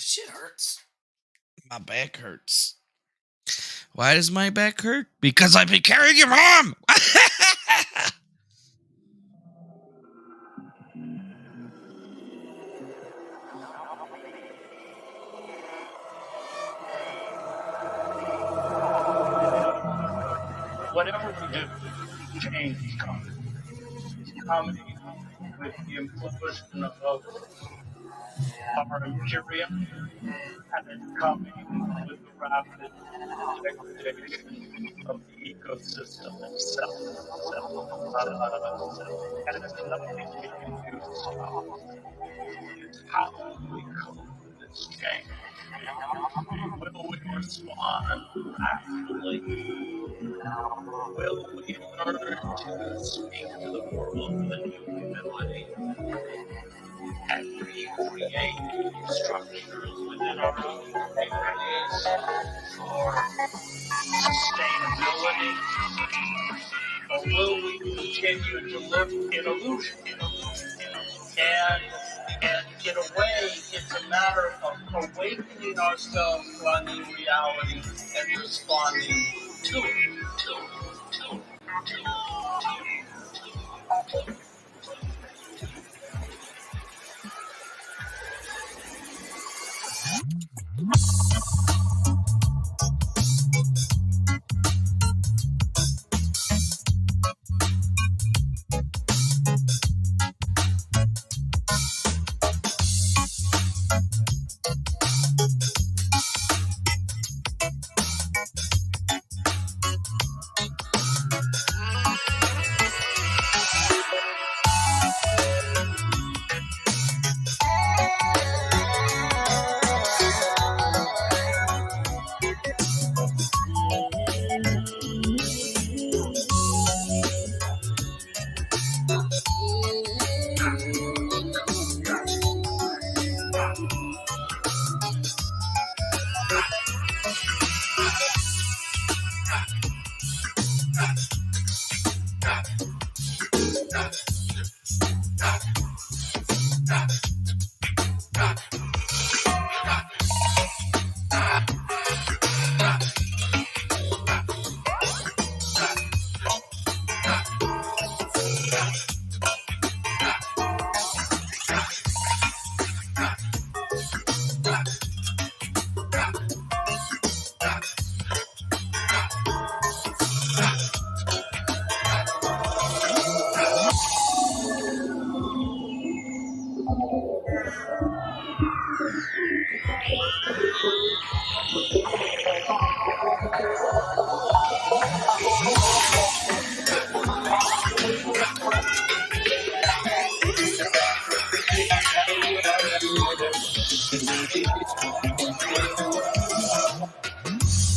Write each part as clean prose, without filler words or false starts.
shit hurts. My back hurts. Why does my back hurt? Because I've been carrying your mom. Whatever we do, change comes. Comedy with the implosion of our imperium, and it's coming with the rapid degradation of the ecosystem itself. And there's nothing we can do to stop it. It's how we cope with this change. Will we respond actually? Will we learn to speak to the world with a new humility and recreate structures within our own communities for sustainability? Or will we continue to live in illusion? And in a way, it's a matter of awakening ourselves to our new reality and responding to it.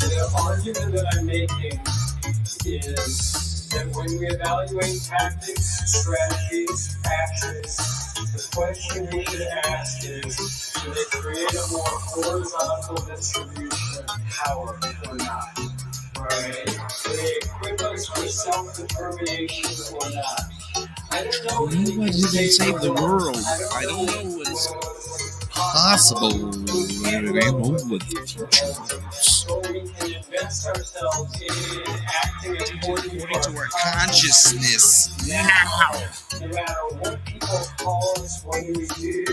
The argument that I'm making is that when we evaluate tactics, strategies, actions, the question we should ask is, do they create a more horizontal distribution of power or not? Right? Do they equip us for self-determination or not? I don't know. Nobody can save the world. I don't know what's possible. I don't know what the future holds. So we can invest ourselves in acting according According to our consciousness. Now. no matter what people call us when we do,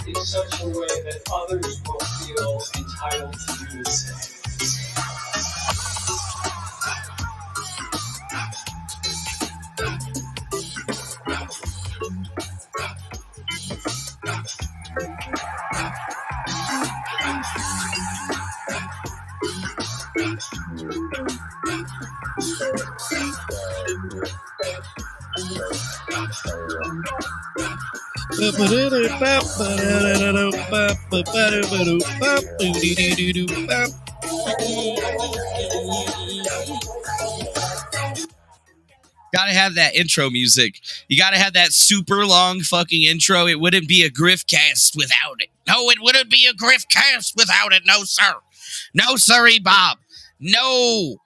in such a way that others will feel entitled to do the same. Gotta have that intro music. You gotta have that super long fucking intro. It wouldn't be a GRIFTCAST without it. No, it wouldn't be a GRIFTCAST without it. No, sir. No, sorry, Bob. No.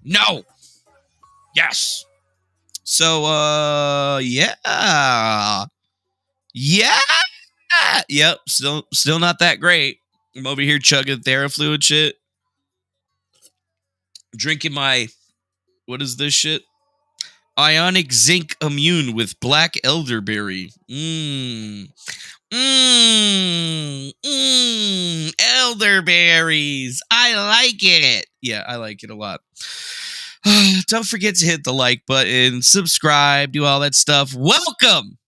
No. Yes. So, yeah. Yeah. Yep, still not that great. I'm over here chugging Theraflu and shit. Drinking my, what is this shit? Ionic Zinc Immune with black elderberry. Elderberries. I like it. Yeah, I like it a lot. Don't forget to hit the like button, subscribe, do all that stuff. Welcome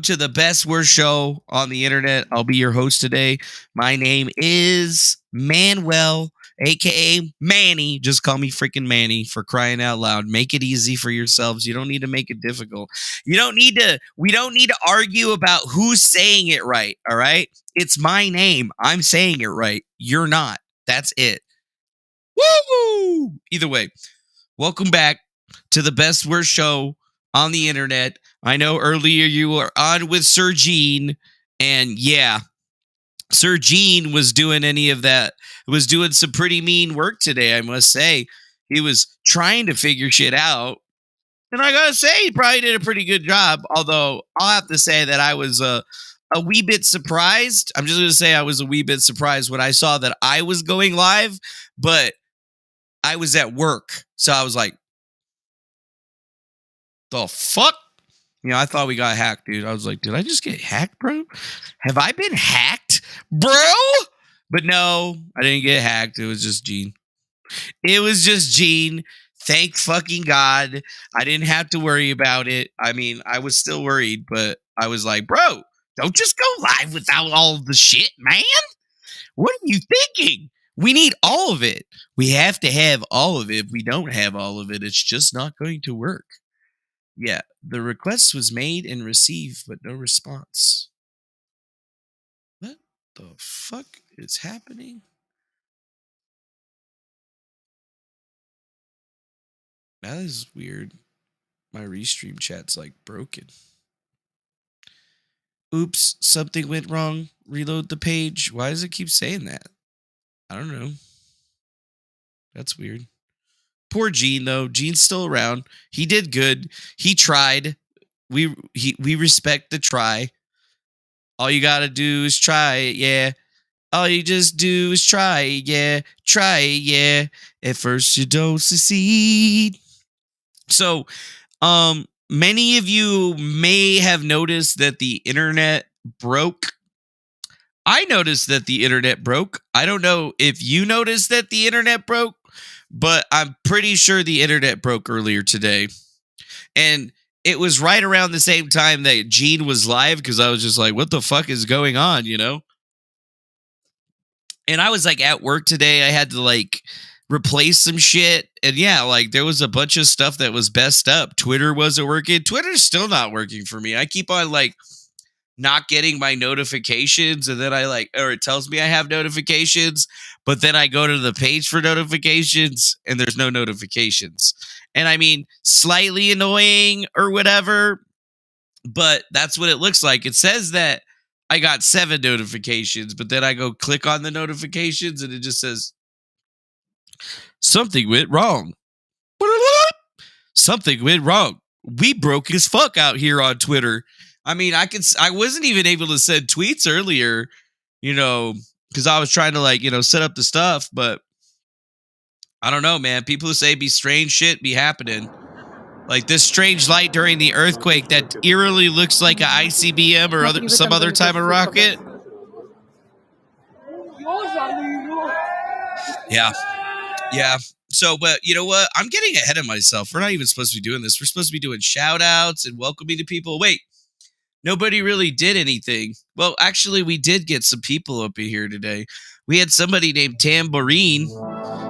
to the best worst show on the internet. I'll be your host today. My name is Manuel, aka Manny. Just call me freaking Manny, for crying out loud. Make it easy for yourselves. You don't need to make it difficult. We don't need to argue about who's saying it right, all right? It's my name. I'm saying it right. You're not. That's it. Woo! Either way, welcome back to the best worst show on the internet. I know earlier you were on with Sir Gene, and yeah, Sir Gene was doing some pretty mean work today, I must say. He was trying to figure shit out, and I gotta say, he probably did a pretty good job, although I'll have to say that I was a wee bit surprised. I'm just gonna say I was a wee bit surprised when I saw that I was going live, but I was at work, so I was like, the fuck? I thought we got hacked, dude. I was like, did I just get hacked, bro? Have I been hacked, bro? But no, I didn't get hacked. It was just Gene. Thank fucking God. I didn't have to worry about it. I mean, I was still worried, but I was like, bro, don't just go live without all the shit, man. What are you thinking? We need all of it. We have to have all of it. If we don't have all of it, it's just not going to work. Yeah, the request was made and received, but no response. What the fuck is happening? That is weird. My restream chat's like broken. Oops, something went wrong. Reload the page. Why does it keep saying that? I don't know. That's weird. Poor Gene, though. Gene's still around. He did good. He tried. We respect the try. All you gotta do is try it, yeah. All you just do is try it, yeah. Try it, yeah. At first you don't succeed. So, many of you may have noticed that the internet broke. I noticed that the internet broke. I don't know if you noticed that the internet broke, but I'm pretty sure the internet broke earlier today. And it was right around the same time that Gene was live, because I was just like, what the fuck is going on, And I was like at work today. I had to like replace some shit. And yeah, like there was a bunch of stuff that was messed up. Twitter wasn't working. Twitter's still not working for me. I keep on like not getting my notifications, and then it tells me I have notifications, but then I go to the page for notifications and there's no notifications. And I mean, slightly annoying or whatever, but that's what it looks like. It says that I got 7 notifications, but then I go click on the notifications and it just says something went wrong. Something went wrong. We broke as fuck out here on Twitter. I mean, I wasn't even able to send tweets earlier, because I was trying to set up the stuff, but I don't know, man. People who say be strange shit be happening. Like this strange light during the earthquake that eerily looks like an ICBM or some other type of rocket. Yeah. So, but you know what? I'm getting ahead of myself. We're not even supposed to be doing this. We're supposed to be doing shout outs and welcoming to people. Wait. Nobody really did anything. Well, actually, we did get some people up in here today. We had somebody named Tambourine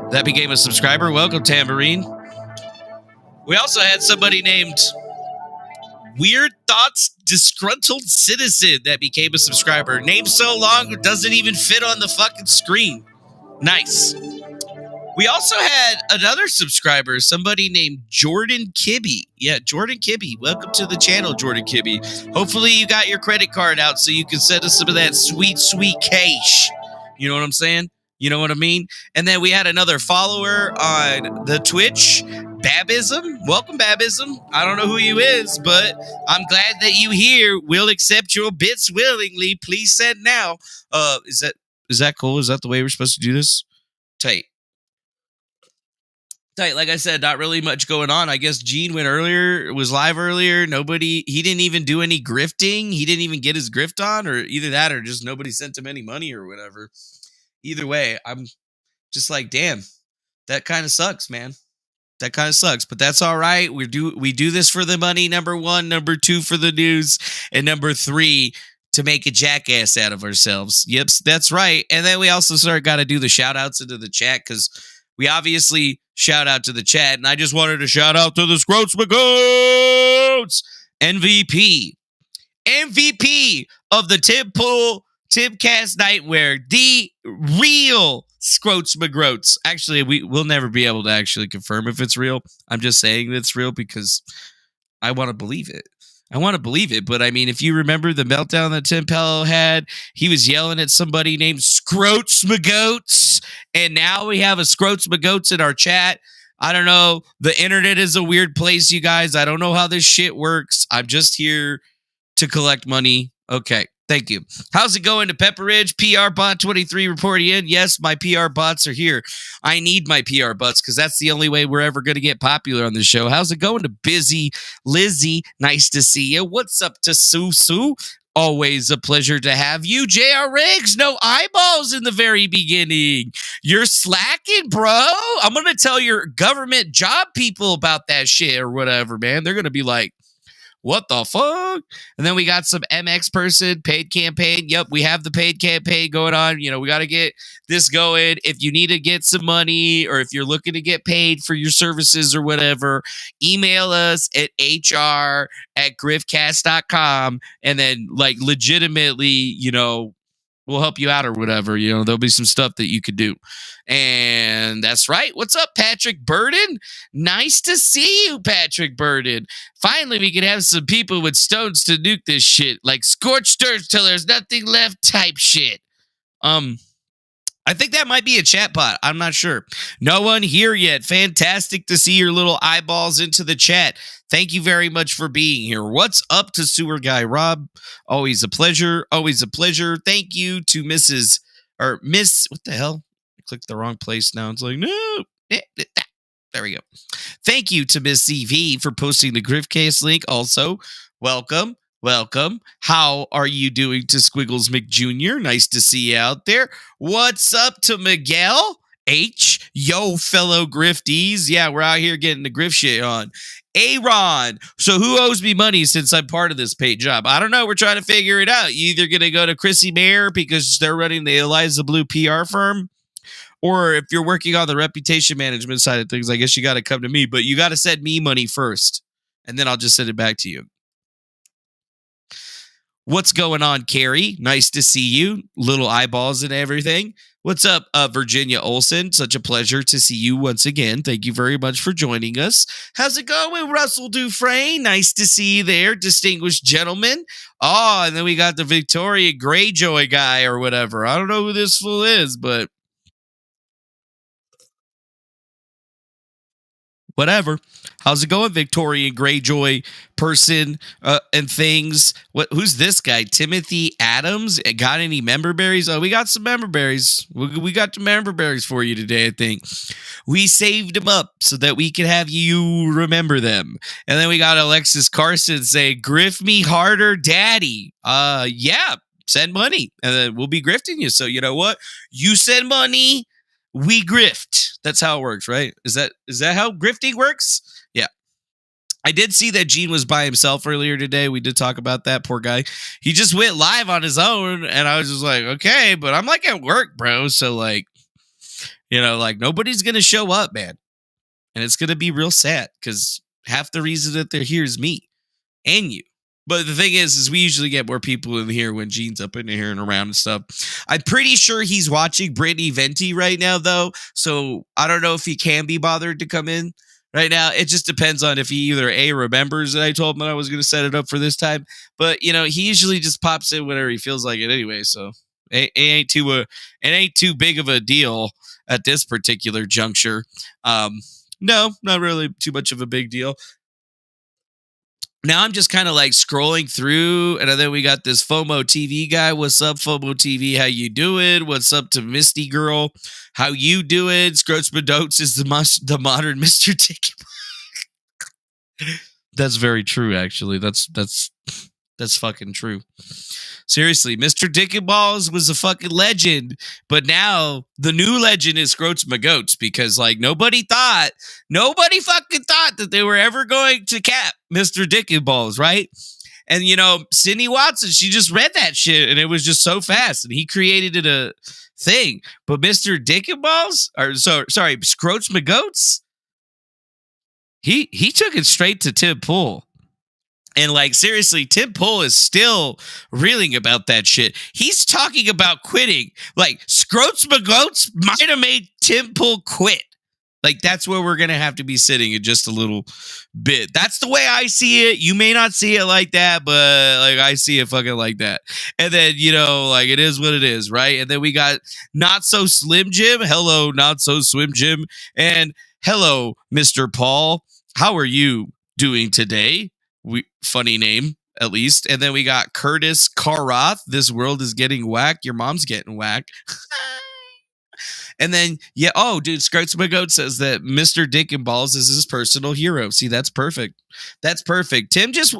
that became a subscriber. Welcome, Tambourine. We also had somebody named Weird Thoughts Disgruntled Citizen that became a subscriber. Name so long it doesn't even fit on the fucking screen. Nice. We also had another subscriber, somebody named Jordan Kibbe. Yeah, Jordan Kibbe. Welcome to the channel, Jordan Kibbe. Hopefully you got your credit card out so you can send us some of that sweet, sweet cash. You know what I'm saying? You know what I mean? And then we had another follower on the Twitch, Babism. Welcome, Babism. I don't know who you is, but I'm glad that you here. We'll accept your bits willingly. Please send now. Is that cool? Is that the way we're supposed to do this? Tight. Like I said, not really much going on. I guess Gene went earlier, was live earlier. He didn't even do any grifting. He didn't even get his grift on, or either that or just nobody sent him any money or whatever. Either way, I'm just like, damn, that kind of sucks, man. That kind of sucks, but that's all right. We do this for the money, number one, number two for the news, and number three to make a jackass out of ourselves. Yep, that's right. And then we also got to do the shout outs into the chat because we obviously shout out to the chat, and I just wanted to shout out to the Scroats McGoats MVP of the Timcast Nightmare, the real Scroats McGroats. Actually, we'll never be able to actually confirm if it's real. I'm just saying that it's real because I want to believe it. But I mean, if you remember the meltdown that Tim Pello had, he was yelling at somebody named Scroats McGoats, and now we have a Scroats McGoats in our chat. I don't know. The internet is a weird place, you guys. I don't know how this shit works. I'm just here to collect money. Okay. Thank you. How's it going to Pepperidge? PR Bot 23 reporting in. Yes, my PR bots are here. I need my PR bots because that's the only way we're ever going to get popular on the show. How's it going to Busy Lizzie? Nice to see you. What's up to Sue? Always a pleasure to have you. JR Riggs, no eyeballs in the very beginning. You're slacking, bro. I'm going to tell your government job people about that shit or whatever, man. They're going to be like, what the fuck? And then we got some MX person paid campaign. Yep, we have the paid campaign going on. You know, we got to get this going. If you need to get some money or if you're looking to get paid for your services or whatever, email us at hr@griftcast.com and then like legitimately, you know, we'll help you out or whatever. You know, there'll be some stuff that you could do. And that's right. What's up, Patrick Burden? Nice to see you, Patrick Burden. Finally, we can have some people with stones to nuke this shit, like scorched earth till there's nothing left type shit. I think that might be a chatbot. I'm not sure. No one here yet. Fantastic to see your little eyeballs into the chat. Thank you very much for being here. What's up to Sewer Guy Rob? Always a pleasure. Always a pleasure. Thank you to Miss, what the hell? I clicked the wrong place now. It's like, no. There we go. Thank you to Miss CV for posting the GriftCast link. Also, welcome. How are you doing to Squiggles McJr.? Nice to see you out there. What's up to Miguel H? Yo, fellow grifties. Yeah, we're out here getting the grift shit on. Aaron. So who owes me money since I'm part of this paid job? I don't know. We're trying to figure it out. You either going to go to Chrissy Mayer because they're running the Eliza Bleu PR firm, or if you're working on the reputation management side of things, I guess you got to come to me. But you got to send me money first, and then I'll just send it back to you. What's going on, Carrie? Nice to see you. Little eyeballs and everything. What's up, Virginia Olson? Such a pleasure to see you once again. Thank you very much for joining us. How's it going, Russell Dufresne? Nice to see you there, distinguished gentleman. Oh, and then we got the Victoria Greyjoy guy or whatever. I don't know who this fool is, but whatever. How's it going, Victorian Greyjoy person and things? Who's this guy? Timothy Adams? Got any member berries? Oh, we got some member berries. We got some member berries for you today, I think. We saved them up so that we could have you remember them. And then we got Alexis Carson say, grift me harder, daddy. Yeah, send money. And then we'll be grifting you. So you know what? You send money, we grift. That's how it works, right? Is that how grifting works? Yeah. I did see that Gene was by himself earlier today. We did talk about that. Poor guy. He just went live on his own, and I was just like, okay, but I'm like at work, bro. So like, you know, like nobody's going to show up, man. And it's going to be real sad because half the reason that they're here is me and you. But the thing is we usually get more people in here when Gene's up in here and around and stuff. I'm pretty sure he's watching Brittany Venti right now, though. So I don't know if he can be bothered to come in right now. It just depends on if he either A, remembers that I told him that I was going to set it up for this time. But, you know, he usually just pops in whenever he feels like it anyway. So, it ain't too big of a deal at this particular juncture. No, not really too much of a big deal. Now I'm just kind of like scrolling through, and then we got this FOMO TV guy. What's up, FOMO TV? How you doing? What's up to Misty Girl? How you doing? Scroachman Dotes is the modern Mr. Dick. That's very true, actually. That's fucking true. Seriously, Mr. Dick and Balls was a fucking legend, but now the new legend is Scroats McGoats, because like nobody fucking thought that they were ever going to cap Mr. Dick and Balls, right? And you know, Sydney Watson, she just read that shit and it was just so fast, and he created it a thing. But Mr. Dick and Balls, Scroats McGoats, he took it straight to Tim Pool. And like, seriously, Tim Pool is still reeling about that shit. He's talking about quitting. Like, Scroats McGoats might have made Tim Pool quit. Like, that's where we're going to have to be sitting in just a little bit. That's the way I see it. You may not see it like that, but like, I see it fucking like that. And then, you know, like, it is what it is, right? And then we got Not So Slim Jim. Hello, Not So Swim Jim. And hello, Mr. Paul. How are you doing today? Funny name, at least. And then we got Curtis Carroth. This world is getting whacked. Your mom's getting whacked. And then, yeah, oh, dude, Scroats McGoat says that Mr. Dick and Balls is his personal hero. See, that's perfect. That's perfect. Tim just...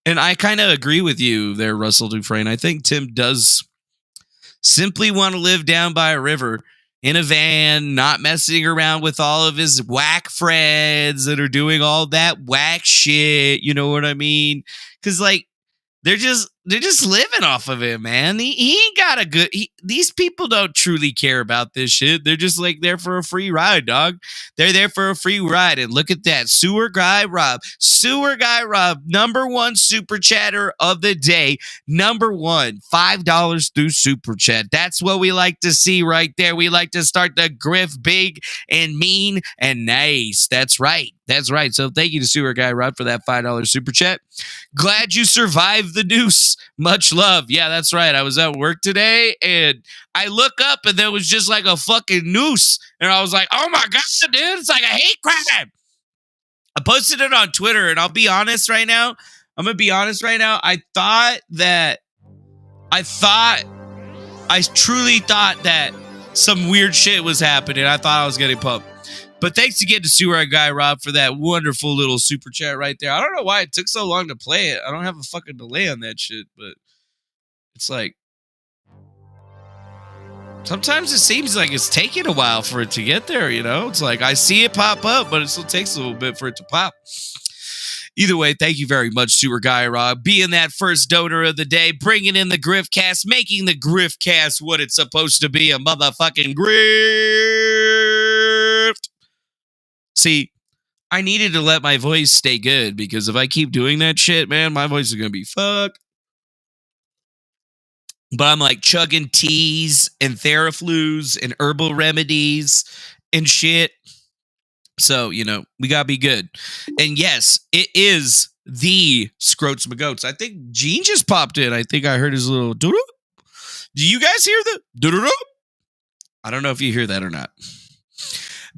And I kind of agree with you there, Russell Dufresne. I think Tim does simply want to live down by a river in a van, not messing around with all of his whack friends that are doing all that whack shit. You know what I mean? Because like they're just living off of it, man. He ain't got a good. These people don't truly care about this shit. They're just like there for a free ride, dog. They're there for a free ride. And look at that, Sewer Guy Rob, number one super chatter of the day, number one, $5 through super chat. That's what we like to see right there. We like to start the grift big and mean and nice. That's right. That's right. So thank you to Sewer Guy Rob for that $5 super chat. Glad you survived the noose. Much love. Yeah, that's right. I was at work today and I look up and there was just like a fucking noose. And I was like, oh my God, dude, it's like a hate crime. I posted it on Twitter, and I'll be honest right now. I'm going to be honest right now. I truly thought that some weird shit was happening. I thought I was getting pumped. But thanks again to Sewer Guy Rob for that wonderful little super chat right there. I don't know why it took so long to play it. I don't have a fucking delay on that shit, but it's like sometimes it seems like it's taking a while for it to get there, you know? It's like I see it pop up, but it still takes a little bit for it to pop. Either way, thank you very much, Sewer Guy Rob, being that first donor of the day, bringing in the GriftCast, making the GriftCast what it's supposed to be, a motherfucking grift. See, I needed to let my voice stay good, because if I keep doing that shit, man, my voice is going to be fucked. But I'm like chugging teas and Theraflus and herbal remedies and shit. So, you know, we got to be good. And yes, it is the Scroats McGoats. I think Gene just popped in. I think I heard his little doo-doo. Do you guys hear the doo-doo-doo? I don't know if you hear that or not.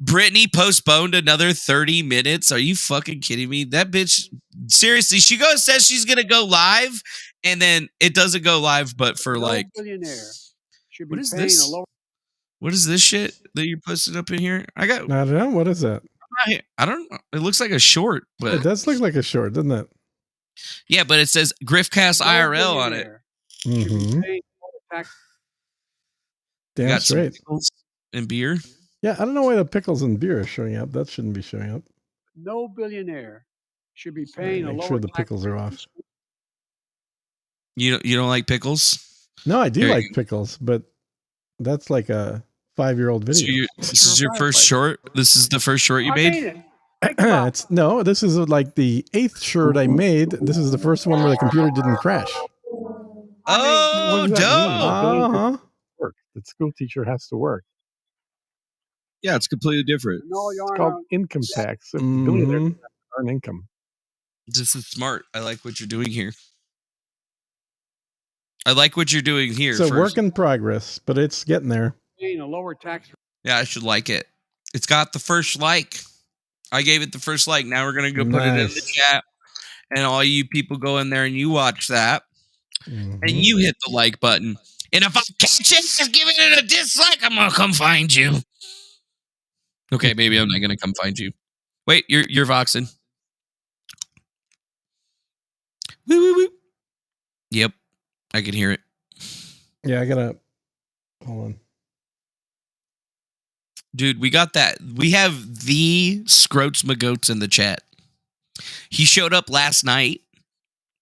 Brittany postponed another 30 minutes. Are you fucking kidding me? That bitch, seriously, she says she's going to go live, and then it doesn't go live, but for like, what is this? What is this shit that you're posting up in here? I don't know. What is that? I don't know. It looks like a short, but it does look like a short, doesn't it? Yeah, but it says GriftCast IRL on it. Mm-hmm. Damn straight. Pickles and beer. Yeah, I don't know why the pickles and beer are showing up. That shouldn't be showing up. No billionaire should be paying Make sure the pickles are off. You don't like pickles? No, I do like pickles, but that's like a 5-year-old video. So this is your first short? This is the first short you made? This is like the 8th short I made. This is the first one where the computer didn't crash. Oh, dope. The school teacher has to work. Yeah, it's completely different. It's called income tax. Billionaires earn income. This is smart. I like what you're doing here. I like what you're doing here. It's a first. work in progress, but it's getting there. Paying a lower tax. Yeah, I should like it. It's got the first like. I gave it the first like. Now we're gonna go put it in the Nice. chat, and all you people go in there and you watch that, Mhm. and you hit the like button. And if I catch it giving it a dislike, I'm gonna come find you. Okay, maybe I'm not gonna come find you. Wait, you're voxing. Woo, woo, woo. Yep, I can hear it. Yeah, I gotta hold on. Dude, we got that. We have the Scroats Magoats in the chat. He showed up last night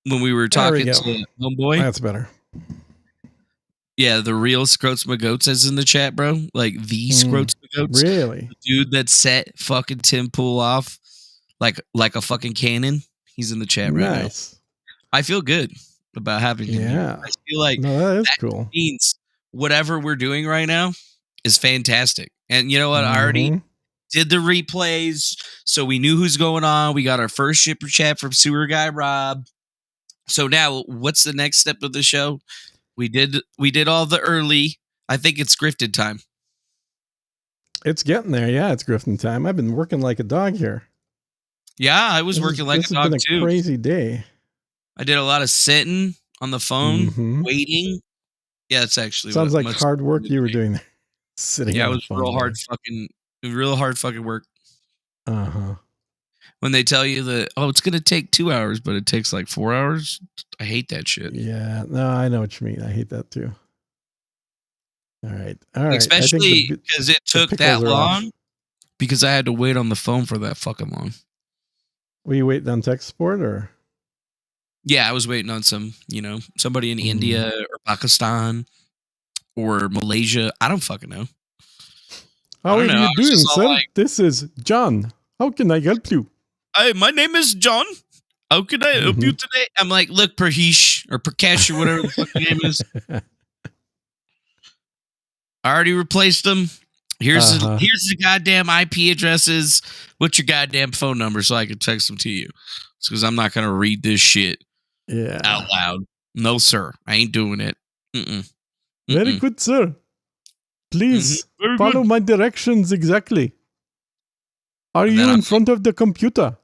when we were There we talking go. to Homeboy. That's better. Yeah, the real Scroats Magoats is in the chat, bro. Like the Scroats Magoats. Really? The dude that set fucking Tim Pool off like a fucking cannon. He's in the chat right now. Nice. I feel good about having him here. Yeah. I feel like No, that is that cool. means whatever we're doing right now is fantastic. And you know what? I already Mhm. did the replays, so we knew who's going on. We got our first shipper chat from Sewer Guy Rob. So now, what's the next step of the show? We did all the early. I think it's grifted time. It's getting there. Yeah, it's grifting time. I've been working like a dog here. Yeah, I was This working is- like this a has dog been too. Crazy day. I did a lot of sitting on the phone, Mhm. waiting. Yeah, it's actually Sounds what like most hard work people you were do. doing there. Sitting Yeah, it on the was phone real there. hard fucking work. Uh-huh. When they tell you that, oh, it's gonna take 2 hours, but it takes like 4 hours. I hate that shit. Yeah. No, I know what you mean. I hate that too. All right. All right. Especially because it took that pickles are off. long. Because I had to wait on the phone for that fucking long. Were you waiting on tech support or? Yeah, I was waiting on somebody in India or Pakistan or Malaysia. I don't fucking know. How I are don't know. I you was doing, just all sir? like- This is John. How can I help you? Hey, my name is John. How can I help you today? I'm like, look, Prahesh or Prakash or whatever the fuck your name is. I already replaced them. Here's the goddamn IP addresses. What's your goddamn phone number so I can text them to you? Because I'm not gonna read this shit Yeah. out loud. No, sir, I ain't doing it. Mm-mm. Very Mm-mm. good, sir. Please Very follow good. my directions exactly. Are And you then in I'm- front of the computer?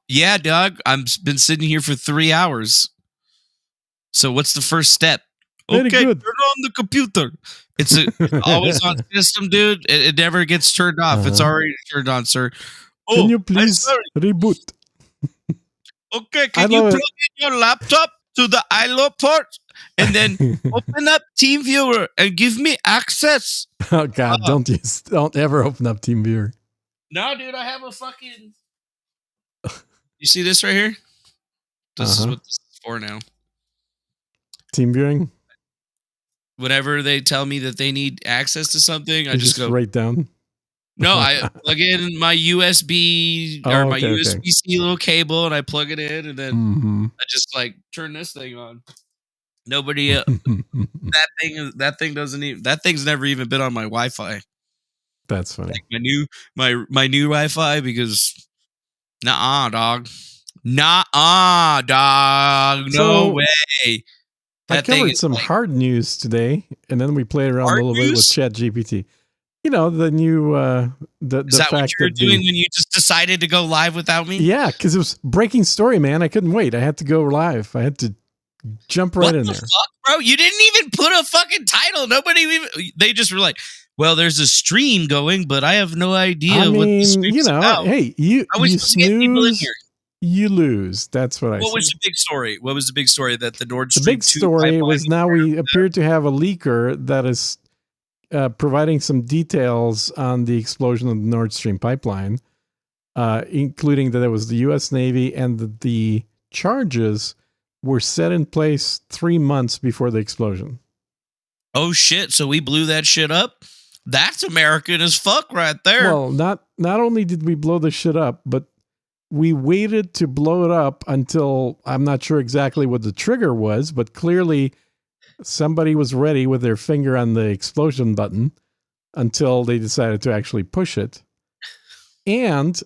Yeah, Doug. I've been sitting here for 3 hours. So what's the first step? Very Okay, good. turn on the computer. It's always on system, dude. It never gets turned off. It's Uh-huh. already turned on, sir. Can you I'm please sorry. reboot? Okay, I can you love plug it. in your laptop to the ILO port and then open up TeamViewer and give me access? Oh God! Don't ever open up TeamViewer. No, dude, I have a fucking. You see this right here? This is what this is for now. Team viewing. Whenever they tell me that they need access to something, I You just go. write down. No, I plug in my USB or my okay. USB-C little cable, and I plug it in, and then Mhm. I just like turn this thing on. Nobody, that thing doesn't even. That thing's never even been on my Wi-Fi. That's funny. Like my new Wi-Fi because, dog. Dog. No So, way. I That thing covered is some like, hard news today, and then we played around a Hard little bit with news? ChatGPT. You know, the new the is that what fact you were that doing when you just decided to go live without me? yeah, because it was breaking story, man. I couldn't wait. I had to go live. I had to jump right What in the there. fuck, bro? You didn't even put a fucking title. Nobody even. They just were like, "Well, there's a stream going, but I have no idea I what the mean, stream's you know, about." hey, you I was you supposed to get people in snooze, here. you lose. That's what I What say. was the big story? What was the big story that the Nordstream? The big 2 story pipeline was now we appear to have a leaker that is providing some details on the explosion of the Nord Stream pipeline, including that it was the U.S. Navy and that the charges were set in place 3 months before the explosion. Oh shit! So we blew that shit up. That's American as fuck, right there. Well, not only did we blow the shit up, but we waited to blow it up until I'm not sure exactly what the trigger was, but clearly somebody was ready with their finger on the explosion button until they decided to actually push it. And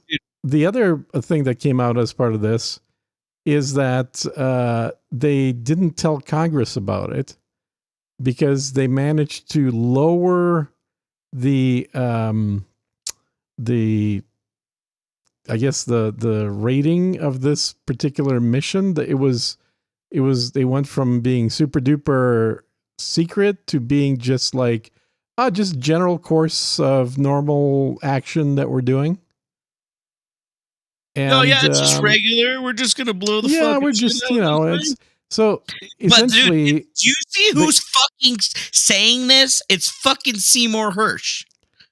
the other thing that came out as part of this is that they didn't tell Congress about it because they managed to lower the I guess the rating of this particular mission. That it was they went from being super duper secret to being just like just general course of normal action that we're doing. And, oh yeah, it's just regular. We're just gonna blow the yeah, fucking we're shit just out of it's thing. so essentially. But dude, do you see who's fucking saying this? It's fucking Seymour Hersh.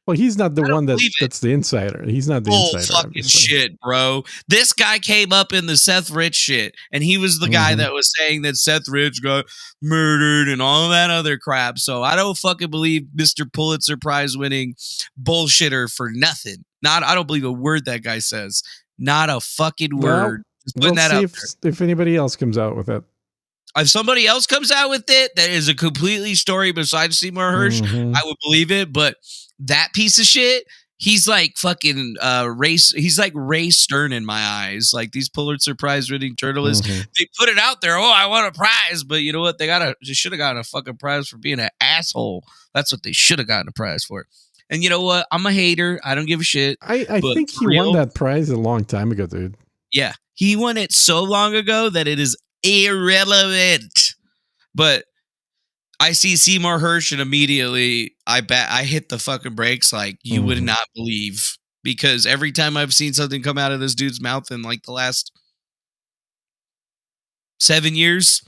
Well, he's not the one believe it. that's the insider. He's not the Bull insider. fucking Obviously. shit, bro. This guy came up in the Seth Rich shit, and he was the guy that was saying that Seth Rich got murdered and all that other crap. So I don't fucking believe Mr. Pulitzer Prize winning bullshitter for nothing. I don't believe a word that guy says. Not a fucking word. Just putting that see out if anybody else comes out with it. If somebody else comes out with it that is a completely story besides Seymour Hersh, I would believe it. But that piece of shit, he's like fucking he's like Ray Stern in my eyes. Like these Pulitzer Prize winning journalists, they put it out there. Oh, I want a prize, but you know what? They should have gotten a fucking prize for being an asshole. That's what they should have gotten a prize for. And you know what? I'm a hater. I don't give a shit. I think he won that prize a long time ago, dude. Yeah, he won it so long ago that it is irrelevant. But I see Seymour Hersh and immediately I hit the fucking brakes like you would not believe, because every time I've seen something come out of this dude's mouth in like the last 7 years,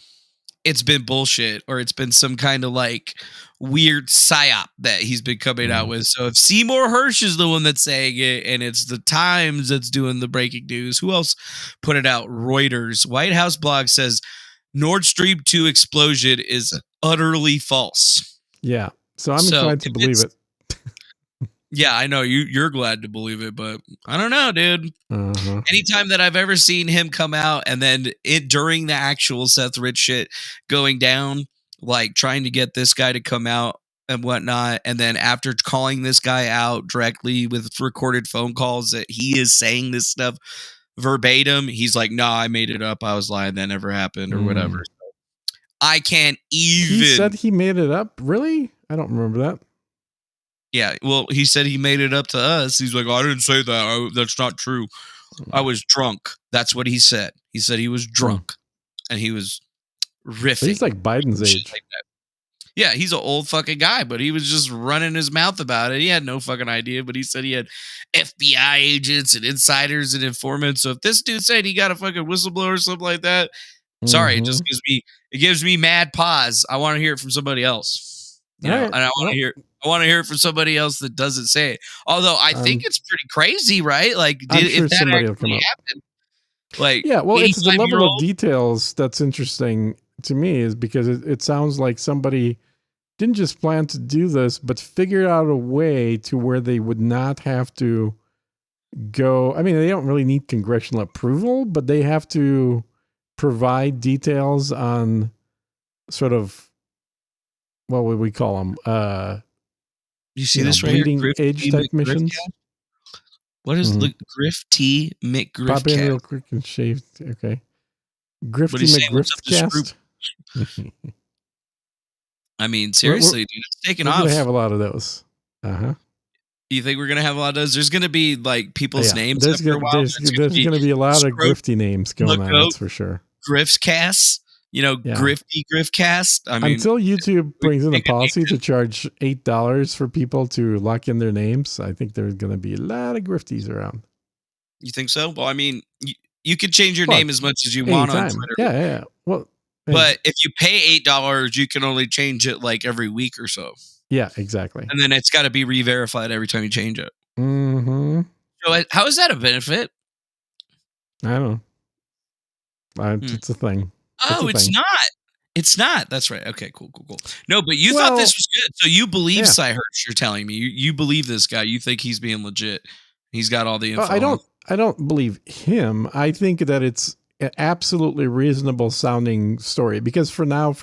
it's been bullshit, or it's been some kind of like weird psyop that he's been coming out with. So if Seymour Hersh is the one that's saying it, and it's the Times that's doing the breaking news, who else put it out? Reuters. White House blog says Nordstream 2 explosion is utterly false. Yeah. So I'm inclined to believe it. Yeah, I know you're glad to believe it, but I don't know, dude. Anytime that I've ever seen him come out and then during the actual Seth Rich shit going down, like trying to get this guy to come out and whatnot, and then after calling this guy out directly with recorded phone calls that he is saying this stuff verbatim, he's like, "No, I made it up. I was lying. That never happened," or whatever. So I can't even. He said he made it up. Really? I don't remember that. Yeah, well, he said he made it up to us. He's like, I didn't say that. That's not true. I was drunk. That's what he said. He said he was drunk, and he was riffing. He's like Biden's age. Like that. Yeah, he's an old fucking guy, but he was just running his mouth about it. He had no fucking idea, but he said he had FBI agents and insiders and informants. So if this dude said he got a fucking whistleblower or something like that, sorry, it just gives me mad pause. I want to hear it from somebody else. You know, and I want to hear it from somebody else that doesn't say it. Although I think it's pretty crazy, right? Like, if that actually happened, like, yeah, well, it's the level of details that's interesting to me, is because it sounds like somebody didn't just plan to do this, but figured out a way to where they would not have to go. I mean, they don't really need congressional approval, but they have to provide details on sort of, what would we call them? You see this right here? Bleeding edge type missions. What is the Grifty McGriffcast? Pop in real quick and shave. Okay. Grifty McGriffcast. I mean, seriously, dude, it's taking off. We're going to have a lot of those. You think we're going to have a lot of those? There's going to be like people's names. There's going to be a lot of grifty names going on, that's for sure. Griftcast. Grifty Griftcast. I mean, until YouTube brings in a policy to charge $8 for people to lock in their names, I think there's going to be a lot of grifties around. You think so? Well, I mean, you could change your name as much as you want on Twitter. Yeah. Well, but if you pay $8, you can only change it like every week or so. Yeah, exactly. And then it's got to be re-verified every time you change it. So how is that a benefit? I don't know. It's a thing. It's not. It's not. That's right. Okay, cool. No, but you thought this was good. So you believe Cy Hersh, you're telling me. You believe this guy. You think he's being legit. He's got all the info. I don't believe him. I think that it's an absolutely reasonable sounding story, because ever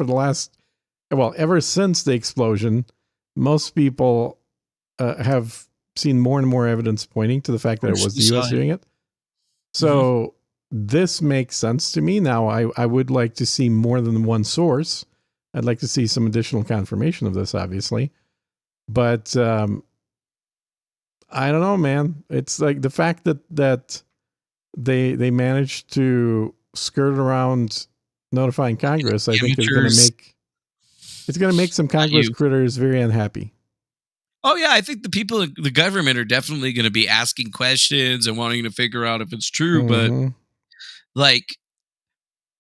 since the explosion, most people have seen more and more evidence pointing to the fact that it was the U.S. doing it. So this makes sense to me. Now, I would like to see more than one source. I'd like to see some additional confirmation of this, obviously. But I don't know, man. It's like the fact that they managed to skirt around notifying Congress, I think is going to make some Congress critters very unhappy. Oh yeah, I think the people, the government, are definitely going to be asking questions and wanting to figure out if it's true. But like,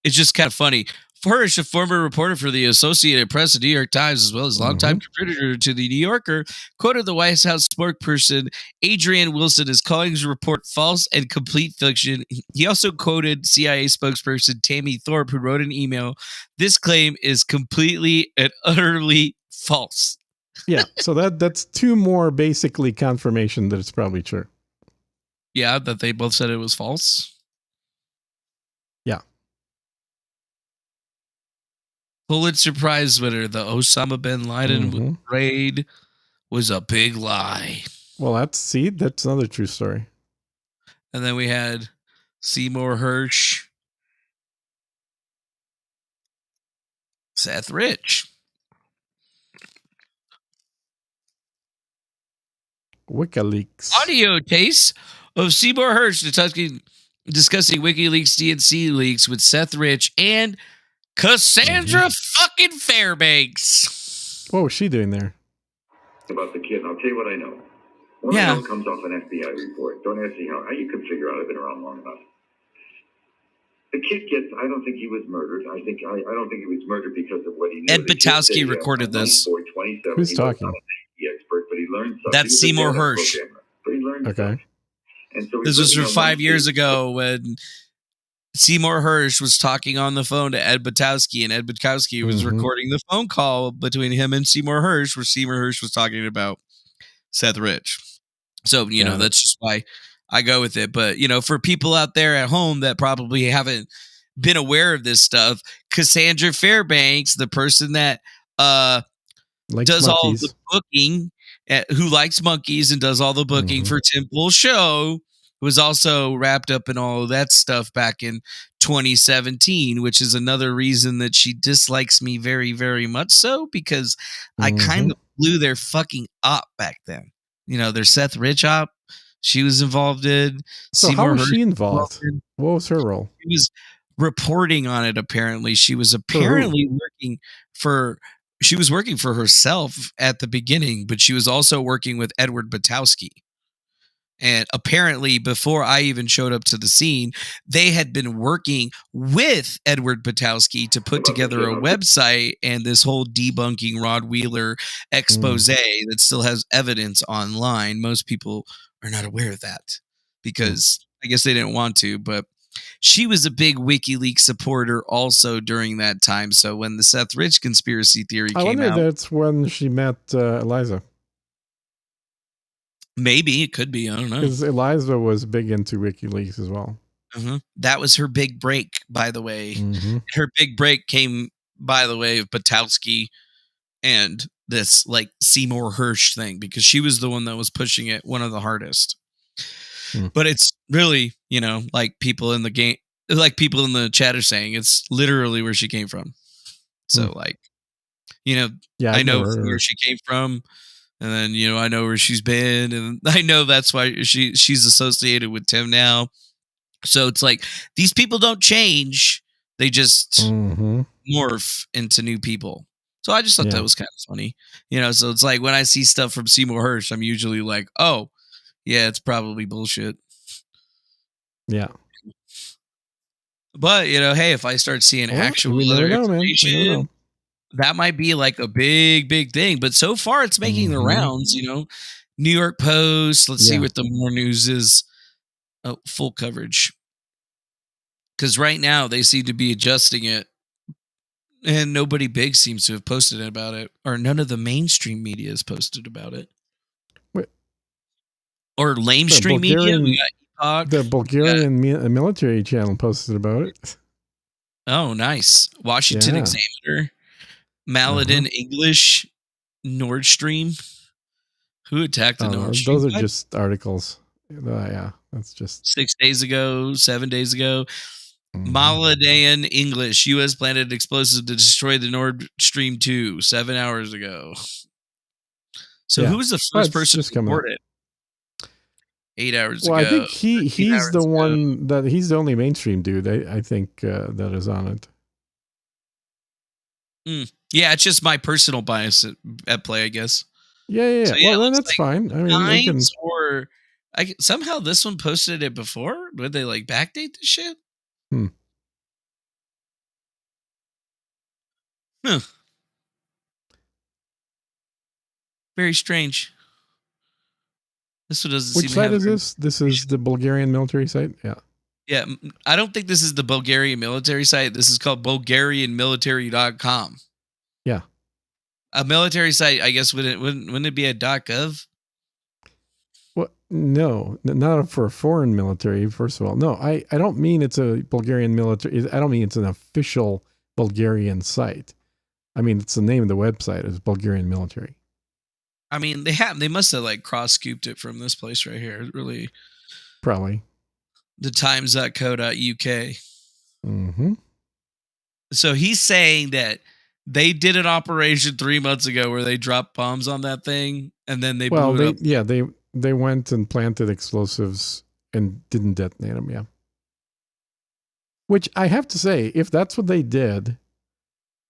it's just kind of funny. Hirsch, a former reporter for the Associated Press and New York Times, as well as longtime contributor to the New Yorker, quoted the White House spokesperson Adrienne Wilson as calling his report false and complete fiction. He also quoted CIA spokesperson Tammy Thorpe, who wrote an email, "This claim is completely and utterly false." Yeah, so that's two more basically confirmation that it's probably true. Yeah, that they both said it was false. Yeah. Pulitzer Prize winner, the Osama bin Laden raid was a big lie. Well, that's another true story. And then we had Seymour Hersh, Seth Rich. WikiLeaks. Audio tapes of Seymour Hersh discussing WikiLeaks DNC leaks with Seth Rich and Cassandra fucking Fairbanks. What was she doing there? About the kid, and I'll tell you what I know. One I know comes off an FBI report. Don't ask me how you could figure out. I've been around long enough. The kid I don't think he was murdered. I don't think he was murdered because of what he knew. Ed Batowski recorded this. Who's talking? Expert, but he learned something. That's Seymour Hersh. But he learned okay. And so this was from 5 years ago when Seymour Hersh was talking on the phone to Ed Batowski, and Ed Batowski was recording the phone call between him and Seymour Hersh, where Seymour Hersh was talking about Seth Rich. So, you know, that's just why I go with it. But, you know, for people out there at home that probably haven't been aware of this stuff, Cassandra Fairbanks, the person that does monkeys. All the booking, who likes monkeys and does all the booking for Temple's show, was also wrapped up in all of that stuff back in 2017, which is another reason that she dislikes me very, very much so, because I kind of blew their fucking op back then. You know, their Seth Rich op, she was involved in. So how was she involved? What was her role? She was reporting on it, apparently. She was apparently working for herself at the beginning, but she was also working with Edward Batowski. And apparently, before I even showed up to the scene, they had been working with Edward Batowski to put together a website and this whole debunking Rod Wheeler expose that still has evidence online. Most people are not aware of that because I guess they didn't want to, but she was a big WikiLeaks supporter also during that time. So when the Seth Rich conspiracy theory came out, that's when she met Eliza. Maybe it could be. I don't know. Because Eliza was big into WikiLeaks as well. That was her big break, by the way. Her big break came, by the way, of Batowski and this like Seymour Hersh thing, because she was the one that was pushing it one of the hardest. But it's really, you know, like people in the game, like people in the chat are saying, it's literally where she came from. So like, you know, I know where she came from. And then, you know, I know where she's been, and I know that's why she's associated with Tim now. So it's like, these people don't change. They just morph into new people. So I just thought that was kind of funny. You know, so it's like when I see stuff from Seymour Hersh, I'm usually like, oh, yeah, it's probably bullshit. Yeah. But, you know, hey, if I start seeing actual other information, that might be like a big, big thing. But so far, it's making the rounds, you know. New York Post. Let's see what the more news is. Oh, full coverage. Because right now, they seem to be adjusting it. And nobody big seems to have posted about it. Or none of the mainstream media has posted about it. Wait. Or lamestream media. We got the Bulgarian military channel posted about it. Oh, nice. Washington Examiner. Maladin English, Nordstream. Who attacked the Nordstream? Those are just articles. Yeah. That's just 6 days ago, 7 days ago. mhm. Maladayan English. U.S. planted explosives to destroy the Nord Stream 2 7 hours ago. So Yeah. who was the Well, first it's person just to coming up. report it? 8 hours Well, ago. I think 13 he's the hours ago. one that he's the only mainstream dude. I think that is on it. Yeah, it's just my personal bias at play, I guess. Yeah. So, Well, it then looks that's like fine. I mean, we can. Times or somehow this one posted it before. Would they like backdate this shit? Hmm. Huh. Very strange. This one doesn't Which seem to site have is very this? This is the Bulgarian military site. Yeah. Yeah, I don't think this is the Bulgarian military site. This is called BulgarianMilitary.com. Yeah. A military site, I guess, wouldn't it be a .gov? Well, no, not for a foreign military. First of all, no, I don't mean it's a Bulgarian military. I don't mean it's an official Bulgarian site. I mean it's the name of the website is Bulgarian military. I mean, they must have like cross scooped it from this place right here. Really, Probably. the times.co.uk. Mm-hmm. So he's saying that they did an operation 3 months ago where they dropped bombs on that thing and then they blew it up. They went and planted explosives and didn't detonate them. Yeah. Which I have to say, if that's what they did,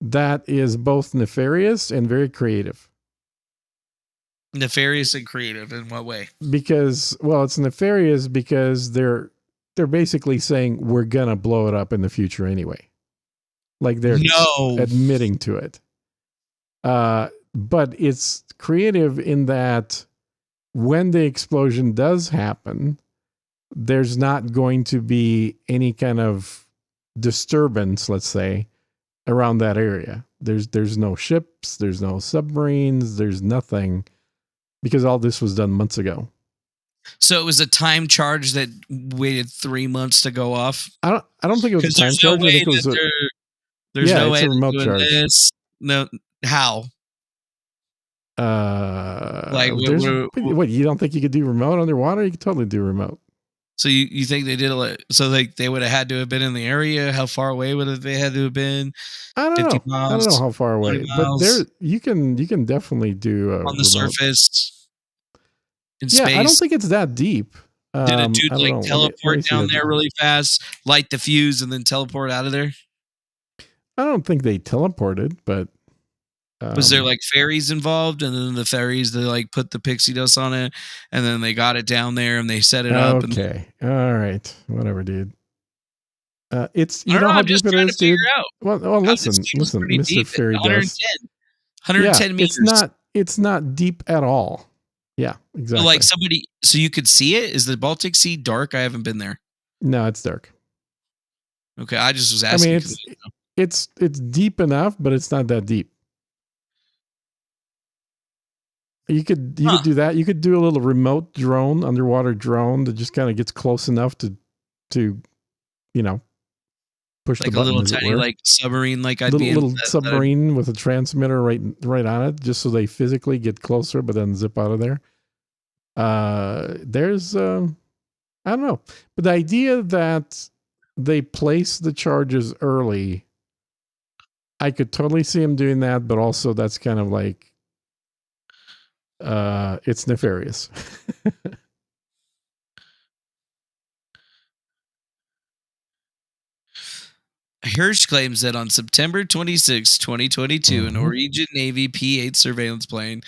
that is both nefarious and very creative. Nefarious and creative in what way? Because, well, it's nefarious because they're basically saying we're gonna blow it up in the future anyway. Like they're admitting to it. But it's creative in that when the explosion does happen, there's not going to be any kind of disturbance, let's say, around that area. There's no ships, there's no submarines, there's nothing, because all this was done months ago. So it was a time charge that waited 3 months to go off. I don't think it was a time charge. I think it was there's no way it's a remote charge. This. No, how? Like what? You don't think you could do remote underwater? You could totally do remote. So you think they did it? So like they would have had to have been in the area? How far away would they had to have been? I don't know. Miles, I don't know how far away, but there you can definitely do on the remote. surface. In yeah, space. I don't think it's that deep. Did a dude like teleport down there really fast, light the fuse, and then teleport out of there? I don't think they teleported, but was there like ferries involved? And then the ferries, they like put the pixie dust on it, and then they got it down there and they set it up. Okay, all right, whatever, dude. It's how deep it is, dude. Well, listen, Mr. Fairy Dust. 110 meters. It's not deep at all. Yeah, exactly. So like so you could see it. Is the Baltic Sea dark? I haven't been there. No, it's dark. Okay, I just was asking. I mean, it's deep enough, but it's not that deep. You could do that. You could do a little remote drone, underwater drone that just kind of gets close enough to push like the button. A little tiny like submarine, like I'd be in little submarine with a transmitter right on it, just so they physically get closer, but then zip out of there. There's I don't know, but the idea that they place the charges early, I could totally see him doing that, but also that's kind of like it's nefarious. Hirsch claims that on September 26, 2022, a Norwegian Navy P-8 surveillance plane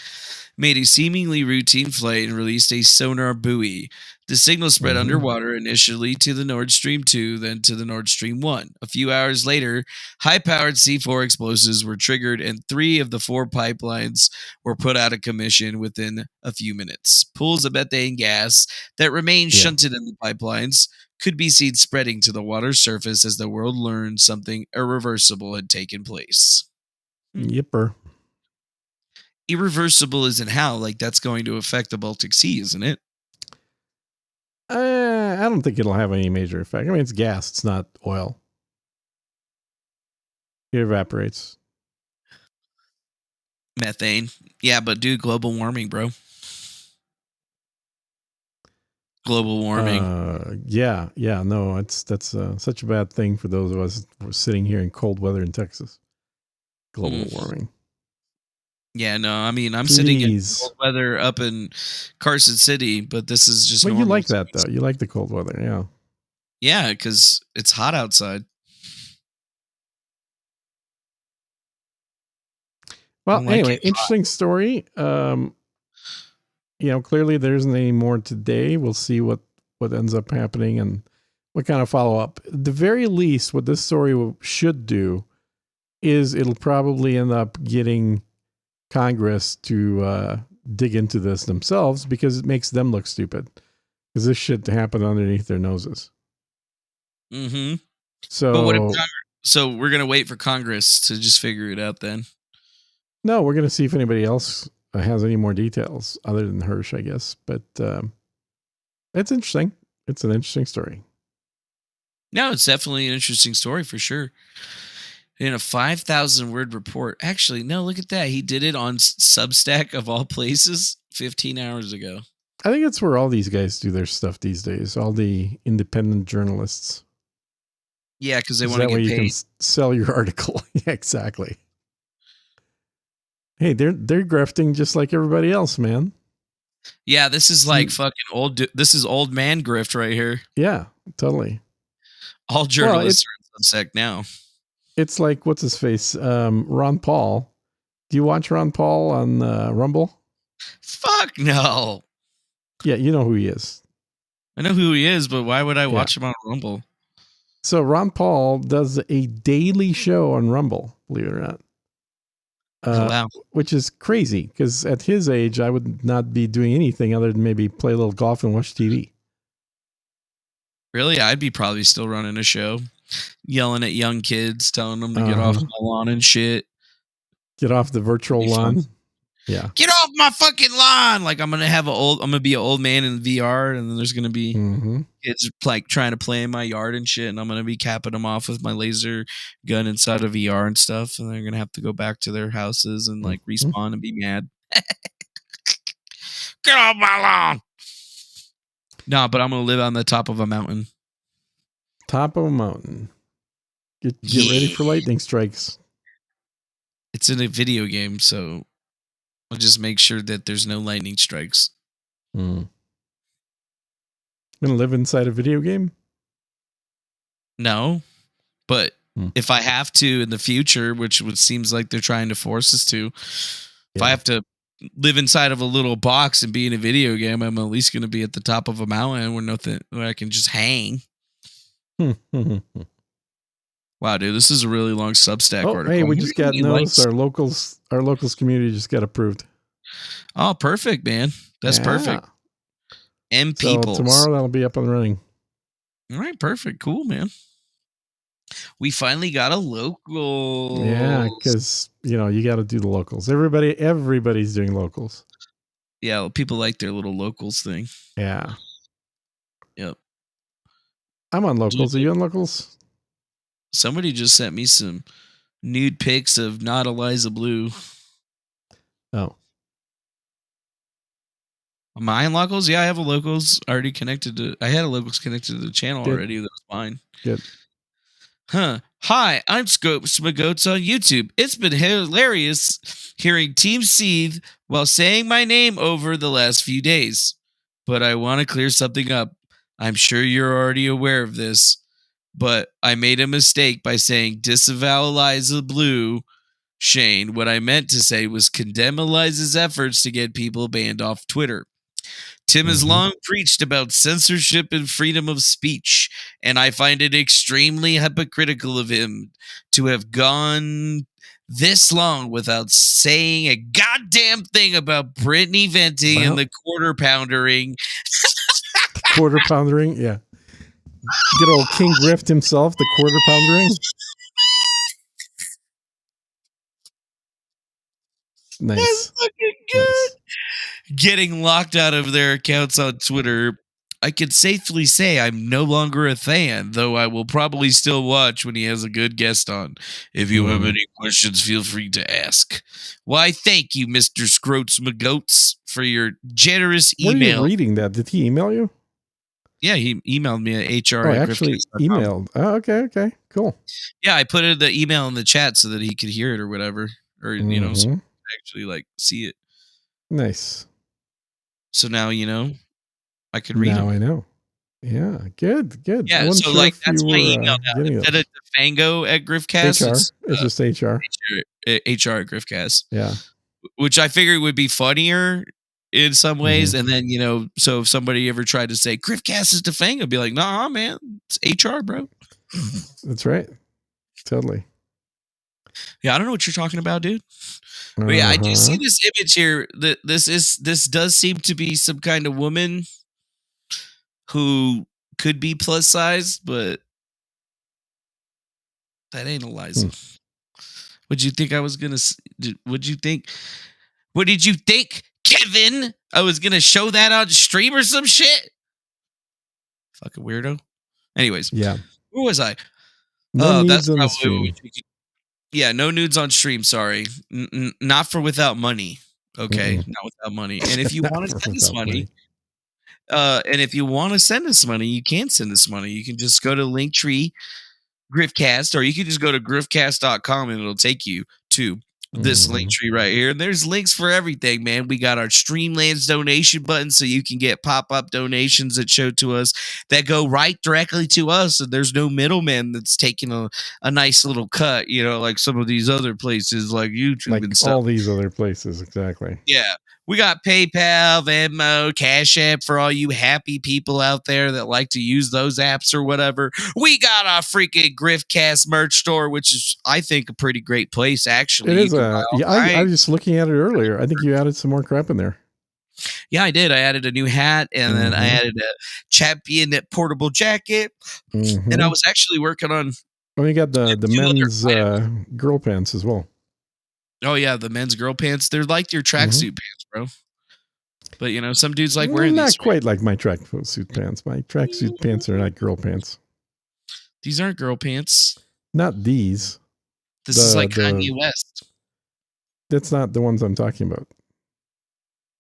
made a seemingly routine flight and released a sonar buoy. The signal spread underwater initially to the Nord Stream 2, then to the Nord Stream 1. A few hours later, high-powered C4 explosives were triggered and 3 of the 4 pipelines were put out of commission within a few minutes. Pools of methane gas that remained shunted in the pipelines could be seen spreading to the water's surface as the world learned something irreversible had taken place. Yipper. Irreversible isn't how, like that's going to affect the Baltic Sea, isn't it? I don't think it'll have any major effect. I mean, it's gas. It's not oil. It evaporates. Methane. Yeah, but dude, global warming, bro. global warming. No, that's such a bad thing for those of us who are sitting here in cold weather in Texas. Global warming. Yeah, no, I mean, I'm sitting in Please. cold weather up in Carson City, but this is just Well, normal. you like that though. You like the cold weather, yeah. Yeah, because it's hot outside. Well, I like anyway, it hot. interesting story. Clearly there isn't any more today. We'll see what ends up happening and what kind of follow up. At the very least, what this story should do is it'll probably end up getting Congress to dig into this themselves because it makes them look stupid. Because this shit happened underneath their noses. Mm-hmm. So, but what if so we're gonna wait for Congress to just figure it out then? No, we're gonna see if anybody else has any more details other than Hirsch, I guess. But it's interesting. It's an interesting story. No, it's definitely an interesting story for sure. In a 5,000 word report. Actually, no, look at that. He did it on Substack of all places 15 hours ago. I think that's where all these guys do their stuff these days. All the independent journalists. Yeah, because they want to get paid. You can sell your article. Yeah, exactly. Hey, they're grifting just like everybody else, man. Yeah, this is like fucking this is old man grift right here. Yeah, totally. All journalists are in Substack now. It's like, what's his face? Ron Paul. Do you watch Ron Paul on Rumble? Fuck no. Yeah, you know who he is. I know who he is, but why would I watch him on Rumble? So Ron Paul does a daily show on Rumble, believe it or not. Wow. Which is crazy because at his age, I would not be doing anything other than maybe play a little golf and watch TV. Really? I'd be probably still running a show, yelling at young kids, telling them to get off my lawn and shit. Get off the virtual lawn. Fun. Yeah. Get off my fucking lawn. Like I'm going to be an old man in VR, and then there's going to be kids like trying to play in my yard and shit. And I'm going to be capping them off with my laser gun inside of VR and stuff. And they're going to have to go back to their houses and like respawn and be mad. Get off my lawn. No, but I'm going to live on the top of a mountain. Top of a mountain. Get ready for lightning strikes. It's in a video game, so I'll just make sure that there's no lightning strikes. Gonna live inside a video game? No, but if I have to in the future, which seems like they're trying to force us to, if I have to live inside of a little box and be in a video game, I'm at least going to be at the top of a mountain where I can just hang. Wow, dude, this is a really long Substack article. Hey, we just got notice. Our locals community just got approved. Oh, perfect, man. That's perfect. And people. So tomorrow that'll be up and running. All right, perfect. Cool, man. We finally got a local. Yeah, because you got to do the locals. Everybody's doing locals. Yeah, people like their little locals thing. Yeah. Yep. I'm on locals. Are you on locals? Somebody just sent me some nude pics of not Eliza Bleu. Oh. Am I on locals? Yeah, I have a locals already connected to. I had a locals connected to the channel already. That was fine. Good. Huh. Hi, I'm Scopes McGoats on YouTube. It's been hilarious hearing Team Seethe while saying my name over the last few days. But I want to clear something up. I'm sure you're already aware of this, but I made a mistake by saying disavow Eliza Bleu, Shane. What I meant to say was condemn Eliza's efforts to get people banned off Twitter. Tim has long preached about censorship and freedom of speech, and I find it extremely hypocritical of him to have gone this long without saying a goddamn thing about Brittany Venti and the quarter poundering. Quarter poundering, yeah. Good old King Grift himself, the quarter poundering. Nice. That's fucking good. Nice. Getting locked out of their accounts on Twitter. I could safely say I'm no longer a fan, though I will probably still watch when he has a good guest on. If you have any questions, feel free to ask. Why, thank you, Mr. Scroats McGoats, for your generous email. Were you reading that? Did he email you? Yeah, he emailed me at HR. Oh, at actually griftcast.com. emailed. Oh, okay, cool. Yeah, I put the email in the chat so that he could hear it or whatever, or so Mhm. actually like see it. Nice. So now I could read Now them. I know. Yeah, good. I Yeah, wasn't so sure like if you that's my were email now. getting Instead of Defango at Griftcast, HR. It's just HR. HR at Griftcast. Yeah. Which I figured would be funnier in some ways. Mhm. And then, so if somebody ever tried to say Griftcast is Defango, I'd be like, nah, man, it's HR, bro. That's right. Totally. Yeah, I don't know what you're talking about, dude. But yeah, I do see this image here. This does seem to be some kind of woman who could be plus size, but that ain't Eliza. Would you think I was gonna? Would you think? What did you think, Kevin? I was gonna show that on stream or some shit? Fucking weirdo. Anyways, Yeah. where was I? No nudes that's on the probably stream. yeah, no nudes on stream. Sorry, not for without money. Okay, not without money. And if you want to send us money. And if you want to send us money, you can send us money. You can just go to Linktree Griftcast, or you can just go to griftcast.com and it'll take you to this Linktree right here. And there's links for everything, man. We got our Streamlands donation button so you can get pop-up donations that show to us that go right directly to us. And there's no middleman that's taking a nice little cut, like some of these other places like YouTube and stuff. All these other places, exactly. Yeah. We got PayPal, Venmo, Cash App for all you happy people out there that like to use those apps or whatever. We got our freaking Griftcast merch store, which is, I think, a pretty great place, actually. It is I was just looking at it earlier. I think you added some more crap in there. Yeah, I did. I added a new hat, and then I added a champion portable jacket, and I was actually working on... Oh, you got the men's girl pants as well. Oh, yeah, the men's girl pants. They're like your tracksuit pants, bro. But, some dudes like wearing these. Not quite like my tracksuit pants. My tracksuit pants are like girl pants. These aren't girl pants. Not these. This is like Kanye West. That's not the ones I'm talking about.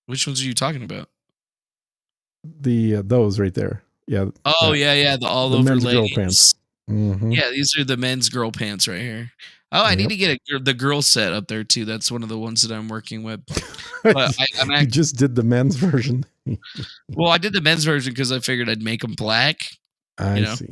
Which ones are you talking about? Those right there. Yeah. Oh, yeah. The all-over men's ladies. Girl pants. Yeah, these are the men's girl pants right here. Oh, I need to get the girl set up there too. That's one of the ones that I'm working with. But you just did the men's version. Well, I did the men's version because I figured I'd make them black. I see.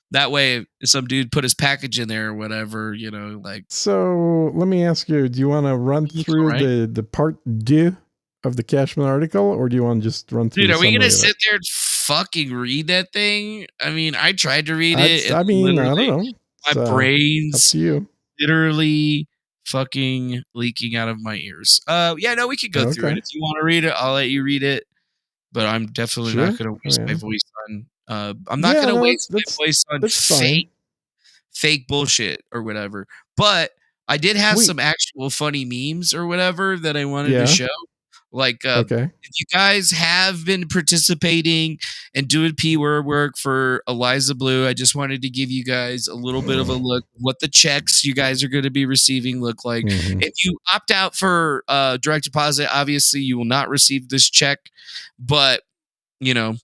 That way, if some dude put his package in there or whatever, like. So let me ask you: do you want to run through the part 2 of the Cashman article, or do you want to just run through? Dude, are we gonna sit there and fucking read that thing? I mean, I tried to read it. I don't know. My brain's up to you. Literally fucking leaking out of my ears. Yeah, no, we could go through it. If you want to read it, I'll let you read it. But I'm definitely not going to waste my voice on. I'm not going to waste my voice on fake bullshit or whatever. But I did have some actual funny memes or whatever that I wanted to show. Like, if you guys have been participating and doing P-word work for Eliza Bleu, I just wanted to give you guys a little bit of a look what the checks you guys are going to be receiving look like. If you opt out for direct deposit, obviously you will not receive this check, but at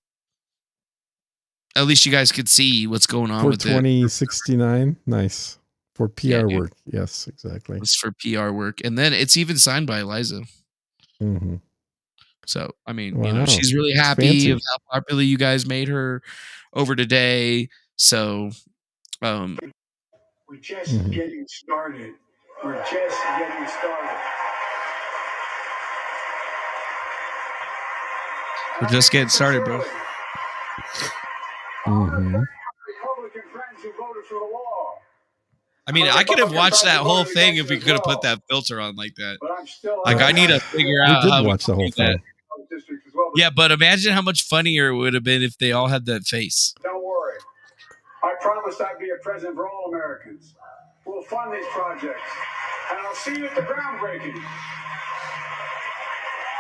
least you guys could see what's going on with it. For $20.69, nice for PR work. Yes, exactly. It's for PR work, and then it's even signed by Eliza. So, I mean, she's really happy of how popular you guys made her over today. So, we're just getting started. We're just getting started. We're just getting started, bro. Republican friends who voted for the wall. I mean, I could have watched that whole thing if we could have put that filter on like that. Like, I need to figure out how to watch the whole thing. Yeah, but imagine how much funnier it would have been if they all had that face. Don't worry. I promised I'd be a president for all Americans. We'll fund these projects. And I'll see you at the groundbreaking.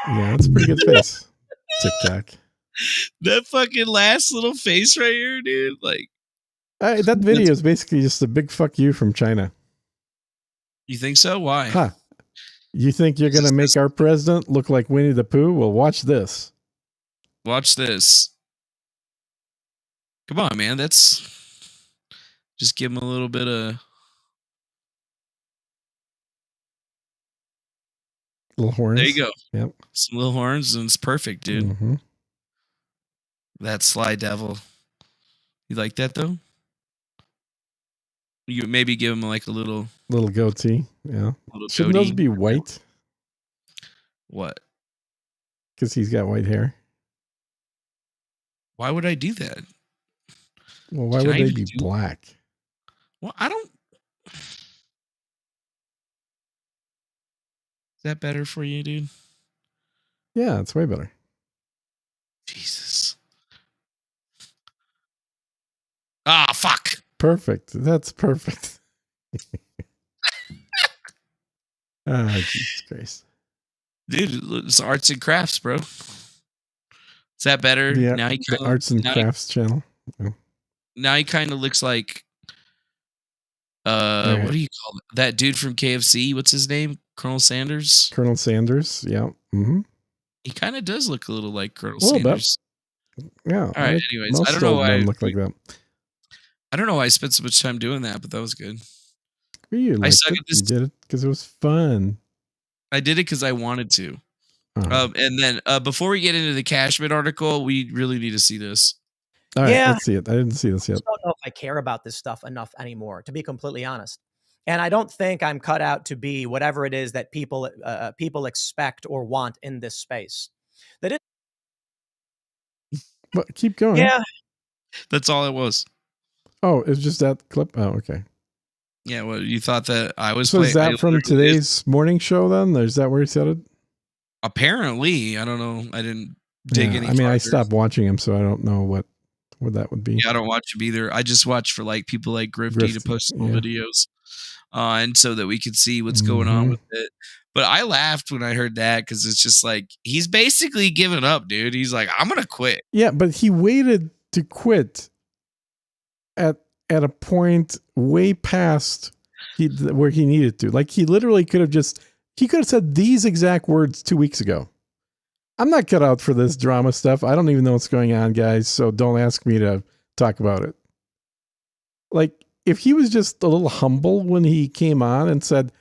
Yeah, that's a pretty good face. TikTok. That fucking last little face right here, dude. Like, that video is basically just a big fuck you from China. You think so? Why? Huh. You think you're going to make our president look like Winnie the Pooh? Well, watch this. Watch this. Come on, man. That's just give him a little bit of Little horns. There you go. Yep. Some little horns, and it's perfect, dude. Mm-hmm. That Sly Devil. You like that though? You maybe give him like a little goatee. Yeah. little Shouldn't goatee. those be white? What? Because he's got white hair. Why would I do that? Well, why Can would I they even be do- black? Well, I don't. Is that better for you, dude? Yeah, it's way better. Jesus. Ah, fuck. Perfect. That's perfect. Ah, Jesus Christ. Dude, it's arts and crafts, bro. Is that better? Yeah, now he the kinda, Arts and Crafts channel. now he kind of looks like right. what do you call it? That dude from KFC, what's his name? Colonel Sanders? Colonel Sanders. Yeah. Mm-hmm. He kind of does look a little like Colonel A little bit. Sanders. Yeah. All right, anyways, most I don't know old why men look like that. I don't know why I spent so much time doing that, but that was good. You liked suck it. at this. You did it because it was fun. I did it because I wanted to. Uh-huh. And then before we get into the Cashman article, we really need to see this. All right, Yeah. let's see it. I didn't see this I yet. just don't know if I care about this stuff enough anymore, to be completely honest. And I don't think I'm cut out to be whatever it is that people expect or want in this space. That it, But keep going. yeah, That's all it was. Oh, it's just that clip. Oh, okay. Yeah, well, you thought that I was. So is that from today's morning show then? Is that where he said it? Apparently, I don't know. I didn't dig any. I mean, I farther. stopped watching him, so I don't know what that would be. Yeah, I don't watch him either. I just watch for like people like Grifty to post little videos, and so that we could see what's going on with it. But I laughed when I heard that because it's just like he's basically giving up, dude. He's like, I'm gonna quit. Yeah, but he waited to quit at a point way past where he needed to. Like he literally could have said these exact words 2 weeks ago. I'm not cut out for this drama stuff. I don't even know what's going on, guys. So don't ask me to talk about it. Like if he was just a little humble when he came on and said,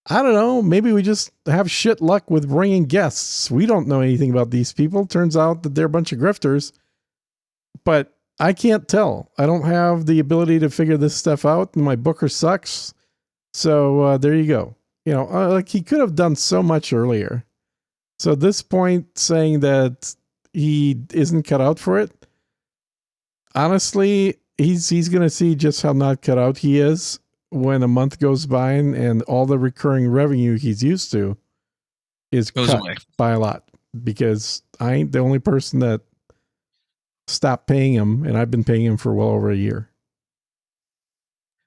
I don't know, maybe we just have shit luck with bringing guests. We don't know anything about these people. Turns out that they're a bunch of grifters, but I can't tell. I don't have the ability to figure this stuff out, and my booker sucks. So there you go. You know, like he could have done so much earlier. So at this point, saying that he isn't cut out for it, honestly, he's going to see just how not cut out he is when a month goes by and all the recurring revenue he's used to goes cut away by a lot, because I ain't the only person that stopped paying him, and I've been paying him for well over a year.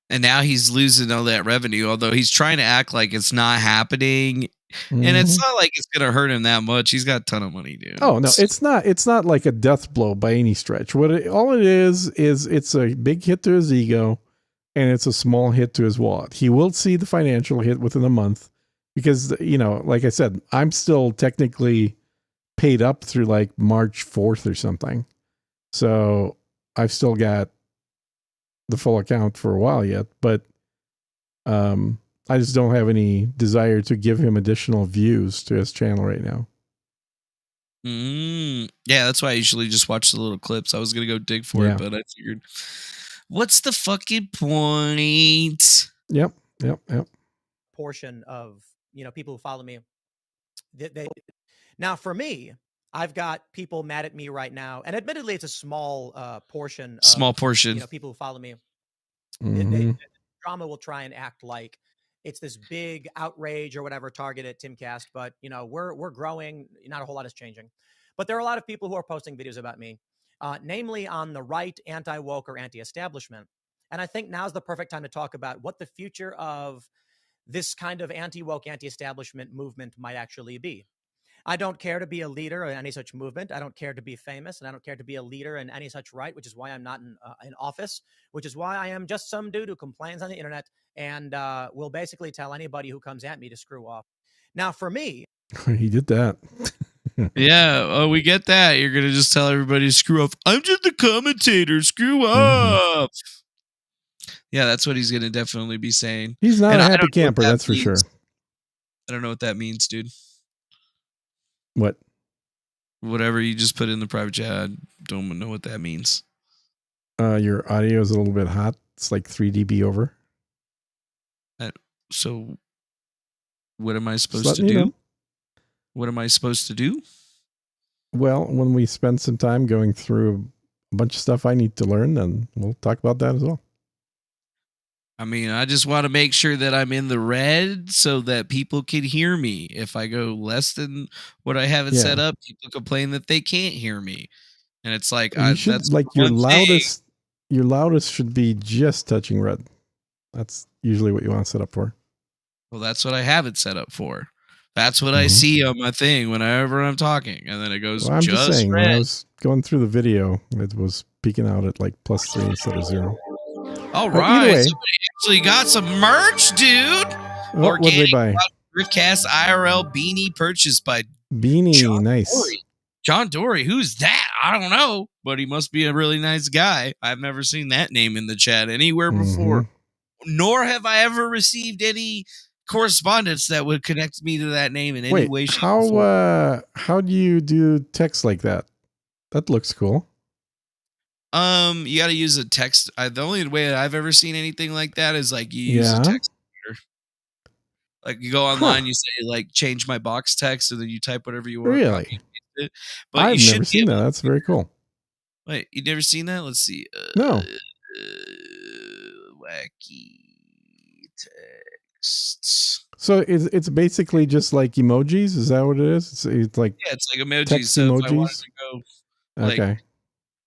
And now he's losing all that revenue, although he's trying to act like it's not happening. Mm-hmm. And it's not like it's going to hurt him that much. He's got a ton of money, dude. Oh, no, it's not like a death blow by any stretch. All it is it's a big hit to his ego, and it's a small hit to his wallet. He will see the financial hit within a month because, you know, like I said, I'm still technically paid up through like March 4th or something. So I've still got the full account for a while yet, but I just don't have any desire to give him additional views to his channel right now. Yeah, that's why I usually just watch the little clips. I was going to go dig for it, but I figured, what's the fucking point? Yep. Portion of, you know, people who follow me. Now, for me, I've got people mad at me right now, and admittedly, it's a small portion. Small portion. You know, people who follow me. Mm-hmm. Drama will try and act like it's this big outrage or whatever targeted at Timcast, but you know, we're growing. Not a whole lot is changing, but there are a lot of people who are posting videos about me, namely on the right, anti-woke or anti-establishment. And I think now's the perfect time to talk about what the future of this kind of anti-woke, anti-establishment movement might actually be. I don't care to be a leader in any such movement. I don't care to be famous, and I don't care to be a leader in any such right, which is why I'm not in office, which is why I am just some dude who complains on the internet and will basically tell anybody who comes at me to screw off. Now, for me... He did that. Yeah, oh, we get that. You're gonna just tell everybody to screw off. I'm just the commentator. Screw up. Yeah, that's what he's gonna definitely be saying. He's not And a I happy don't know what camper, that that's for sure. means. I don't know what that means, dude. What? Whatever you just put in the private chat, I don't know what that means. Your audio is a little bit hot. It's like 3 dB over. So, what am I Just supposed to letting you do? know. What am I supposed to do? Well, when we spend some time going through a bunch of stuff I need to learn, then we'll talk about that as well. I mean, I just want to make sure that I'm in the red so that people can hear me. If I go less than what I have it Yeah. set up, people complain that they can't hear me. And it's like, You should, that's like, the your one thing. loudest should be just touching red. That's usually what you want to set up for. Well, that's what I have it set up for. That's what I see on my thing whenever I'm talking. And then it goes Well, I'm just saying, red. when I was going through the video, it was peaking out at like +3 instead of 0. All But right. either way- Somebody actually got some merch, dude. Oh, what did they buy? GRIFTCAST IRL beanie purchased by Beanie, John nice. Dory. John Dory, who's that? I don't know, but he must be a really nice guy. I've never seen that name in the chat anywhere before, nor have I ever received any correspondence that would connect me to that name in any way, shape, or form. How do you do text like that? That looks cool. You got to use a text. The only way that I've ever seen anything like that is like you use a text editor. Like you go online, you say like change my box text, and then you type whatever you want. Really? It. But I've never seen that. That's very cool. Wait, you never seen that? Let's see. No. Wacky text. So it's basically just like emojis. Is that what it is? It's like it's like emojis. text So emojis? if I wanted to go, like, okay.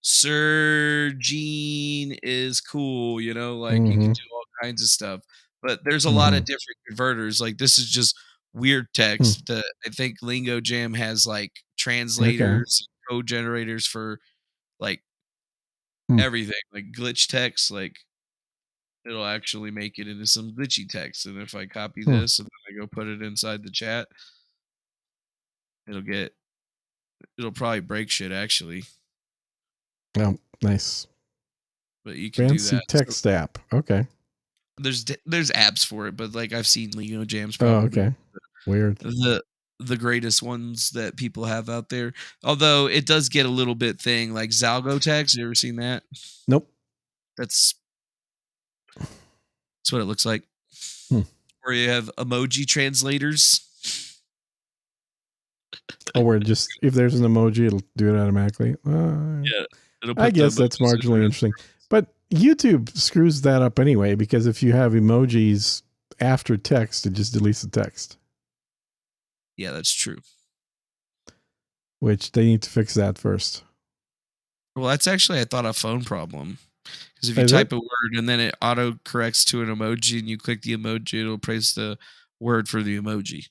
Sir Gene is cool, you know, like you can do all kinds of stuff. But there's a lot of different converters. Like this is just weird text. I think Lingo Jam has like translators, code generators for like everything, like glitch text. Like it'll actually make it into some glitchy text. And if I copy this and then I go put it inside the chat, it'll probably break shit actually. Oh, nice. But you can Fancy do that. text app. Okay. There's apps for it, but like I've seen Lingo Jam's probably weird. The greatest ones that people have out there. Although it does get a little bit thing like Zalgo text. You ever seen that? Nope. That's what it looks like. Where you have emoji translators. Oh, where just if there's an emoji, it'll do it automatically. I guess that's marginally interesting. But YouTube screws that up anyway, because if you have emojis after text, it just deletes the text. Yeah, that's true. Which they need to fix that first. Well, that's actually, I thought, a phone problem. Because if you type a word and then it auto corrects to an emoji and you click the emoji, it'll place the word for the emoji.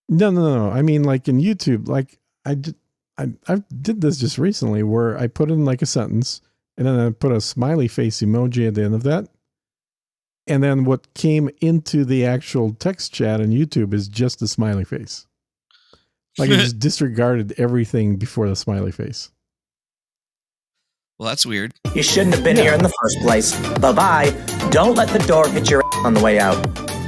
No. I mean, like in YouTube, like I did this just recently where I put in like a sentence and then I put a smiley face emoji at the end of that. And then what came into the actual text chat on YouTube is just the smiley face. Like it just disregarded everything before the smiley face. Well, that's weird. You shouldn't have been here in the first place. Bye-bye. Don't let the door hit your ass on the way out.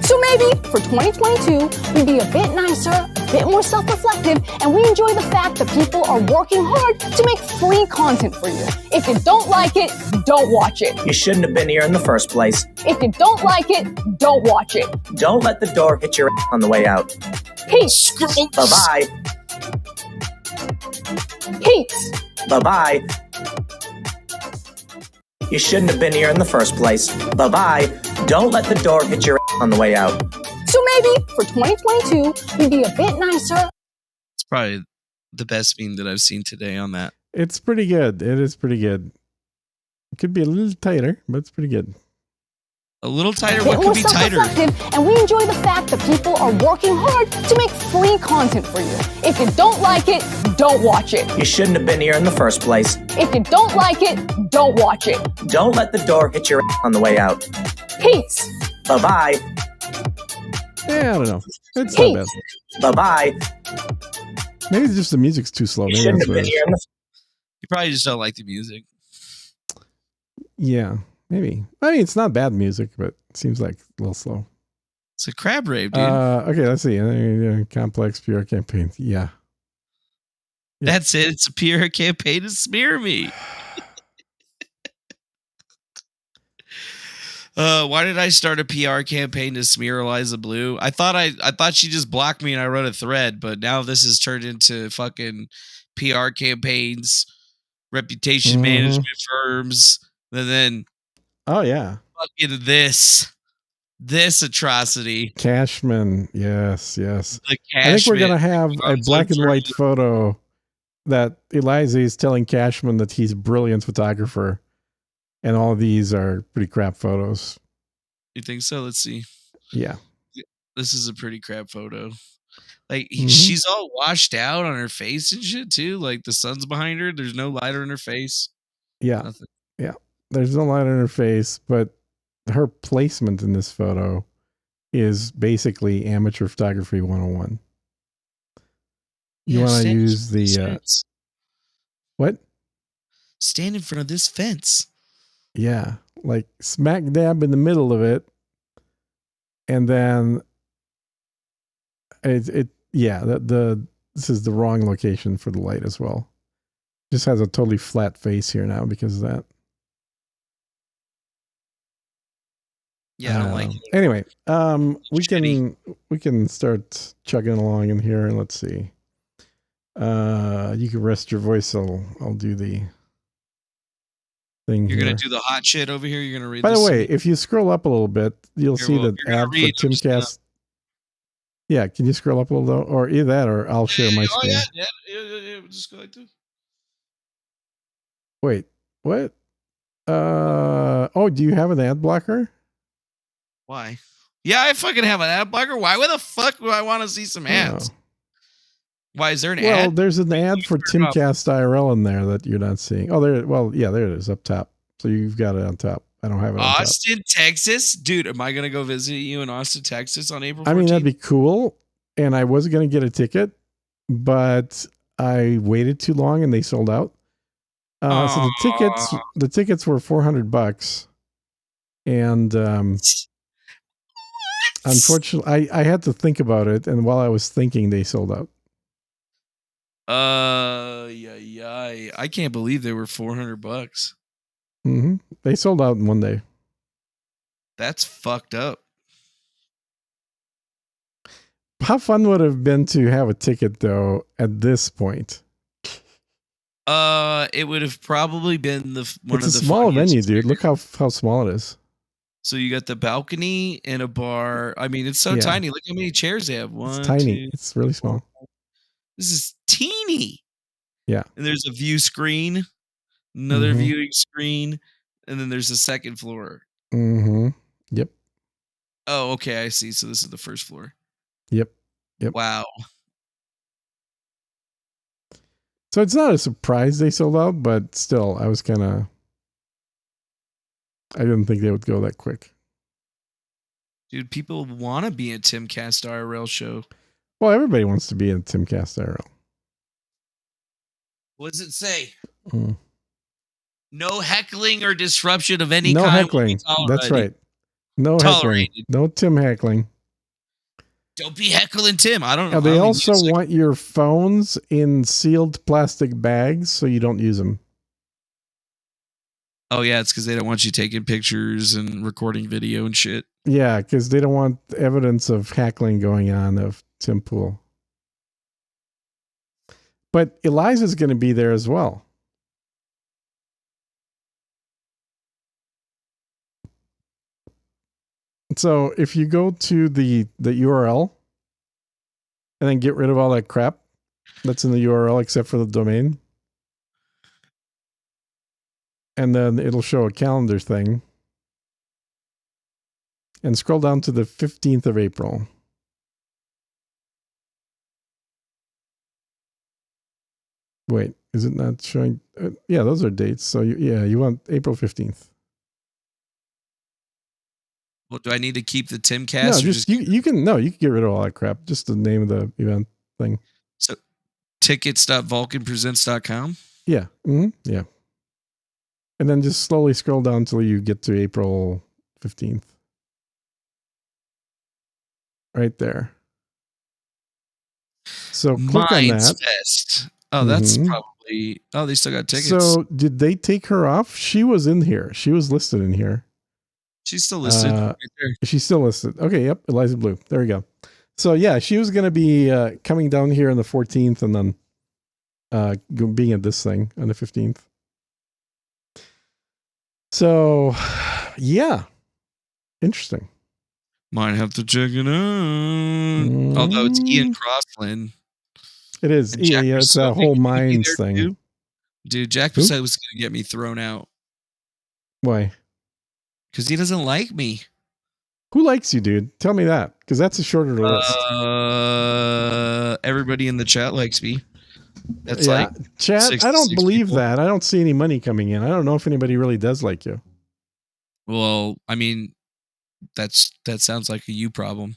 So maybe for 2022, we'd be a bit nicer, a bit more self-reflective, and we enjoy the fact that people are working hard to make free content for you. If you don't like it, don't watch it. You shouldn't have been here in the first place. If you don't like it, don't watch it. Don't let the door hit your ass on the way out. Peace. Bye-bye. Peace. Bye-bye. You shouldn't have been here in the first place. Bye-bye. Don't let the door hit your ass on the way out. So maybe for 2022, we'd be a bit nicer. It's probably the best meme that I've seen today on that. It's pretty good. It is pretty good. It could be a little tighter, but it's pretty good. A little tighter? What could be tighter? And we enjoy the fact that people are working hard to make free content for you. If you don't like it, don't watch it. You shouldn't have been here in the first place. If you don't like it, don't watch it. Don't let the door hit your ass on the way out. Peace. Bye-bye. Yeah, I don't know. It's Hey. not bad. Bye-bye. Maybe it's just the music's too slow. You Maybe shouldn't that's have what been it here is. in the You probably just don't like the music. Yeah, maybe. I mean, it's not bad music, but it seems like a little slow. It's a crab rave, dude. Okay, let's see. Complex PR campaign. Yeah. That's it. It's a PR campaign to smear me. Why did I start a PR campaign to smear Eliza Bleu? I thought she just blocked me and I wrote a thread, but now this has turned into fucking PR campaigns, reputation management firms, and then Oh yeah, fucking this atrocity. Cashman. Yes. The I think we're Cashman. gonna have a black and white photo that Eliza is telling Cashman that he's a brilliant photographer, and all of these are pretty crap photos. You think so? Let's see. Yeah. This is a pretty crap photo. Like she's all washed out on her face and shit too. Like the sun's behind her. There's no light on her face. Yeah. Nothing. Yeah. There's no light on her face, but her placement in this photo is basically amateur photography 101. You want to use the what? Stand in front of this fence. Yeah, like smack dab in the middle of it, and then this is the wrong location for the light as well. Just has a totally flat face here now because of that. Yeah, I don't like it. Anyway, we can start chugging along in here, and let's see. You can rest your voice. I'll do the thing. You're here. gonna do the hot shit over here. You're gonna read. By the way, if you scroll up a little bit, you'll see the ad for Timcast. Yeah, can you scroll up a little, or either that, or I'll share my screen. Yeah. Just go like this. Wait, what? Oh, do you have an ad blocker? Why? Yeah, I fucking have an ad blocker. Why the fuck would I want to see some ads? Oh. Why is there an ad? Well, there's an ad for Timcast IRL in there that you're not seeing. Oh, there. Well, yeah, there it is up top. So you've got it on top. I don't have it on top. Austin, Texas, dude. Am I gonna go visit you in Austin, Texas on April 14th? I mean, that'd be cool. And I was gonna get a ticket, but I waited too long and they sold out. So the tickets were $400, and unfortunately, I had to think about it. And while I was thinking, they sold out. Yeah. I can't believe they were $400. Mm-hmm. They sold out in one day. That's fucked up. How fun would it have been to have a ticket though at this point? It would have probably been It's a small venue, dude. Look how small it is. So you got the balcony and a bar. I mean, it's so tiny. Look how many chairs they have. It's tiny. It's really small. This is teeny. Yeah. And there's a view screen, another viewing screen, and then there's a second floor. Mm-hmm. Yep. Oh, okay. I see. So this is the first floor. Yep. Wow. So it's not a surprise they sold out, but still, I didn't think they would go that quick. Dude, people want to be a Timcast IRL show. Well, everybody wants to be in Timcast IRL. What does it say? No heckling or disruption of any kind. No heckling. That's right. No heckling. No Tim heckling. Don't be heckling Tim. I don't know. They also want your phones in sealed plastic bags so you don't use them. Oh, yeah. It's because they don't want you taking pictures and recording video and shit. Yeah, because they don't want evidence of heckling going on of Tim Pool. But Eliza's going to be there as well. So if you go to the URL and then get rid of all that crap that's in the URL except for the domain, and then it'll show a calendar thing, and scroll down to the 15th of April. Wait, is it not showing? Yeah, those are dates. So you want April 15th. Well, do I need to keep the Timcast? No, or just you can get rid of all that crap. Just the name of the event thing. So tickets.vulcanpresents.com. Yeah. Yeah. And then just slowly scroll down until you get to April 15th. Right there. So click on Minds that. Fest. Oh, that's probably. Oh, they still got tickets. So did they take her off? She was in here. She was listed in here. She's still listed. Right there. She's still listed. Okay. Yep. Eliza Bleu. There we go. So yeah, she was going to be coming down here on the 14th and then being at this thing on the 15th. So yeah, interesting. Might have to check it out. Although it's Ian Crossland. It is. Yeah, it's a whole Minds thing. Too. Dude, Jack Passett was going to get me thrown out. Why? Because he doesn't like me. Who likes you, dude? Tell me that, because that's a shorter list. Everybody in the chat likes me. That's chat. I don't believe that. I don't see any money coming in. I don't know if anybody really does like you. Well, I mean, that sounds like a you problem.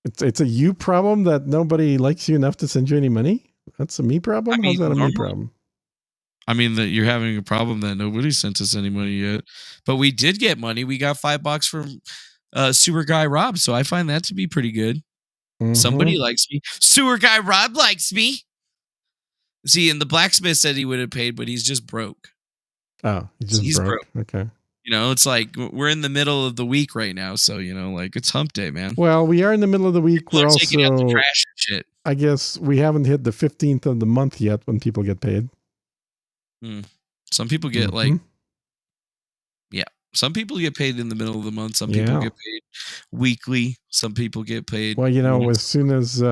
It's a you problem that nobody likes you enough to send you any money? That's a me problem? How's that a me problem? I mean, that you're having a problem that nobody sent us any money yet. But we did get money. We got $5 from Sewer Guy Rob, so I find that to be pretty good. Somebody likes me. Sewer Guy Rob likes me. See, and the blacksmith said he would have paid, but he's just broke. Oh, he's broke. Okay. You know, it's like we're in the middle of the week right now, so you know, like it's hump day, man. Well, we are in the middle of the week. We're also taking out the trash and shit. I guess we haven't hit the 15th of the month yet when people get paid. Some people get some people get paid in the middle of the month. Some people get paid weekly. Some people get paid. Well, you know, as soon as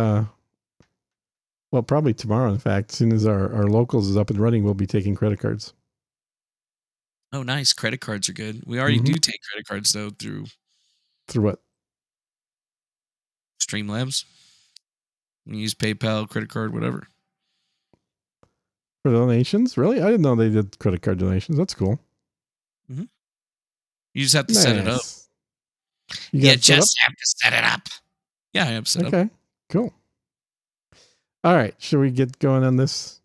probably tomorrow, in fact, as soon as our locals is up and running, we'll be taking credit cards. Oh, nice. Credit cards are good. We already do take credit cards, though, through what? Streamlabs. We use PayPal, credit card, whatever. For donations? Really? I didn't know they did credit card donations. That's cool. You just have to set it up. You just have to set it up. Yeah, I have set up. Okay, cool. All right. Should we get going on this?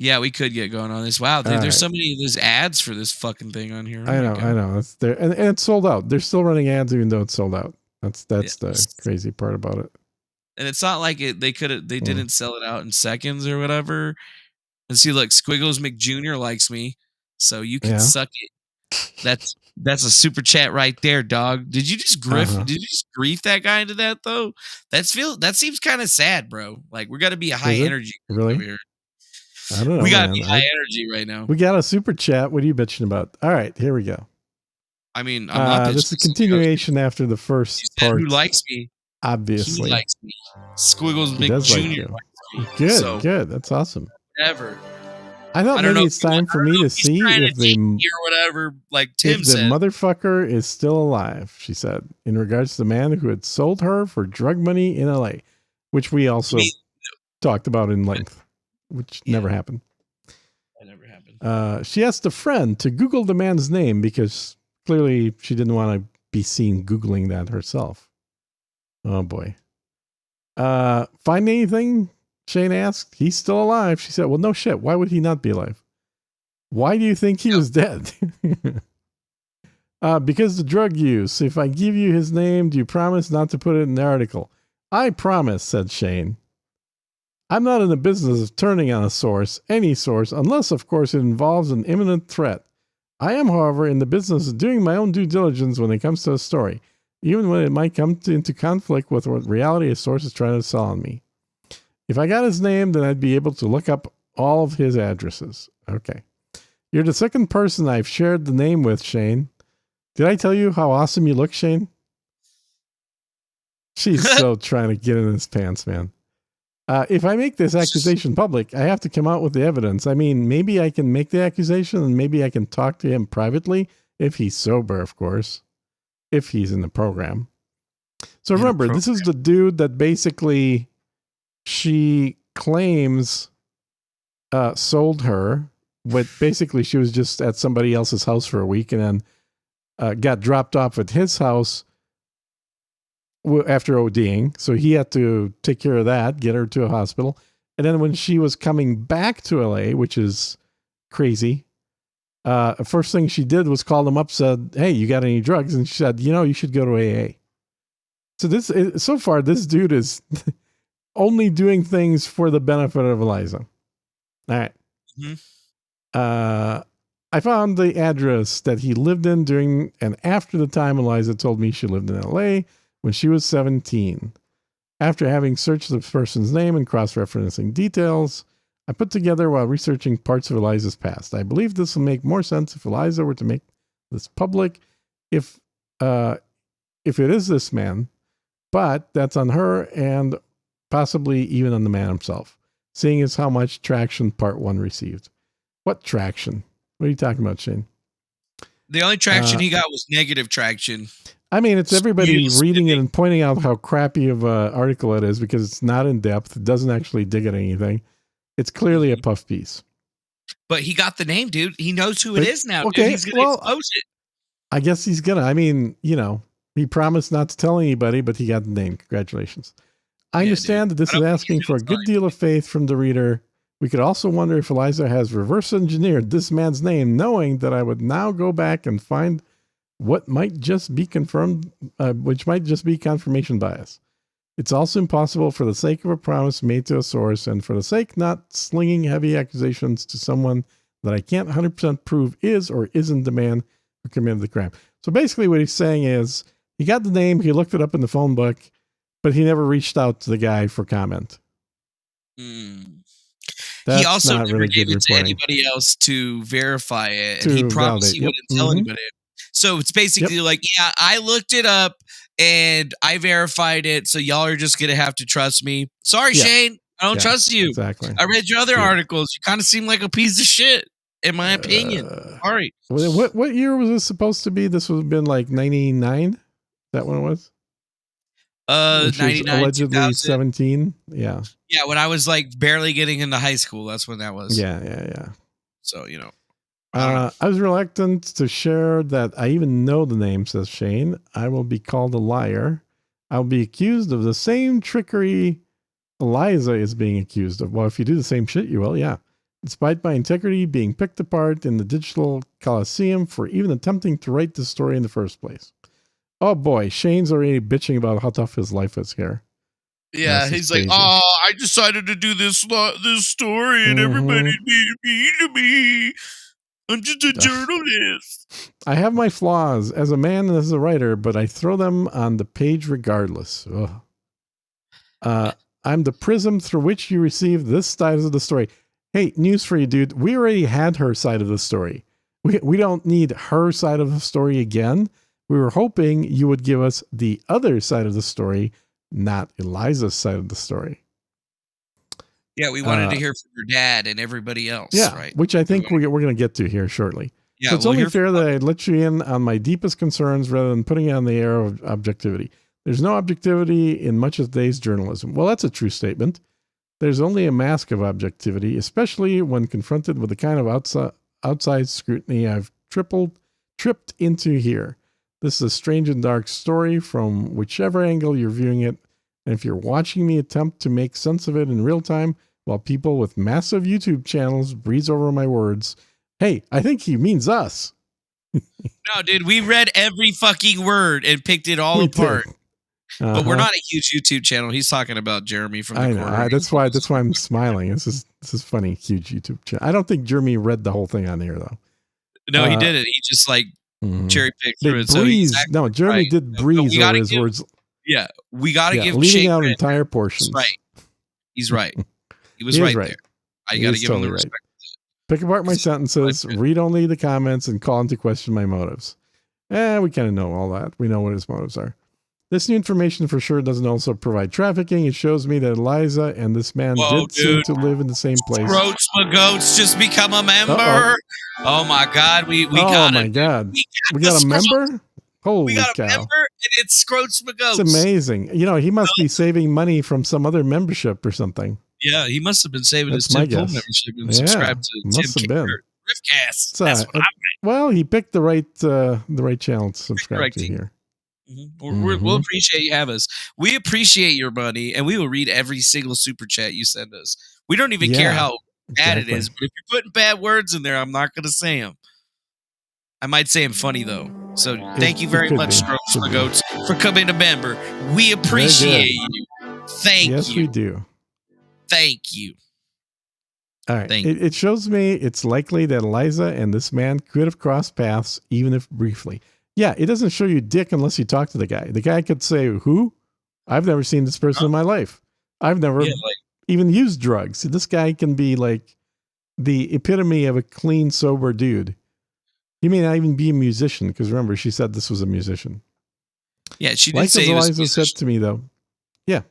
Yeah, we could get going on this. Wow, dude, there's so many of those ads for this fucking thing on here. I know. It's there, and it's sold out. They're still running ads even though it's sold out. That's the crazy part about it. And it's not like they didn't sell it out in seconds or whatever. And see, look, Squiggles McJr. likes me, so you can suck it. That's a super chat right there, dog. Did you just grief? Did you just grief that guy into that though? That seems kind of sad, bro. Like we got to be a high energy really over here. I don't know. We gotta be high energy right now. We got a super chat. What are you bitching about? All right, here we go. I mean, I'm not bitching. This is a continuation after the first part. Who likes me? Obviously, he likes me. Squiggles McJr. Good. That's awesome. Never. I thought maybe it's time for me to see if the or whatever, like Tim said. The motherfucker is still alive. She said, in regards to the man who had sold her for drug money in LA, which we also talked about in length. Which never happened. That never happened. She asked a friend to Google the man's name because clearly she didn't want to be seen Googling that herself. Oh boy. Find anything? Shane asked. He's still alive. She said, well, no shit. Why would he not be alive? Why do you think he was dead? Because the drug use. If I give you his name, do you promise not to put it in the article? I promise, said Shane. I'm not in the business of turning on a source, any source, unless, of course, it involves an imminent threat. I am, however, in the business of doing my own due diligence when it comes to a story, even when it might come into conflict with what reality a source is trying to sell on me. If I got his name, then I'd be able to look up all of his addresses. Okay. You're the second person I've shared the name with, Shane. Did I tell you how awesome you look, Shane? She's so trying to get in his pants, man. If I make this accusation public, I have to come out with the evidence. I mean, maybe I can make the accusation and maybe I can talk to him privately if he's sober, of course, if he's in the program. So remember, this is the dude that basically she claims sold her, but basically she was just at somebody else's house for a week and then got dropped off at his house after ODing. So he had to take care of that, get her to a hospital. And then when she was coming back to LA, which is crazy, first thing she did was call them up, said, "Hey, you got any drugs?" And she said, you should go to AA. So far, this dude is only doing things for the benefit of Eliza. All right. Mm-hmm. I found the address that he lived in during and after the time Eliza told me she lived in LA when she was 17. After having searched the person's name and cross-referencing details, I put together while researching parts of Eliza's past. I believe this will make more sense if Eliza were to make this public, if it is this man, but that's on her and possibly even on the man himself, seeing as how much traction part 1 received. What traction? What are you talking about, Shane? The only traction he got was negative traction. I mean, it's everybody reading it and pointing out how crappy of an article it is because it's not in depth. It doesn't actually dig at anything. It's clearly a puff piece. But he got the name, dude. He knows who it is now. Okay, dude. He's going to expose it. I guess he's going to. I mean, he promised not to tell anybody, but he got the name. Congratulations. I understand that this is asking for a good deal of faith from the reader. We could also wonder if Eliza has reverse engineered this man's name, knowing that I would now go back and find what might just be confirmed, which might just be confirmation bias. It's also impossible for the sake of a promise made to a source and for the sake not slinging heavy accusations to someone that I can't 100% prove is or isn't the man who committed the crime. So basically what he's saying is he got the name, he looked it up in the phone book, but he never reached out to the guy for comment. He also never gave it to anybody else to verify it. And he promised he wouldn't tell anybody. So it's basically like, yeah, I looked it up and I verified it. So y'all are just going to have to trust me. Sorry, Shane. I don't trust you. Exactly. I read your other articles. You kind of seem like a piece of shit, in my opinion. All right. What year was this supposed to be? This would have been like 99? Is that when it was? 99, allegedly 2000. 17. Yeah. Yeah, when I was like barely getting into high school, that's when that was. Yeah. So, I was reluctant to share that I even know the name, says Shane. I will be called a liar. I'll be accused of the same trickery Eliza is being accused of. Well, if you do the same shit, you will, yeah. Despite my integrity being picked apart in the digital coliseum for even attempting to write the story in the first place. Oh boy, Shane's already bitching about how tough his life is here. Yeah, he's like, I decided to do this story and everybody being mean to me. I'm just a journalist. I have my flaws as a man and as a writer, but I throw them on the page regardless. I'm the prism through which you receive this side of the story. Hey, news for you, dude. We already had her side of the story. We don't need her side of the story again. We were hoping you would give us the other side of the story, not Eliza's side of the story. Yeah, we wanted to hear from your dad and everybody else. Yeah, right? Which I think we're going to get to here shortly. Yeah, so it's only fair that I let you in on my deepest concerns rather than putting it on the air of objectivity. There's no objectivity in much of today's journalism. Well, that's a true statement. There's only a mask of objectivity, especially when confronted with the kind of outside scrutiny I've tripped into here. This is a strange and dark story from whichever angle you're viewing it. And if you're watching me attempt to make sense of it in real time, while people with massive YouTube channels breeze over my words, hey, I think he means us. No, dude, we read every fucking word and picked it all apart. But we're not a huge YouTube channel. He's talking about Jeremy from the corner. That's why I'm smiling. This is funny. Huge YouTube channel. I don't think Jeremy read the whole thing on here though. No, he didn't. He just cherry picked through it. So Jeremy did breeze over his words. Yeah, we got to give leaving out entire portions. Right. He's right. He was right there. I got to give him the respect. Pick apart my sentences, read only the comments, and call into question my motives. We kind of know all that. We know what his motives are. This new information for sure doesn't also provide trafficking. It shows me that Eliza and this man seem to live in the same place. Scroats McGoats just become a member. Oh my God. We got it. We got a member? Holy cow. A member and it's Scroats McGoats. It's amazing. He must be saving money from some other membership or something. Yeah, he must have been saving his Tim Pool membership and subscribed to must Tim have been. Griftcast. So, That's what I'm well, he picked the right channel to subscribe to here. We'll appreciate you have us. We appreciate your money, and we will read every single super chat you send us. We don't even care how bad it is, but if you're putting bad words in there, I'm not going to say them. I might say them funny, though. So thank you very much, Strokes for Goats, for coming to member. We appreciate you. Thank you. Yes, we do. Thank you. All right. It shows me it's likely that Eliza and this man could have crossed paths, even if briefly. Yeah, it doesn't show you dick unless you talk to the guy. The guy could say, who? I've never seen this person in my life. I've never even used drugs. This guy can be like the epitome of a clean, sober dude. He may not even be a musician, because remember, she said this was a musician. Yeah, she did say Eliza said to me, though. Yeah.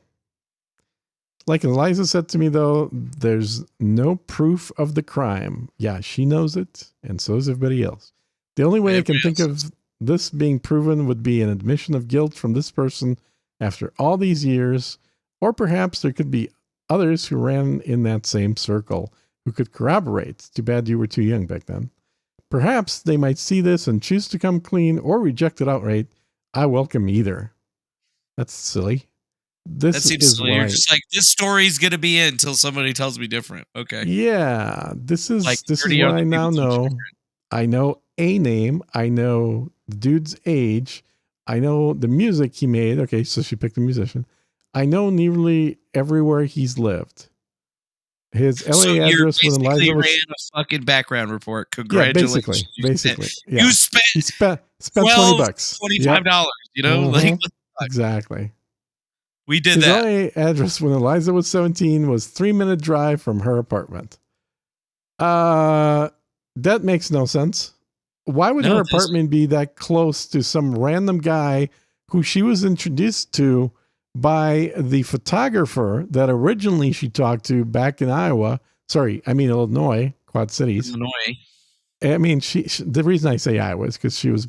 Like Eliza said to me, though, there's no proof of the crime. Yeah, she knows it, and so does everybody else. The only way I can think of this being proven would be an admission of guilt from this person after all these years, or perhaps there could be others who ran in that same circle who could corroborate. Too bad you were too young back then. Perhaps they might see this and choose to come clean or reject it outright. I welcome either. That's silly. That seems silly. You're just like, this story's going to be in until somebody tells me different. Okay. Yeah. This is what I now know. I know a name. I know the dude's age. I know the music he made. Okay, so she picked a musician. I know nearly everywhere he's lived. His LA address when Eliza was... ran a fucking background report. Congratulations. Yeah, basically. Yeah. You spent $20, $25, you know? Like, exactly. We did His that. LA address when Eliza was 17 was 3-minute drive from her apartment. That makes no sense. Why would her apartment be that close to some random guy who she was introduced to by the photographer that originally she talked to back in Illinois, Quad Cities. I mean, she the reason I say Iowa is because she was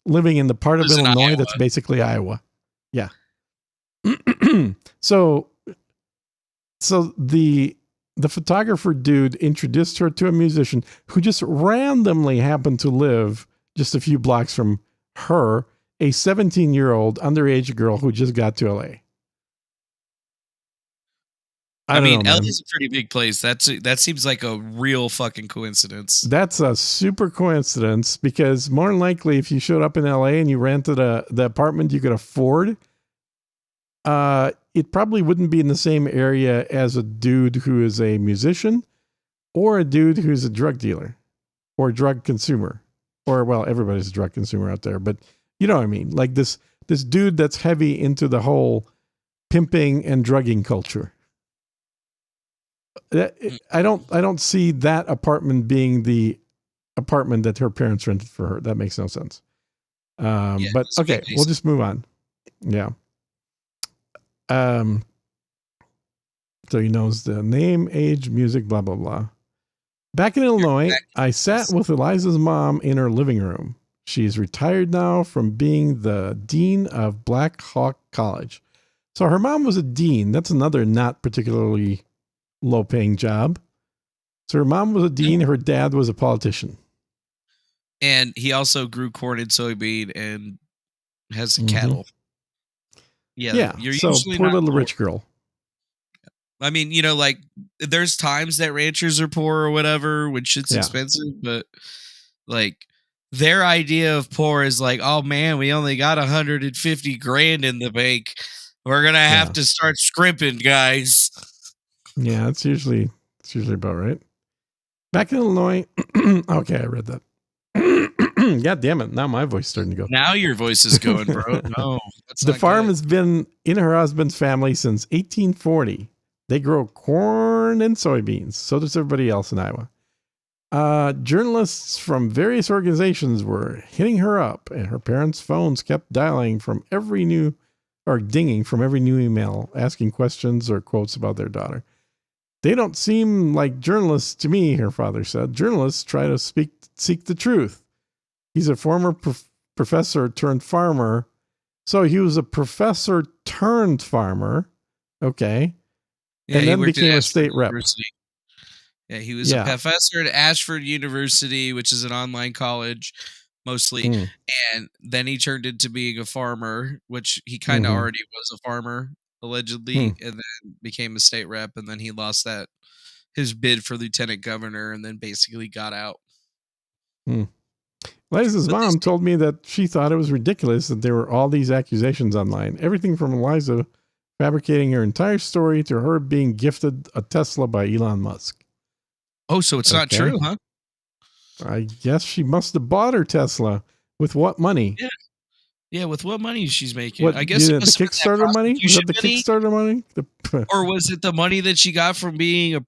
living in the part of Illinois that's basically Iowa. Yeah. So the photographer dude introduced her to a musician who just randomly happened to live just a few blocks from her, a 17-year-old underage girl who just got to LA. I mean, LA's a pretty big place. That seems like a real fucking coincidence. That's a super coincidence, because more than likely, if you showed up in LA and you rented the apartment you could afford, it probably wouldn't be in the same area as a dude who is a musician or a dude who's a drug dealer or drug consumer, or, well, everybody's a drug consumer out there, but you know what I mean? Like this dude that's heavy into the whole pimping and drugging culture. I don't see that apartment being the apartment that her parents rented for her. That makes no sense. But okay, we'll just move on. Yeah. So he knows the name, age, music, blah, blah, blah. Back in Illinois, I sat with Eliza's mom in her living room. She's retired now from being the dean of Black Hawk College. So her mom was a dean. That's another not particularly low-paying job. So her mom was a dean. Her dad was a politician. And he also grew corn and soybean and has cattle. Yeah. You're so usually poor not little poor. Rich girl. I mean, like there's times that ranchers are poor or whatever when shit's expensive, but like their idea of poor is like, oh man, we only got $150,000 in the bank. We're going to have to start scrimping, guys. Yeah, it's usually about right. Back in Illinois. Okay, I read that. God damn it. Now my voice is starting to go. Now your voice is going, bro. No. The farm has been in her husband's family since 1840. They grow corn and soybeans. So does everybody else in Iowa. Journalists from various organizations were hitting her up, and her parents' phones kept dinging from every new email, asking questions or quotes about their daughter. They don't seem like journalists to me, her father said. Journalists try to seek the truth. He's a former professor turned farmer. So he was a professor turned farmer. Okay. Yeah, and then became a state rep. Yeah, he was a professor at Ashford University, which is an online college mostly. And then he turned into being a farmer, which he kind of already was a farmer, allegedly, and then became a state rep. And then he lost his bid for lieutenant governor and then basically got out. Eliza's mom told me that she thought it was ridiculous that there were all these accusations online. Everything from Eliza fabricating her entire story to her being gifted a Tesla by Elon Musk. Oh, so it's not true, huh? I guess she must have bought her Tesla. With what money? Yeah, with what money she's making? What, I guess the Kickstarter money? Was that the Kickstarter money? Or was it the money that she got from being a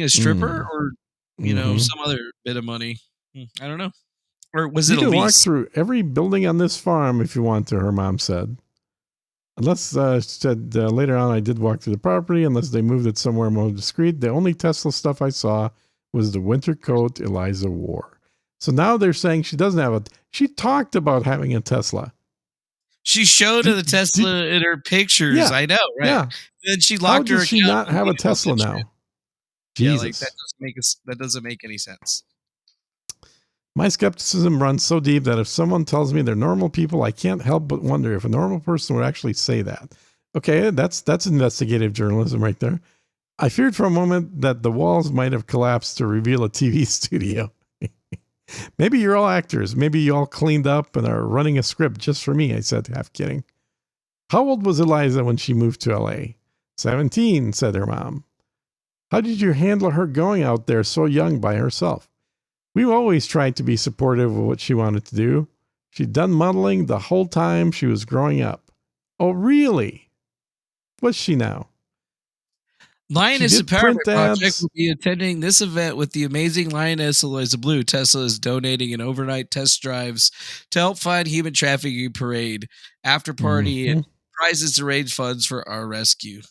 stripper, or some other bit of money? I don't know. Or was it a lease? You can walk through every building on this farm if you want to, her mom said. Unless, she said later on, I did walk through the property, unless they moved it somewhere more discreet. The only Tesla stuff I saw was the winter coat Eliza wore. So now they're saying she doesn't have she talked about having a Tesla. She showed her the Tesla in her pictures. Yeah, I know, right? Yeah. Then she locked her account. How does she not have a Tesla now? Jesus. Yeah, that doesn't make any sense. My skepticism runs so deep that if someone tells me they're normal people, I can't help but wonder if a normal person would actually say that. Okay, that's investigative journalism right there. I feared for a moment that the walls might have collapsed to reveal a TV studio. Maybe you're all actors. Maybe you all cleaned up and are running a script just for me, I said, half kidding. How old was Eliza when she moved to LA? 17, said her mom. How did you handle her going out there so young by herself? We've always tried to be supportive of what she wanted to do. She'd done modeling the whole time she was growing up. Oh, really? What's she now? Lioness Empowerment Project will be attending this event with the amazing Lioness Eliza Bleu. Tesla is donating an overnight test drives to help find human trafficking parade, after party, and prizes to raise funds for our rescue.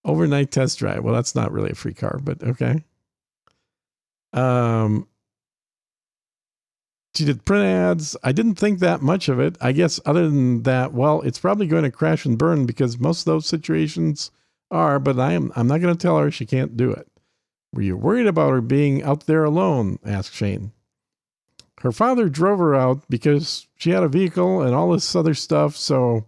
Overnight test drive. Well, that's not really a free car, but okay. She did print ads. I didn't think that much of it. I guess other than that, well, it's probably going to crash and burn because most of those situations are, but I'm not going to tell her she can't do it. Were you worried about her being out there alone? Asked Shane. Her father drove her out because she had a vehicle and all this other stuff. So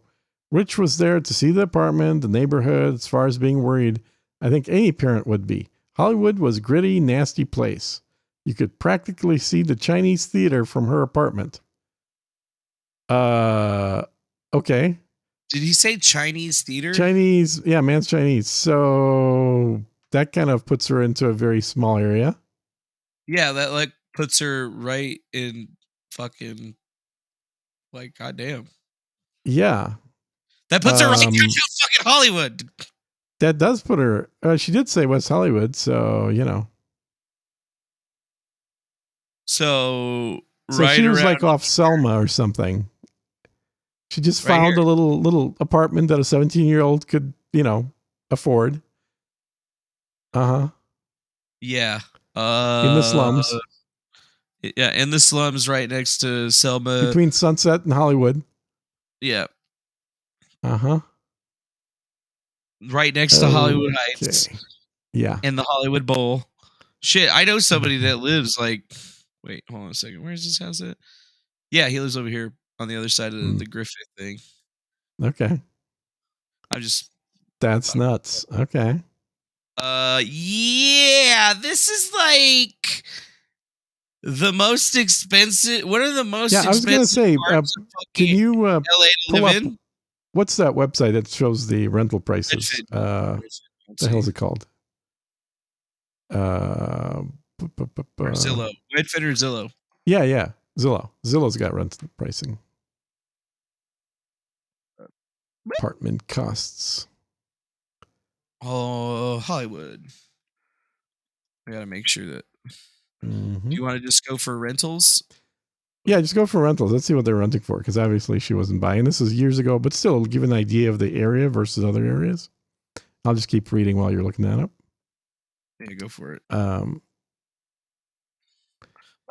Rich was there to see the apartment, the neighborhood. As far as being worried, I think any parent would be. Hollywood was a gritty, nasty place. You could practically see the Chinese theater from her apartment. Okay. Did he say Chinese theater? Chinese, yeah, man's Chinese. So that kind of puts her into a very small area. Yeah, that puts her right in fucking goddamn. Yeah. That puts her right in fucking Hollywood. That does put her. She did say West Hollywood, so So she was off Selma or something. She just found a little apartment that a 17-year-old could, afford. Yeah. In the slums. Yeah, in the slums right next to Selma. Between Sunset and Hollywood. Yeah. Right next to Hollywood Heights. Yeah. In the Hollywood Bowl. Shit, I know somebody that lives wait, hold on a second. Where's this house at? Yeah, he lives over here on the other side of the Griffith thing. Okay. That's nuts. Okay. Yeah, this is the most expensive. One of the most expensive. I was going to say, can you LA to pull live up, in? What's that website that shows the rental prices? What the hell is it called? Zillow. Redfin or Zillow? Yeah. Zillow. Zillow's got rental pricing. Apartment costs. Oh, Hollywood. I got to make sure that. Do you want to just go for rentals? Yeah, just go for rentals. Let's see what they're renting for, because obviously she wasn't buying. This is years ago, but still, it'll give an idea of the area versus other areas. I'll just keep reading while you're looking that up. Yeah, go for it.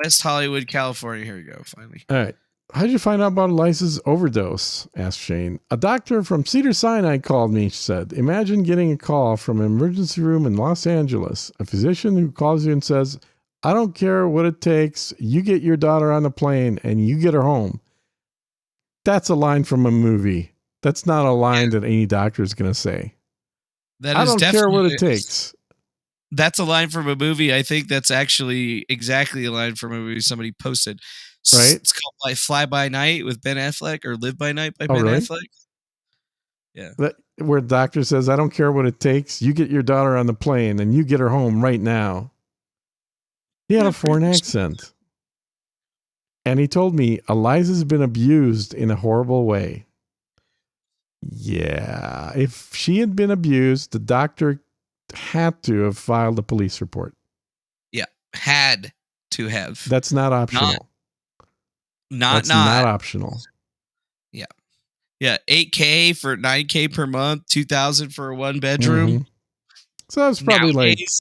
West Hollywood, California. Here we go, finally. All right. How'd you find out about Eliza's overdose? Asked Shane. A doctor from Cedars-Sinai called me, she said. Imagine getting a call from an emergency room in Los Angeles. A physician who calls you and says, I don't care what it takes. You get your daughter on the plane and you get her home. That's a line from a movie. That's not a line that any doctor is going to say. That I is don't care what it definitely- takes. That's a line from a movie. I think that's actually exactly a line from a movie somebody posted. Right? It's called like Fly By Night with Ben Affleck or Live By Night by Oh, Ben really? Affleck. Yeah. Where the doctor says, I don't care what it takes. You get your daughter on the plane and you get her home right now. He had a foreign accent. And he told me Eliza's been abused in a horrible way. Yeah. If she had been abused, the doctor had to have filed a police report. Yeah. Had to have. That's not optional. Not optional. Yeah. $8,000 for $9,000 per month, $2,000 for a one bedroom. Mhm. So that was probably Nowadays,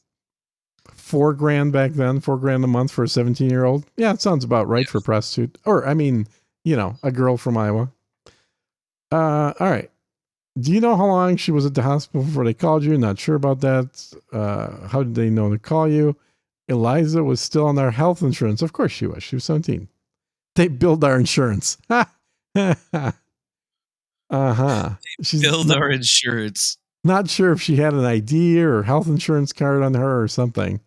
like $4,000 back then, $4,000 a month for a 17-year-old. Yeah, it sounds about right for a prostitute. Or, I mean, a girl from Iowa. All right. Do you know how long she was at the hospital before they called you? Not sure about that. How did they know to call you? Eliza was still on our health insurance. Of course she was. She was 17. They billed our insurance. Uh-huh. She's build our insurance. not sure if she had an ID or health insurance card on her or something.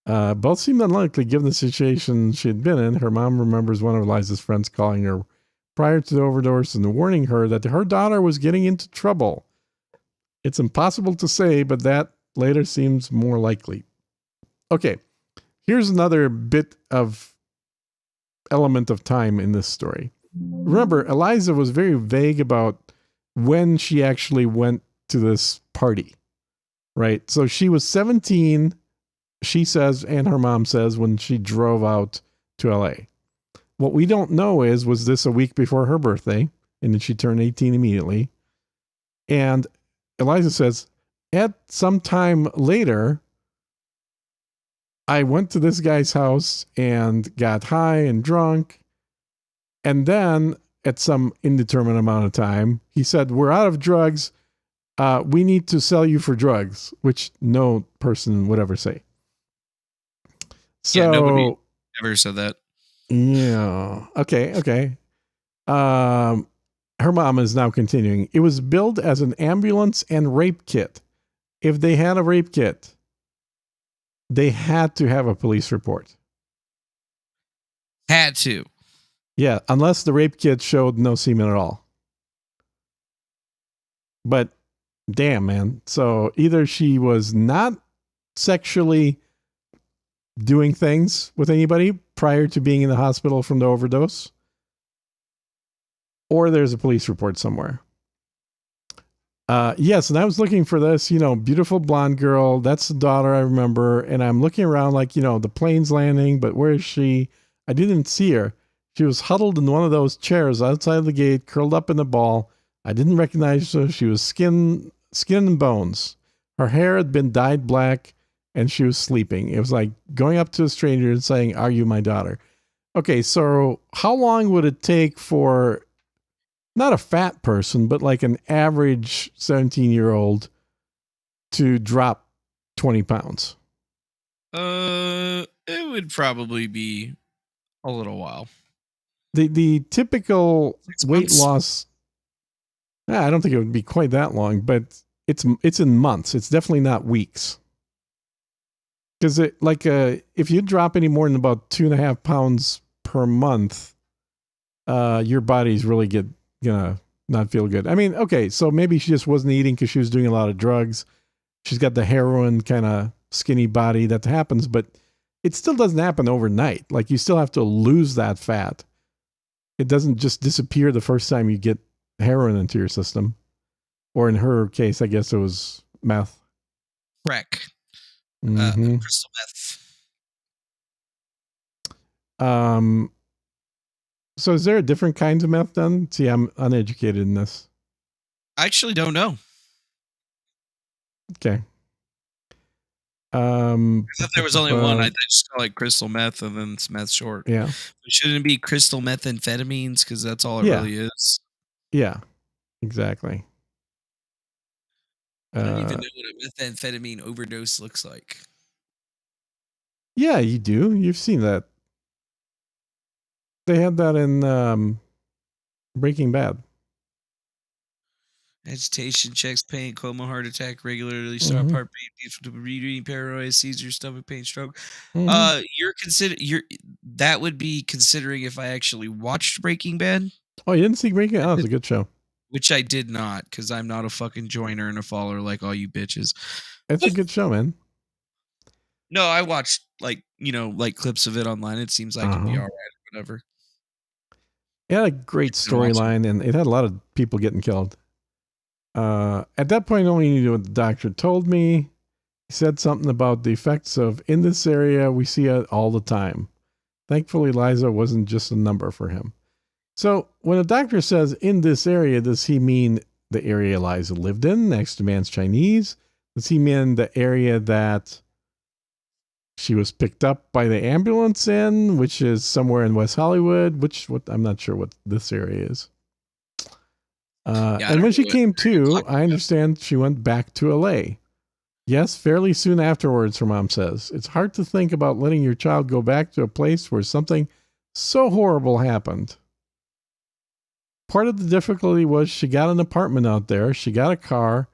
Both seemed unlikely given the situation she had been in. Her mom remembers one of Eliza's friends calling her prior to the overdose and warning her that her daughter was getting into trouble. It's impossible to say, but that later seems more likely. Okay, here's another bit of element of time in this story. Remember, Eliza was very vague about when she actually went to this party, right? So she was 17, she says, and her mom says, when she drove out to LA. What we don't know is, was this a week before her birthday? And did she turn 18 immediately? And Eliza says, at some time later, I went to this guy's house and got high and drunk. And then at some indeterminate amount of time, he said, we're out of drugs. We need to sell you for drugs, which no person would ever say. So, nobody ever said that. Yeah. Okay. Her mom is now continuing. It was billed as an ambulance and rape kit. If they had a rape kit, they had to have a police report. Had to. Yeah, unless the rape kit showed no semen at all. But damn, man. So either she was not sexually doing things with anybody prior to being in the hospital from the overdose, or there's a police report somewhere. Yes, and I was looking for this, beautiful blonde girl. That's the daughter I remember. And I'm looking around like, the plane's landing, but where is she? I didn't see her. She was huddled in one of those chairs outside the gate, curled up in a ball. I didn't recognize her. She was skin and bones. Her hair had been dyed black, and she was sleeping. It was like going up to a stranger and saying, "Are you my daughter?" Okay, so how long would it take for not a fat person, but like an average 17-year-old to drop 20 pounds? It would probably be a little while. The typical 6 weight months? loss, I don't think it would be quite that long, but it's in months. It's definitely not weeks. Because if you drop any more than about 2.5 pounds per month, your body's really gonna not feel good. I mean, okay, so maybe she just wasn't eating because she was doing a lot of drugs. She's got the heroin kind of skinny body that happens, but it still doesn't happen overnight. Like, you still have to lose that fat. It doesn't just disappear the first time you get heroin into your system. Or in her case, I guess it was meth. Crack. Mhm. Crystal meth. So is there a different kinds of meth done? See, I'm uneducated in this. I actually don't know. Okay. If there was only one, I'd just call it crystal meth and then it's meth short. Yeah. But shouldn't it be crystal methamphetamines? Because that's all it really is. Yeah, exactly. I don't even know what a methamphetamine overdose looks like. Yeah, you do. You've seen that. They had that in Breaking Bad. Agitation, chest pain, coma, heart attack, regularly sharp heartbeat, reading, paranoia, seizure, stomach pain, stroke. That would be considering if I actually watched Breaking Bad. Oh, you didn't see Breaking Bad? Oh, it's a good show. Which I did not, because I'm not a fucking joiner and a follower like all you bitches. It's a good show, man. No, I watched like clips of it online. It seems like it'd be all right, whatever. It had a great storyline, and it had a lot of people getting killed. At that point, I only knew what the doctor told me. He said something about the effects of in this area, we see it all the time. Thankfully, Eliza wasn't just a number for him. So when a doctor says in this area, does he mean the area Eliza lived in next to Man's Chinese? Does he mean the area that she was picked up by the ambulance in, which is somewhere in West Hollywood? I'm not sure what this area is. And when she came to, I understand she went back to LA. Yes, fairly soon afterwards, her mom says. It's hard to think about letting your child go back to a place where something so horrible happened. Part of the difficulty was she got an apartment out there. She got a car.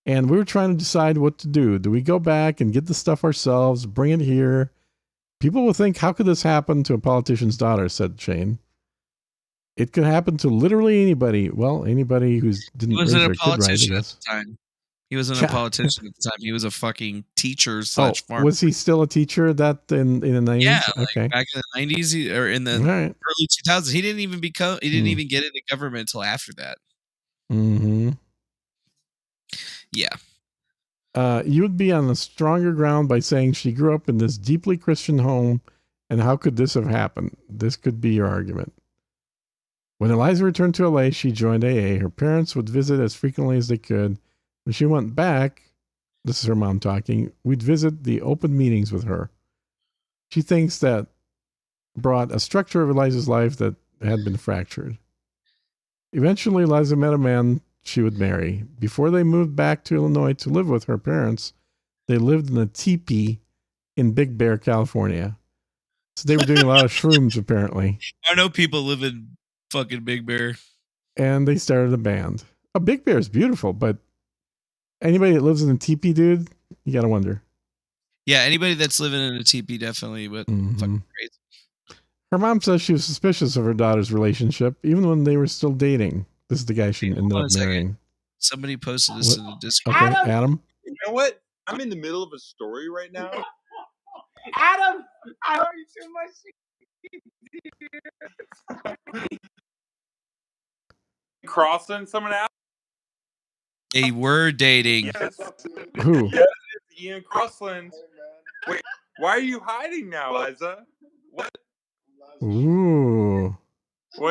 And we were trying to decide what to do. Do we go back and get the stuff ourselves, bring it here? People will think, how could this happen to a politician's daughter, said Shane. It could happen to literally anybody. Well, anybody who didn't raise their kid right, I guess. He wasn't a politician at the time. He was a fucking teacher / farmer. Was he still a teacher in the 90s? Yeah, okay. Back in the 90s or in the early 2000s. He didn't even even get into government until after that. Mm-hmm. Yeah. You would be on a stronger ground by saying she grew up in this deeply Christian home, and how could this have happened? This could be your argument. When Eliza returned to LA, she joined AA. Her parents would visit as frequently as they could. When she went back, this is her mom talking, we'd visit the open meetings with her. She thinks that brought a structure of Eliza's life that had been fractured. Eventually, Eliza met a man she would marry. Before they moved back to Illinois to live with her parents, they lived in a teepee in Big Bear, California. So they were doing a lot of shrooms, apparently. I know people live in fucking Big Bear. And they started a band. Big Bear is beautiful, but anybody that lives in a teepee, dude, you got to wonder. Yeah, anybody that's living in a teepee definitely, but fucking crazy. Her mom says she was suspicious of her daughter's relationship, even when they were still dating. This is the guy she ended up marrying. Somebody posted this in the Discord. Okay, Adam? You know what? I'm in the middle of a story right now. Adam, I love you too much. Crossing someone out? They were dating. Yes. Who? Yes, it's Ian Crossland. Wait, why are you hiding now, Liza? What? Ooh. So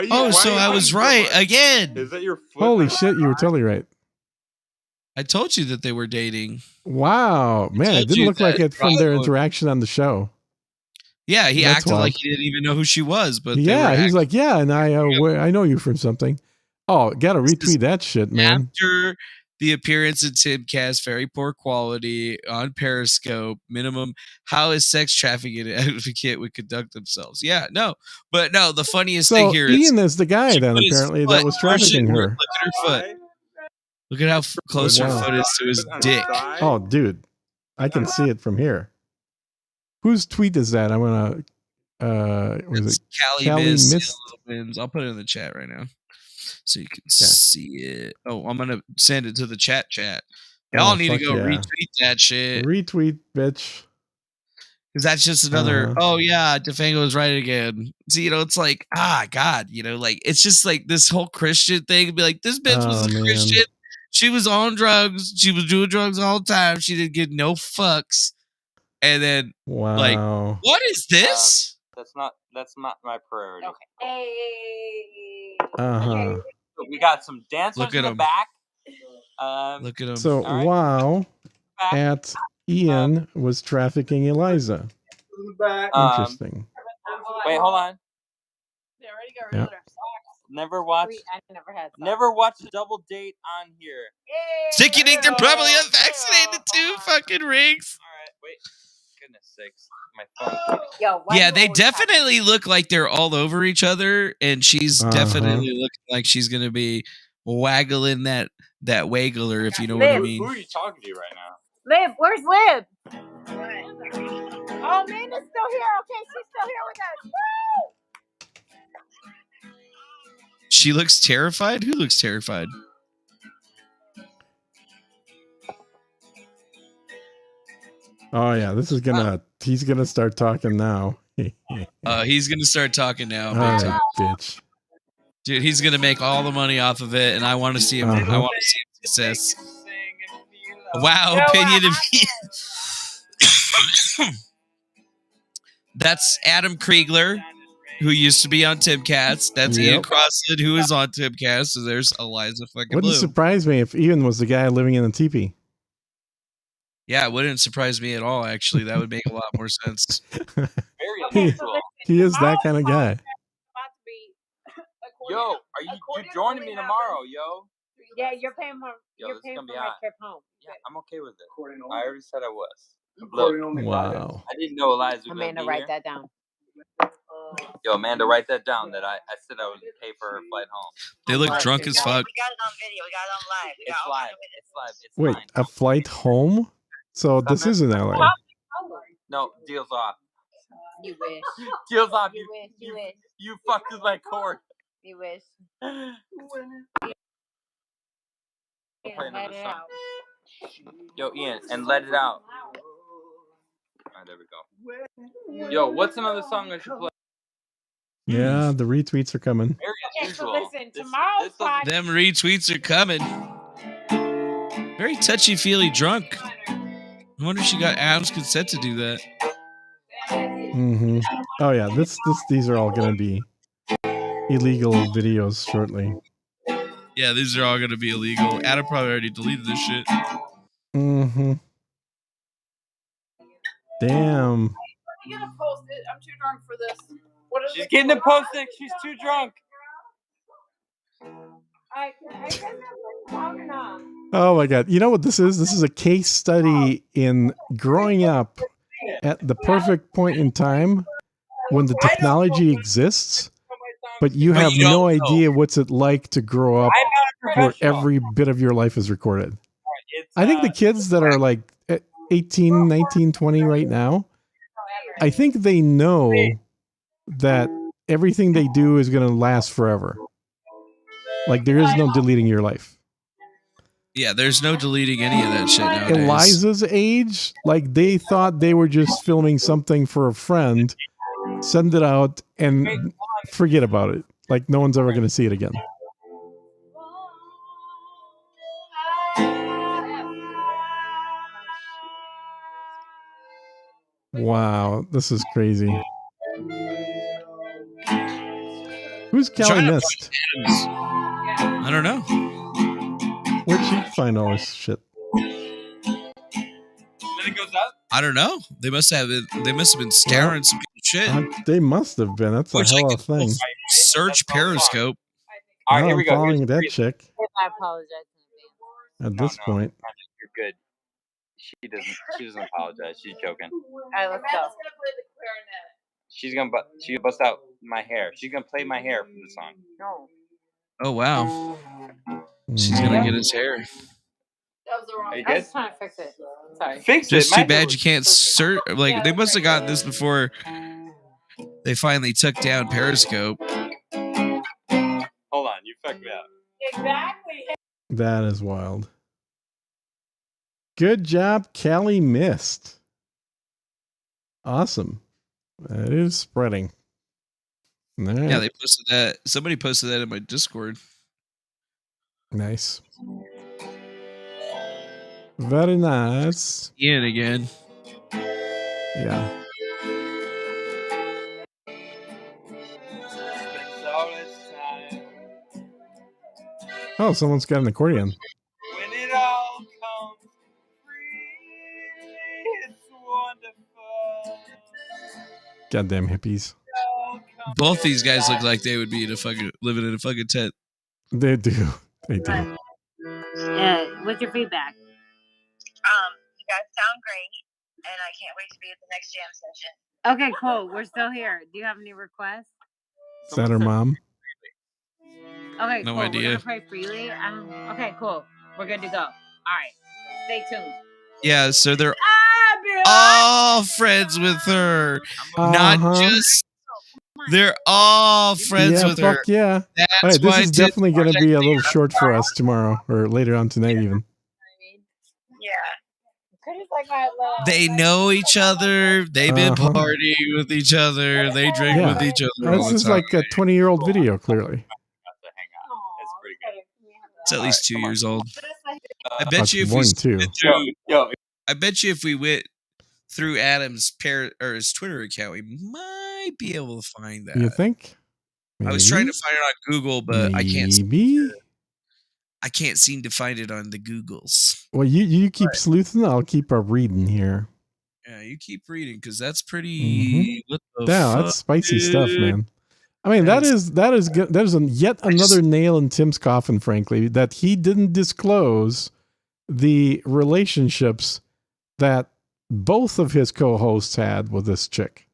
I was right again. Is that your foot? Holy shit, you were totally right. I told you that they were dating. Wow. Man, it didn't look like it from their interaction on the show. Yeah, he acted like he didn't even know who she was. But yeah, he's like, yeah, and I know you from something. Oh, gotta retweet that shit, man. After the appearance in Timcast, very poor quality on Periscope, minimum. How is sex trafficking advocate would conduct themselves? Yeah, no, but no. The funniest thing here Ian is the guy then apparently that was trafficking her. Look at her foot. Look at how close her foot is to his dick. Oh, dude, I can see it from here. Whose tweet is that? I'm gonna. Was it Callie Mist? I'll put it in the chat right now. So you can see it. Oh, I'm gonna send it to the chat. Y'all need to go retweet that shit. Retweet, bitch. Because that's just another. Oh yeah, Defango is right again. See, it's like God, like it's just like this whole Christian thing. Be like, this bitch was a Christian. She was on drugs. She was doing drugs all the time. She didn't get no fucks. And then, like, what is this? That's not my priority. Okay. Hey. We got some dancers in the back. Look at him. So, wow. At Ian was trafficking Eliza. Interesting. Wait, hold on. Yeah. Never watched. Never watched Double Date on here. Sickening, they're probably unvaccinated too. Fucking rigs. All right, wait. Goodness sakes, my phone. Yeah, they definitely look like they're all over each other, and she's definitely looking like she's gonna be waggling that waggler, if you know what I mean. Who are you talking to right now? Lib, where's Lib? Oh, Amanda's still here. Okay, she's still here with us. Woo! She looks terrified? Who looks terrified? Oh yeah, this is he's gonna start talking now. He's gonna start talking now. Oh, bitch. Dude, he's gonna make all the money off of it, and I want to see him. I want to see him success. Wow, opinion of That's Adam Kriegler, who used to be on Timcast. That's Ian Crossland, who is on Timcast. So there's Eliza fucking Wouldn't Bleu. surprise me if Ian was the guy living in the teepee. Yeah, it wouldn't surprise me at all, actually. That would make a lot more sense. He is that kind of guy. Yo, are you joining me tomorrow, yo? Yeah, you're paying for This is gonna be my hot. trip home. Yeah, I'm okay with it. I already said I was. Look, Wow. I didn't know Eliza was gonna Amanda, be write here. that down. Yo, Amanda, write that down. That I said I would pay for her flight home. They look drunk as fuck. We got it on video. We got it on live. It's live. It's live. It's Wait, fine. a flight home? So this is in LA. No, deal's off. You wish. Deal's off. You wish. You wish. You fucked with my cord. You wish. We'll play another Let it song. out. Yo, Ian, and let it out. Alright, there we go. Yo, what's another song I should play? Yeah, the retweets are coming. Very Okay, so unusual. listen, tomorrow's podcast. Them retweets are coming. Very touchy-feely drunk. I wonder if she got Adam's consent to do that. Mm-hmm. Oh yeah, these are all gonna be illegal videos shortly. Yeah, these are all going to be illegal. Adam probably already deleted this shit. Mm-hmm. Damn. You gotta post it. I'm too drunk for this. What is She's getting it posted. She's too drunk. I guess I'm talking now. Oh my god. You know what this is? This is a case study in growing up at the perfect point in time when the technology exists, but you have no idea what's it like to grow up where every bit of your life is recorded. I think the kids that are like 18, 19, 20 right now, I think they know that everything they do is going to last forever. Like there is no deleting your life. Yeah, there's no deleting any of that shit nowadays. Eliza's age, like they thought they were just filming something for a friend, send it out and forget about it. Like no one's ever going to see it again. Wow, this is crazy. Who's Kelly Mist? I don't know. Where'd she find all this shit? Then it goes up. I don't know. They must have been scouring some good shit. They must have been. That's a hell of a thing. Search Periscope. All right, Now here we I'm go. following that chick I apologize. at this point. You're good. She doesn't apologize. She's joking. All right, let's go. She's gonna bust out my hair. She's gonna play my hair for the song. No. Oh, wow. She's going to get his hair. That was the wrong. Are you I was good? trying to fix it. Sorry. Fix it. Just too My hair bad was you can't perfect. search. Like, they must have gotten this before they finally took down Periscope. Hold on, you fucked me up. Exactly. That is wild. Good job, Kelly Mist. Awesome. It is spreading. All right. Yeah, they posted that. Somebody posted that in my Discord. Nice. Very nice. Ian again. Yeah. Oh, someone's got an accordion. When it all comes free. Goddamn hippies. Both these guys look like they would be living in a fucking tent. They do. They do. What's your feedback? You guys sound great, and I can't wait to be at the next jam session. Okay, cool. We're still here. Do you have any requests? Is that her mom? Okay, No cool. idea. We're gonna pray freely. Okay, cool. We're good to go. All right. Stay tuned. Yeah, so they're all friends with her. Not just they're all friends with her. Fuck yeah. That's All right, this why is Tim definitely going to be a little short for us tomorrow or later on tonight even. they know each other. They've been partying with each other. They drink with each other all This the is time. like a 20-year-old video, clearly. It's at least 2 years old. I Oh, bet it's you if more we than two. I bet you if we went through Adam's his Twitter account, we might be able to find that. You think? I was trying to find it on Google, but I can't. Maybe? I can't seem to find it on the Googles. Well, you keep sleuthing. I'll keep reading here. Yeah, you keep reading because that's pretty. What the Yeah, fuck, that's spicy dude? stuff, man. I mean, that is good. That is yet another nail in Tim's coffin, frankly, that he didn't disclose the relationships that both of his co-hosts had with this chick.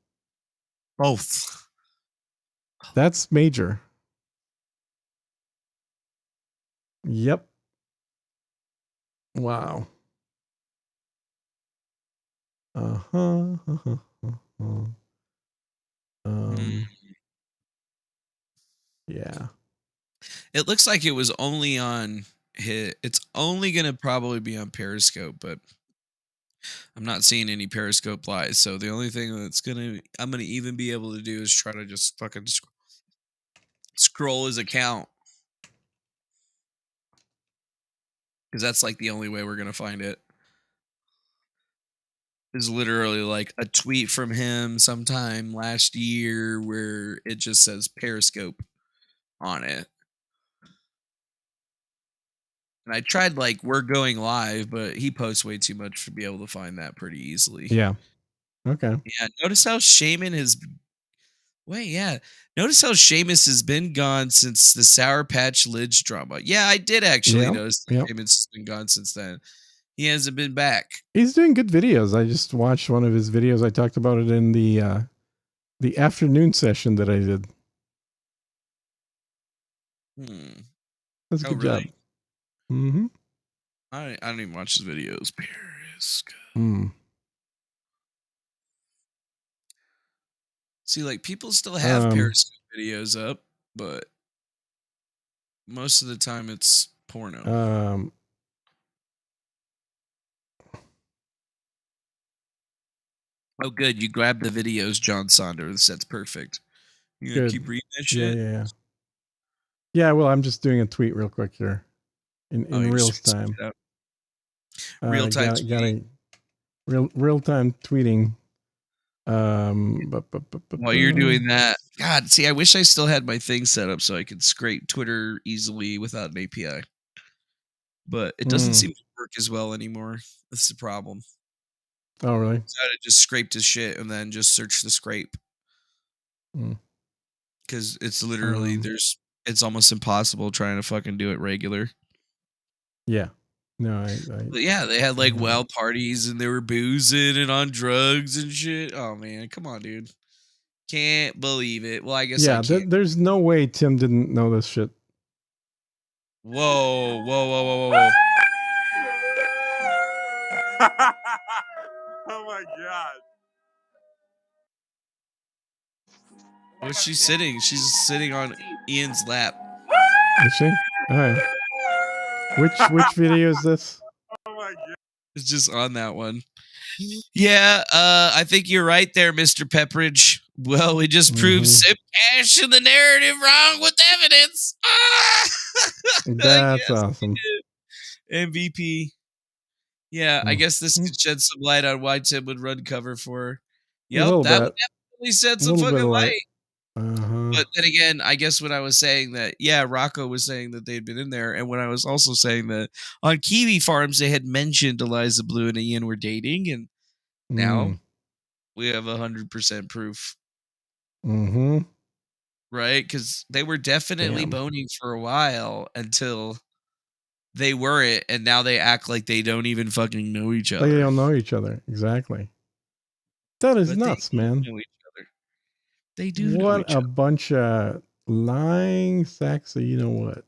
Both. That's major. Yep. Wow. Yeah. It looks like it was only on it's only going to probably be on Periscope, but I'm not seeing any Periscope live. So the only thing I'm going to even be able to do is try to just fucking scroll his account. Because that's like the only way we're going to find it. Is literally like a tweet from him sometime last year where it just says Periscope on it. And I tried like we're going live, but he posts way too much to be able to find that pretty easily. Yeah. Okay. Yeah. Notice how Notice how Seamus has been gone since the Sour Patch Lids drama. Yeah, I did actually notice that Seamus has been gone since then. He hasn't been back. He's doing good videos. I just watched one of his videos. I talked about it in the afternoon session that I did. That's a good job. Mm-hmm. I don't even watch his videos. Periscope. See, like people still have Periscope videos up, but most of the time it's porno. Oh, good. You grabbed the videos, John Saunders. That's perfect. You gonna keep reading that shit? Yeah. Yeah, well, I'm just doing a tweet real quick here. In real time. Real time tweeting. Real time tweeting. While you're doing that, God, see, I wish I still had my thing set up so I could scrape Twitter easily without an API. But it doesn't seem to work as well anymore. That's the problem. Oh, really? So I just scraped his shit and then just search the scrape. Because it's literally it's almost impossible trying to fucking do it regular. Yeah. No, But yeah, they had like wild parties and they were boozing and on drugs and shit. Oh man, come on, dude. Can't believe it. Well, I guess I can't. There's no way Tim didn't know this shit. Whoa. Oh my god. Where's she sitting? She's sitting on Ian's lap. Is she? All right. Which video is this? Oh my god. It's just on that one. Yeah, I think you're right there, Mr. Pepperidge. Well, we just proved Simcash and the narrative wrong with evidence. That's awesome. MVP. Yeah, I guess this could shed some light on why Tim would run cover for her. Yep, that would definitely shed some fucking light. But then again, I guess when I was saying that, Rocco was saying that they'd been in there, and when I was also saying that on Kiwi Farms they had mentioned Eliza Bleu and Ian were dating, and now we have 100% proof. Mm-hmm. Right? Because they were definitely Damn. boning for a while until they weren't, and now they act like they don't even fucking know each Like they other. don't know each other. Exactly. That is But nuts, they do man. know each other. They do know What each a other. bunch of lying sacks of you know what.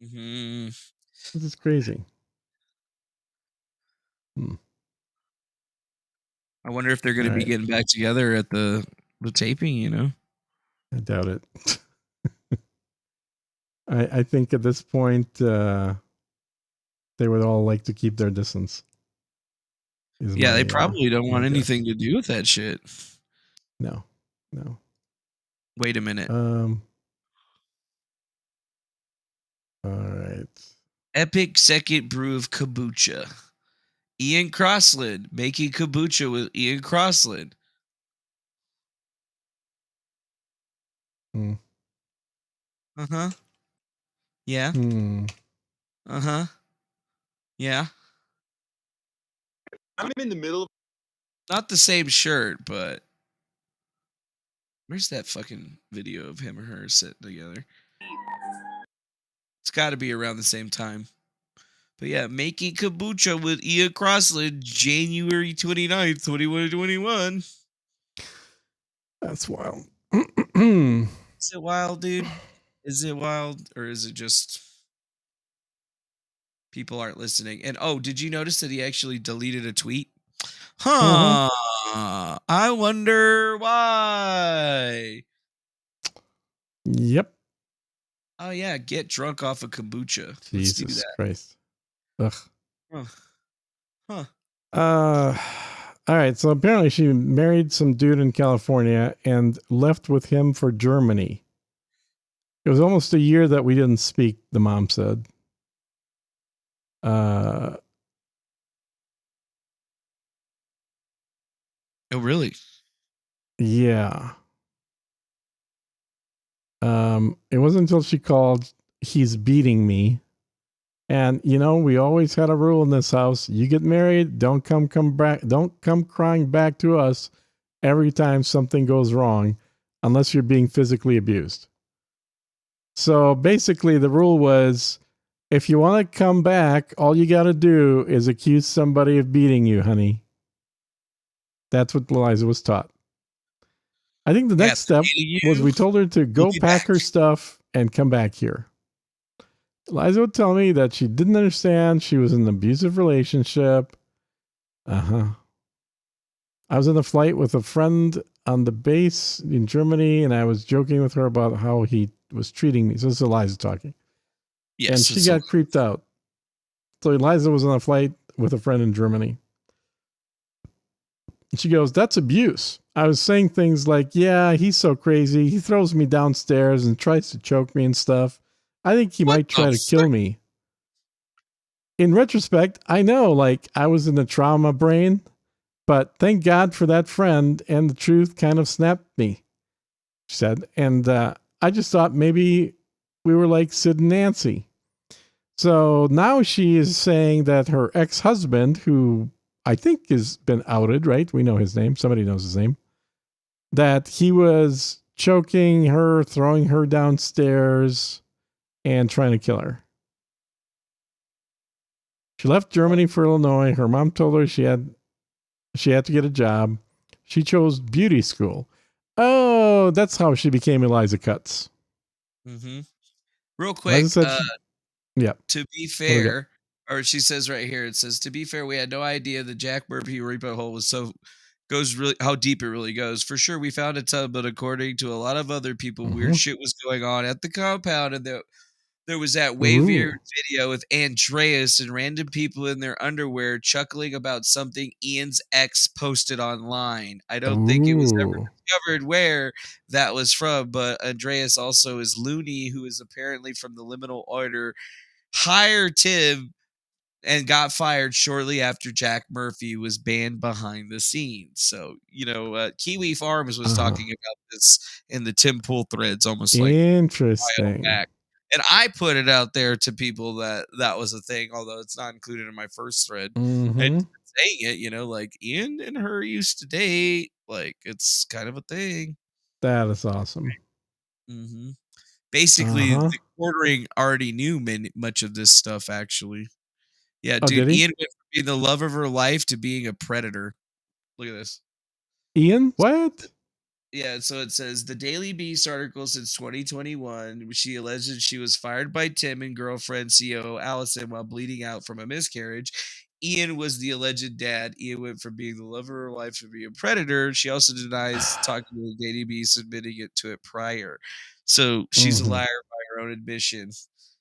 Mm-hmm. This is crazy. I wonder if they're going to All be right. getting back together at the taping, you know? I doubt it. I think at this point, they would all like to keep their distance. Yeah, they probably don't want my guess. anything to do with that shit. No. Wait a minute. All right. Epic second brew of kombucha. Ian Crossland making kombucha with Ian Crossland. Uh-huh. Yeah. Uh-huh. Yeah. I'm in the middle. Not the same shirt, but where's that fucking video of him or her sitting together? It's got to be around the same time. But yeah, making kombucha with Ian Crossland, January 29th, 2021. That's wild. Is it wild, dude? Is it wild, or is it just people aren't listening? And oh, did you notice that he actually deleted a tweet? Huh. I wonder why. Yep. Oh yeah, get drunk off of kombucha. Let's do Jesus that. Christ. Ugh. Huh. All right. So apparently she married some dude in California and left with him for Germany. It was almost a year that we didn't speak, the mom said. Oh, really? Yeah. It wasn't until she called, he's beating me. And you know, we always had a rule in this house. You get married, don't come crying back to us every time something goes wrong unless you're being physically abused. So basically the rule was, if you want to come back, all you got to do is accuse somebody of beating you, honey. That's what Eliza was taught. I think the next step was we told her to go pack her stuff and come back here. Eliza would tell me that she didn't understand. She was in an abusive relationship. I was in a flight with a friend on the base in Germany, and I was joking with her about how he was treating me. So this is Eliza talking. Yes. And she got creeped out. So Eliza was on a flight with a friend in Germany. She goes, that's abuse. I was saying things like, yeah, he's so crazy. He throws me downstairs and tries to choke me and stuff. I think he might try to kill me. In retrospect, I know, like, I was in the trauma brain, but thank God for that friend, and the truth kind of snapped me, she said. And I just thought maybe we were like Sid and Nancy. So now she is saying that her ex-husband, who I think has been outed, right? We know his name. Somebody knows his name. That he was choking her, throwing her downstairs, and trying to kill her. She left Germany for Illinois. Her mom told her she had to get a job. She chose beauty school. Oh, that's how she became Eliza Cuts. Mm-hmm. Real quick, yeah. To be fair, or she says right here, it says, to be fair, we had no idea the Jack Murphy repo hole was goes really how deep it really goes. For sure, we found a tub, but according to a lot of other people, weird shit was going on at the compound, and there was that way weird video with Andreas and random people in their underwear chuckling about something Ian's ex posted online. I don't think it was ever discovered where that was from, but Andreas also is loony, who is apparently from the Liminal Order, hired Tim and got fired shortly after Jack Murphy was banned behind the scenes. So, Kiwi Farms was talking about this in the Tim Pool threads almost like interesting. back. And I put it out there to people that was a thing, although it's not included in my first thread. And saying it, like Ian and her used to date, like it's kind of a thing. That is awesome. Mm-hmm. Basically, Uh-huh. the quartering already knew much of this stuff, actually. Yeah, Oh, dude, did he? Ian went from being the love of her life to being a predator. Look at this. Ian? What? Yeah, so it says the Daily Beast article since 2021. She alleged she was fired by Tim and girlfriend CEO Allison while bleeding out from a miscarriage. Ian was the alleged dad. Ian went from being the lover of her life to being a predator. She also denies talking to the Daily Beast, admitting it to it prior. So she's a Mhm. liar by her own admission.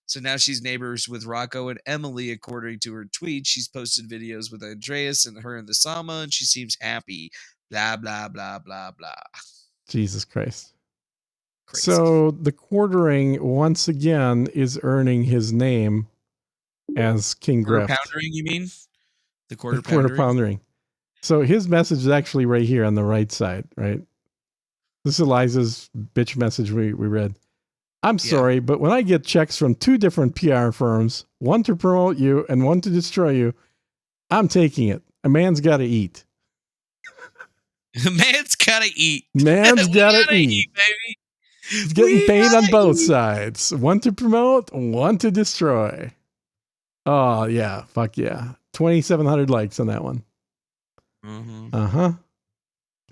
So now she's neighbors with Rocco and Emily, according to her tweet. She's posted videos with Andreas and her in the Sama, and she seems happy. Blah, blah, blah, blah, blah. Jesus Christ. Crazy. So the quartering, once again, is earning his name as King Quarter Grift. poundering, you mean? The quarter Quarter poundering? poundering. So his message is actually right here on the right side, right? This is Eliza's bitch message we read. I'm sorry, but when I get checks from 2 different PR firms, one to promote you and one to destroy you, I'm taking it. A man's got to eat. Man's gotta eat. Man's We got to gotta eat. baby. He's getting We paid on gotta both eat. sides. One to promote, one to destroy. Oh, yeah. Fuck yeah. 2,700 likes on that one. Mm-hmm. Uh-huh.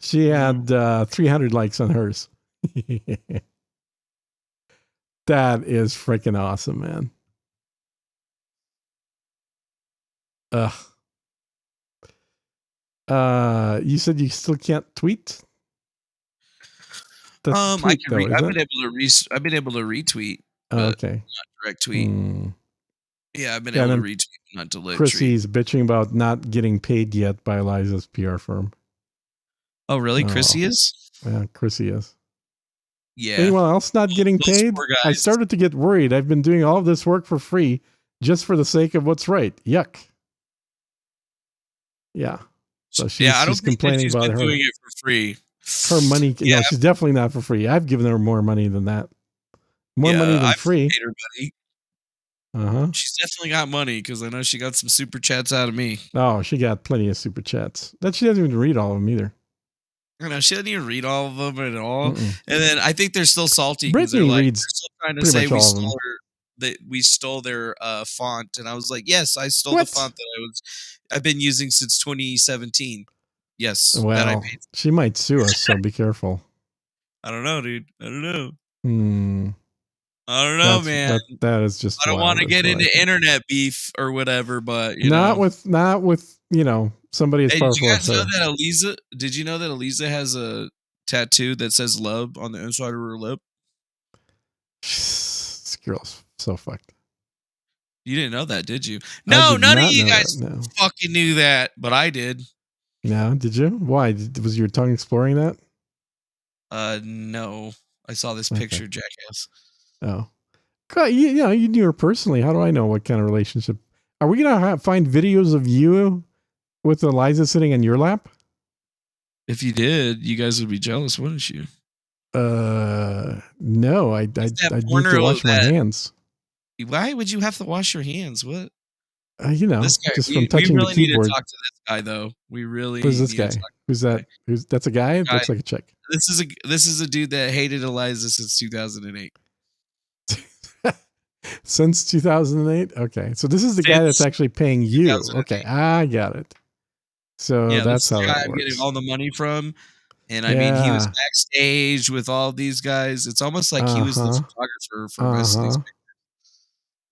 She had 300 likes on hers. That is freaking awesome, man. Ugh. You said you still can't tweet? That's I tweet, can though, I've isn't been able to retweet, Oh, but okay. not direct tweet. Yeah, I've been Yeah, able to then retweet, not to live tweet. Chrissy's bitching about not getting paid yet by Eliza's PR firm. Oh, really? Chrissy is? Yeah, Chrissy is. Yeah. Anyone else not getting Those paid? poor I guys. started to get worried. I've been doing all of this work for free just for the sake of what's right. Yuck. Yeah. So she's, I don't she's think that complaining she's about been her, doing it for free. her money. Yeah. No, she's definitely not for free. I've given her more money than that. More money than I've free. paid her money. Uh-huh. She's definitely got money because I know she got some super chats out of me. Oh, she got plenty of super chats. That she doesn't even read all of them either. I know she doesn't even read all of them at all. Mm-mm. And then I think they're still salty because Brittany they're like, reads they're still trying to pretty say much all of them. that we stole their font, and I was like, yes, I stole What? the font that I've been using since 2017. Yes, that I Well, paid. she might sue us, so be careful. I don't know, dude. I don't know. I don't know, man. That is just. I don't want to wild, get is what I into think. internet beef or whatever, but Not with somebody as Hey, did powerful you as guys know her. that Eliza? Did you know that Eliza has a tattoo that says "love" on the inside of her lip? This girl's so fucked. You didn't know that, did you? I No, did none of not you know guys that, no. fucking knew that, but I did. No, did you? Why? Was your tongue exploring that? No. I saw this Okay. picture, jackass. Oh, God, you knew her personally. How do I know what kind of relationship? Are we gonna find videos of you with Eliza sitting in your lap? If you did, you guys would be jealous, wouldn't you? No, I'd need corner to of wash my that- hands. Why would you have to wash your hands? What? This guy, just from touching we really the need to keyboard. talk to this guy, though. We really Who's this need to guy? talk to Who's that? That's a guy? Guy. Looks like a chick. This is a dude that hated Eliza since 2008. Since 2008? Okay. So this is the guy that's actually paying you. Okay. I got it. So Yeah, that's this how guy that I'm works. getting all the money from. And I mean, he was Yeah. backstage with all these guys. It's almost like he was the photographer for most of these pictures.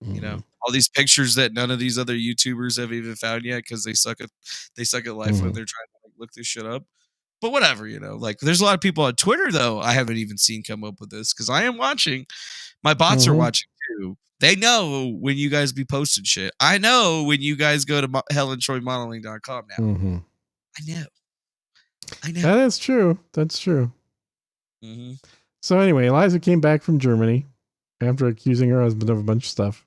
You know, all these pictures that none of these other YouTubers have even found yet because they suck at life when they're trying to look this shit up. But whatever, like there's a lot of people on Twitter though I haven't even seen come up with this because I am watching. My bots are watching too. They know when you guys be posting shit. I know when you guys go to HelenTroyModeling.com now. I know. That is true. That's true. Mm-hmm. So anyway, Eliza came back from Germany after accusing her husband of a bunch of stuff.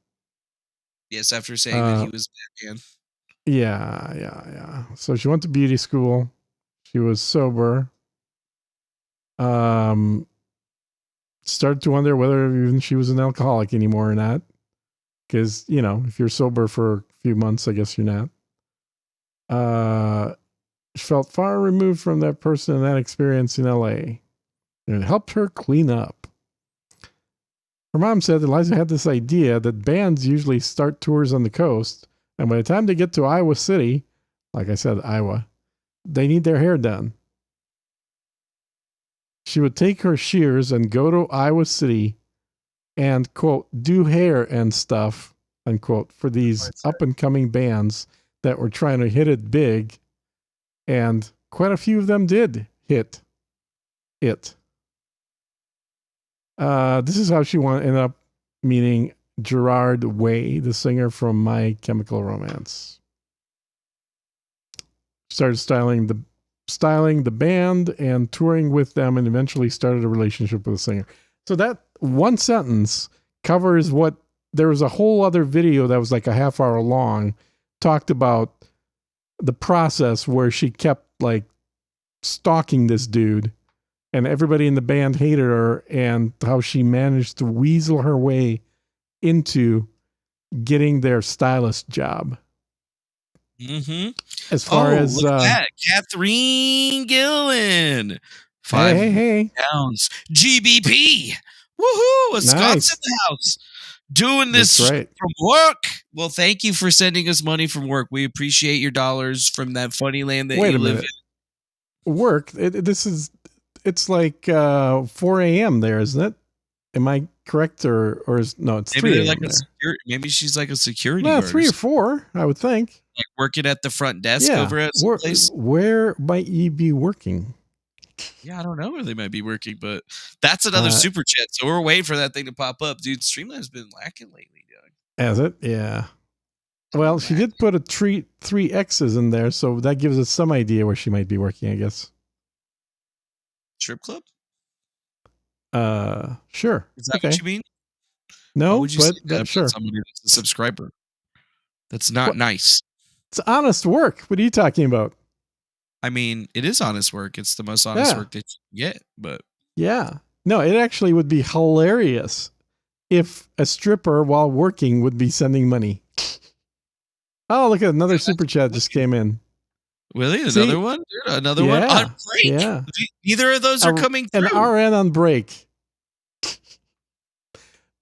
Yes, after saying that he was a bad man. Yeah. So she went to beauty school. She was sober. Started to wonder whether even she was an alcoholic anymore or not. Because, if you're sober for a few months, I guess you're not. She felt far removed from that person and that experience in LA. and it helped her clean up. Her mom said Eliza had this idea that bands usually start tours on the coast, and by the time they get to Iowa City, like I said, Iowa, they need their hair done. She would take her shears and go to Iowa City and, quote, do hair and stuff, unquote, for these up-and-coming bands that were trying to hit it big, and quite a few of them did hit it. This is how she ended up meeting Gerard Way, the singer from My Chemical Romance. Started styling the band and touring with them, and eventually started a relationship with the singer. So that one sentence covers what there was a whole other video that was like a half hour long, talked about the process where she kept like stalking this dude, and everybody in the band hated her, and how she managed to weasel her way into getting their stylist job. Mm-hmm. As far as look at that. Catherine Gillen, 5 hey. pounds, GBP, woohoo! A Scott's in the house, doing this right. from work. Well, thank you for sending us money from work. We appreciate your dollars from that funny land that you live in. Work. It's like 4 a.m. there, isn't it? Am I correct, or is no? It's Maybe 3 like a.m. maybe she's like a security No, guard. 3 or 4, I would think. Like working at the front desk over at some place. Where might you be working? Yeah, I don't know where they might be working, but that's another super chat. So we're waiting for that thing to pop up, dude. Streamline's been lacking lately, Doug. Has it? Yeah. Well, she did put a three X's in there, so that gives us some idea where she might be working, I guess. Strip club? Sure. Is that what you mean? No, would you but sure. Somebody that's a subscriber. That's not nice. It's honest work. What are you talking about? I mean, it is honest work. It's the most honest work that you get, but yeah. No, it actually would be hilarious if a stripper while working would be sending money. Oh, look at another super chat just came in. Really? Another one? Dude, another one on break? Yeah. Neither of those are coming through. An RN on break.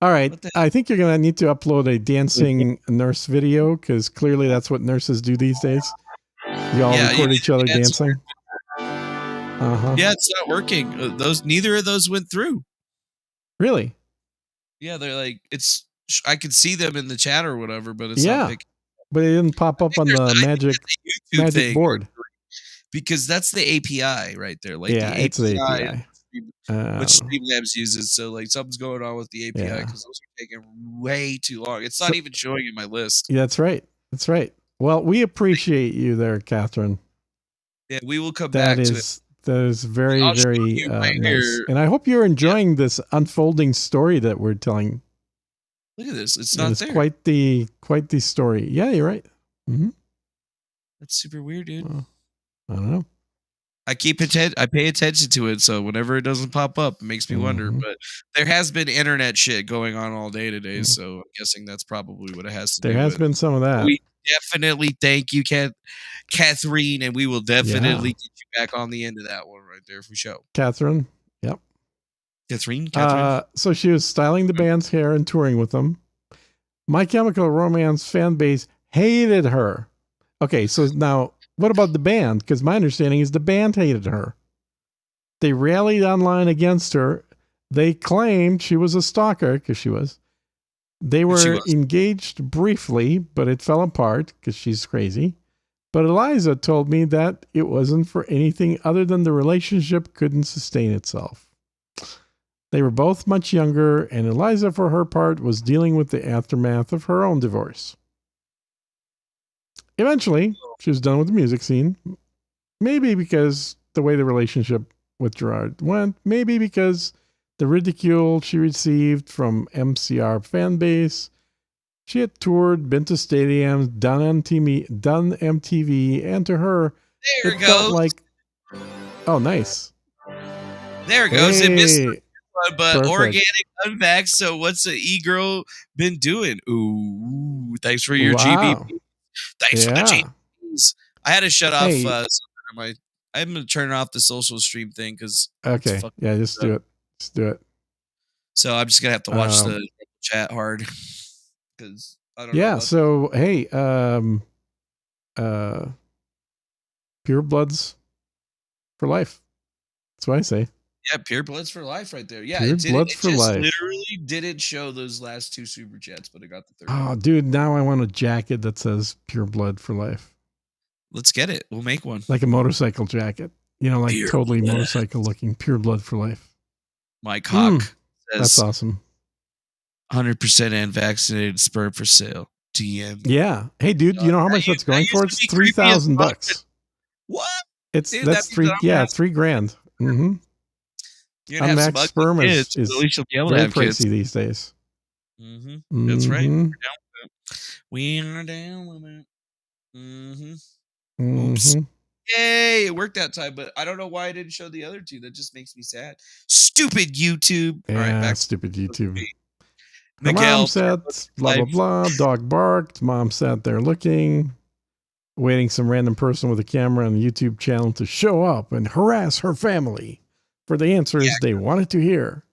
All right. I think you're going to need to upload a dancing nurse video, because clearly that's what nurses do these days. You all record each other dancing. Yeah, it's not working. Neither of those went through. Really? Yeah, they're like, I could see them in the chat or whatever, but it's not picking. But it didn't pop up on the magic board. Because that's the API right there. Like it's the API. Which Streamlabs uses. So like something's going on with the API, because those are taking way too long. It's not even showing in my list. Yeah, that's right. That's right. Well, we appreciate you there, Catherine. Yeah, we will come back to it. That is very, very nice. And I hope you're enjoying this unfolding story that we're telling. Look at this. It's not there. Quite the story. Yeah, you're right. Mm-hmm. That's super weird, dude. I don't know. I pay attention to it, so whenever it doesn't pop up, it makes me wonder. But there has been internet shit going on all day today, so I'm guessing that's probably what it has to do with. There has been some of that. We definitely thank you, Catherine, and we will definitely get you back on the end of that one right there for show. Catherine, yep. Catherine. So she was styling the band's hair and touring with them. My Chemical Romance fan base hated her. Okay, so now what about the band? Because my understanding is the band hated her. They rallied online against her. They claimed she was a stalker, because she was. They were engaged briefly, but it fell apart because she's crazy. But Eliza told me that it wasn't for anything other than the relationship couldn't sustain itself. They were both much younger, and Eliza, for her part, was dealing with the aftermath of her own divorce. Eventually, she was done with the music scene. Maybe because the way the relationship with Gerard went. Maybe because the ridicule she received from MCR fan base. She had toured, been to stadiums, done MTV, and to her, it felt like, oh, nice. There it goes. It missed but Perfect. Organic unvaxxed. So what's the e-girl been doing? Ooh, thanks for your GBP. Thanks for the GBPs. I had to shut off something on my I'm gonna turn off the social stream thing because Okay. Yeah, just do it. Just do it. So I'm just gonna have to watch the chat hard because I don't know. Yeah. So hey, pure bloods for life. That's what I say. Yeah, pure bloods for life, right there. Yeah, Pure bloods for life. Literally didn't show those last 2 super chats, but it got the third. Oh, dude! Now I want a jacket that says "Pure Blood for Life." Let's get it. We'll make one. Like a motorcycle jacket. You know, like Pure totally blood. motorcycle looking. Pure Blood for Life. My cock says that's awesome. 100% unvaccinated sperm for sale. DM. Yeah. Hey, dude. You know how much that's going for? It's $3,000. What? It's Dude, that's $3,000. Yeah, $3,000. Mm-hmm. Unvaxxed sperm is at least you'll be able to very have pricey kids these days. Mm-hmm. That's right. We are down with it. Mm-hmm. Oops. Yay! It worked that time, but I don't know why I didn't show the other 2. That just makes me sad. Stupid YouTube. Yeah, all right, back stupid YouTube. Miguel, mom said, blah, blah, blah. Dog barked. Mom sat there looking, waiting some random person with a camera on the YouTube channel to show up and harass her family for the answers they wanted to hear.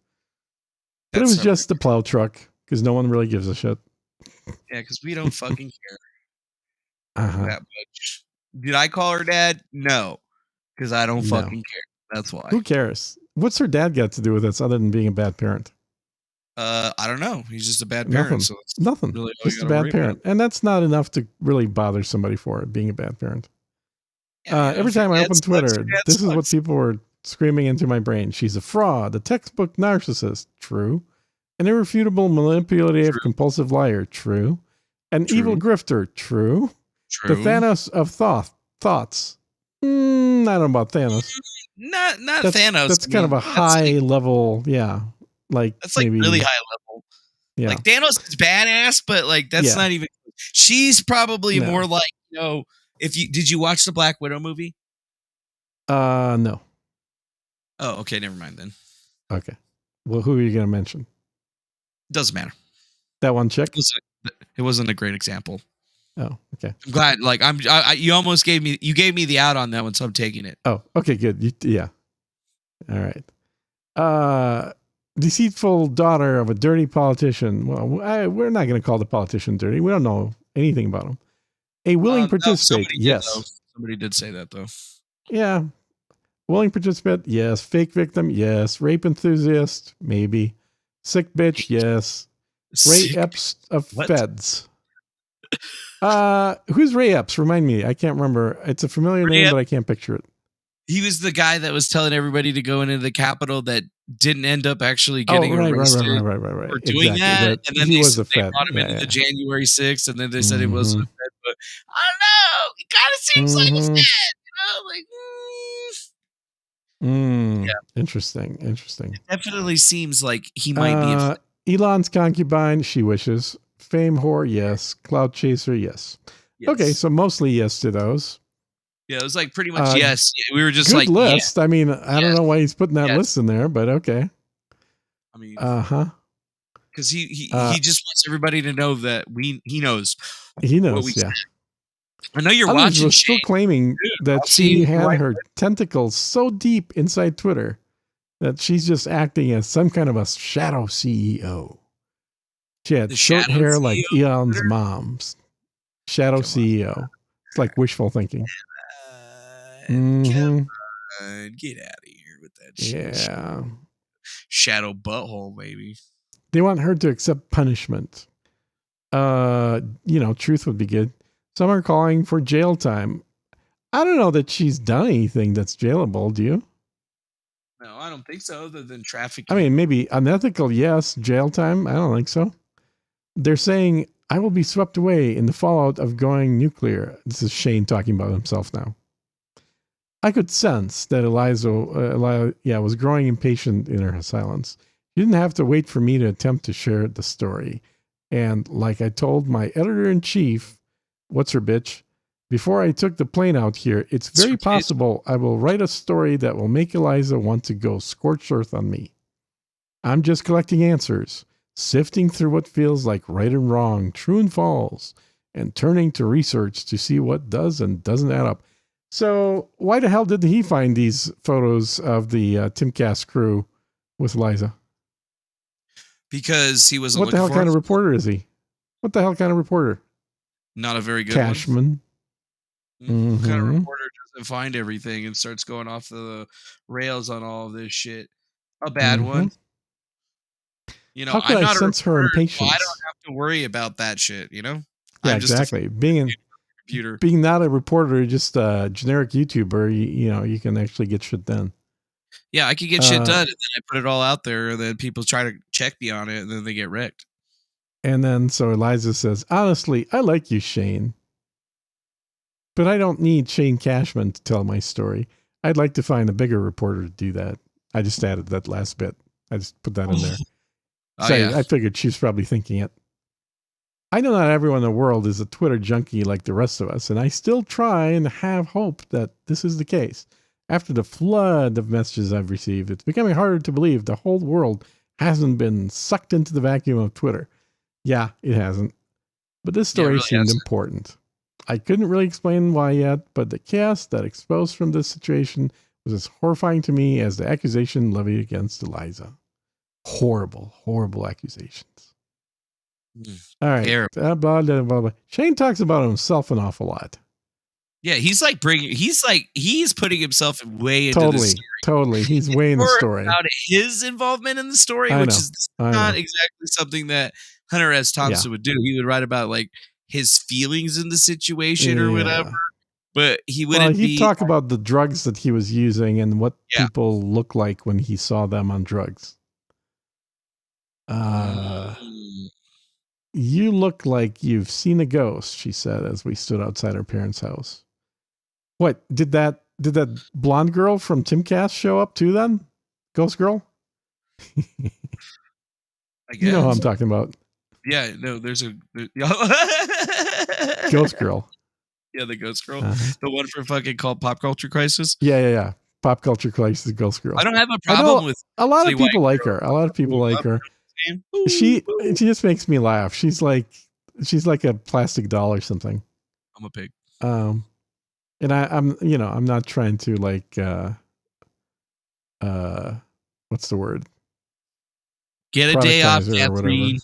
But it was just the plow truck because no one really gives a shit. Yeah, because we don't fucking care that much. Did I call her dad? No, because I don't fucking care. That's why. Who cares? What's her dad got to do with this other than being a bad parent? I don't know. He's just a bad parent. Nothing. Really just a bad parent. And that's not enough to really bother somebody for it, being a bad parent. Yeah, every time I open Twitter, this is what people were screaming into my brain. She's a fraud, a textbook narcissist. True. An irrefutable, manipulative, compulsive liar. True. An evil grifter. True. The Thanos of thoughts. I don't know about Thanos. Not Thanos. That's kind of a high level. Yeah. Like that's like maybe, really high level. Yeah. Like Thanos is badass, but like that's not even. She's probably more like, you know, did you watch the Black Widow movie? No. Oh, okay, never mind then. Okay. Well, who are you gonna mention? Doesn't matter. That one chick? It wasn't a great example. Oh, okay. I'm glad. Like you almost gave me the out on that one, so I'm taking it. Oh, okay, good. Yeah. All right. Deceitful daughter of a dirty politician. Well, we're not going to call the politician dirty. We don't know anything about him. A willing participant. Yes. Somebody did say that though. Yeah. Willing participant. Yes. Fake victim. Yes. Rape enthusiast. Maybe. Sick bitch. Yes. Ray Epps of Feds. Who's Ray Epps? Remind me. I can't remember. It's a familiar name, but I can't picture it. He was the guy that was telling everybody to go into the Capitol that didn't end up actually getting arrested right. for doing that. And then he was they a Fed. brought him into the January 6th, and then they said it wasn't a Fed. But I don't know. It kind of seems like a Fed. You know, like, Interesting. It definitely seems like he might be a Fed. Elon's concubine, she wishes. Fame whore, yes. Cloud chaser, yes. Okay, so mostly yes to those. Yeah, it was like pretty much yes. We were just good like list. Yeah. I mean, I don't know why he's putting that list in there, but okay. I mean, because he just wants everybody to know that he knows. He knows, yeah. I know you're watching. Was still claiming that she had her tentacles so deep inside Twitter that she's just acting as some kind of a shadow CEO. She had short hair CEO like Elon's mom's. Shadow CEO. It's like wishful thinking. Get out of here with that shit. Yeah. Shadow butthole, baby. They want her to accept punishment. Truth would be good. Some are calling for jail time. I don't know that she's done anything that's jailable, do you? No, I don't think so, other than trafficking. I mean, maybe unethical, yes. Jail time, I don't think so. They're saying, I will be swept away in the fallout of going nuclear. This is Shane talking about himself now. I could sense that Eliza was growing impatient in her silence. She didn't have to wait for me to attempt to share the story. And like I told my editor-in-chief, what's her bitch, before I took the plane out here, it's very possible I will write a story that will make Eliza want to go scorched earth on me. I'm just collecting answers, sifting through what feels like right and wrong, true and false, and turning to research to see what does and doesn't add up. So why the hell did he find these photos of the Timcast crew with Eliza? Because he wasn't What the looking hell for kind it. of reporter is he? What the hell kind of reporter? Not a very good one. Cashman. What kind of reporter doesn't find everything and starts going off the rails on all of this shit? A bad one. You know, How can I'm I not a sense her reporter, so impatience? I don't have to worry about that shit, you know? Yeah, I'm just exactly. Being computer. Being not a reporter, just a generic YouTuber, you know, you can actually get shit done. Yeah, I could get shit done, and then I put it all out there, and then people try to check me on it, and then they get wrecked. And then so Eliza says, honestly, I like you, Shane. But I don't need Shane Cashman to tell my story. I'd like to find a bigger reporter to do that. I just added that last bit. I just put that in there. Oh, So yeah. I figured she's probably thinking it. I know not everyone in the world is a Twitter junkie like the rest of us, and I still try and have hope that this is the case. After the flood of messages I've received, it's becoming harder to believe the whole world hasn't been sucked into the vacuum of Twitter. Yeah, it hasn't. But this story really seemed hasn't. important. I couldn't really explain why yet, but the chaos that exposed from this situation was as horrifying to me as the accusation levied against Eliza. Horrible, horrible accusations. All right. Terrible. Blah, blah, blah, blah. Shane talks about himself an awful lot. Yeah, he's putting himself way into the Totally. story. Totally. He's way in the More story. about his involvement in the story, I which know. is I not know. exactly something that Hunter S. Thompson would do. He would write about like his feelings in the situation or whatever, but he wouldn't he'd talk about the drugs that he was using and what Yeah. people look like when he saw them on drugs. You look like you've seen a ghost, she said as we stood outside her parents' house. What, did that blonde girl from Timcast show up too then? Ghost girl? I guess. You know who I'm talking about. Yeah, no, there's a Ghost girl. Yeah, the ghost girl. Uh-huh. The one for fucking called Pop Culture Crisis. Yeah. Pop culture crisis, Ghost girl. I don't have a problem with a lot of silly white people like her. A lot of people like her. She just makes me laugh. She's like a plastic doll or something. I'm a pig. And I'm not trying to like what's the word? Get a day off, Productize her or whatever.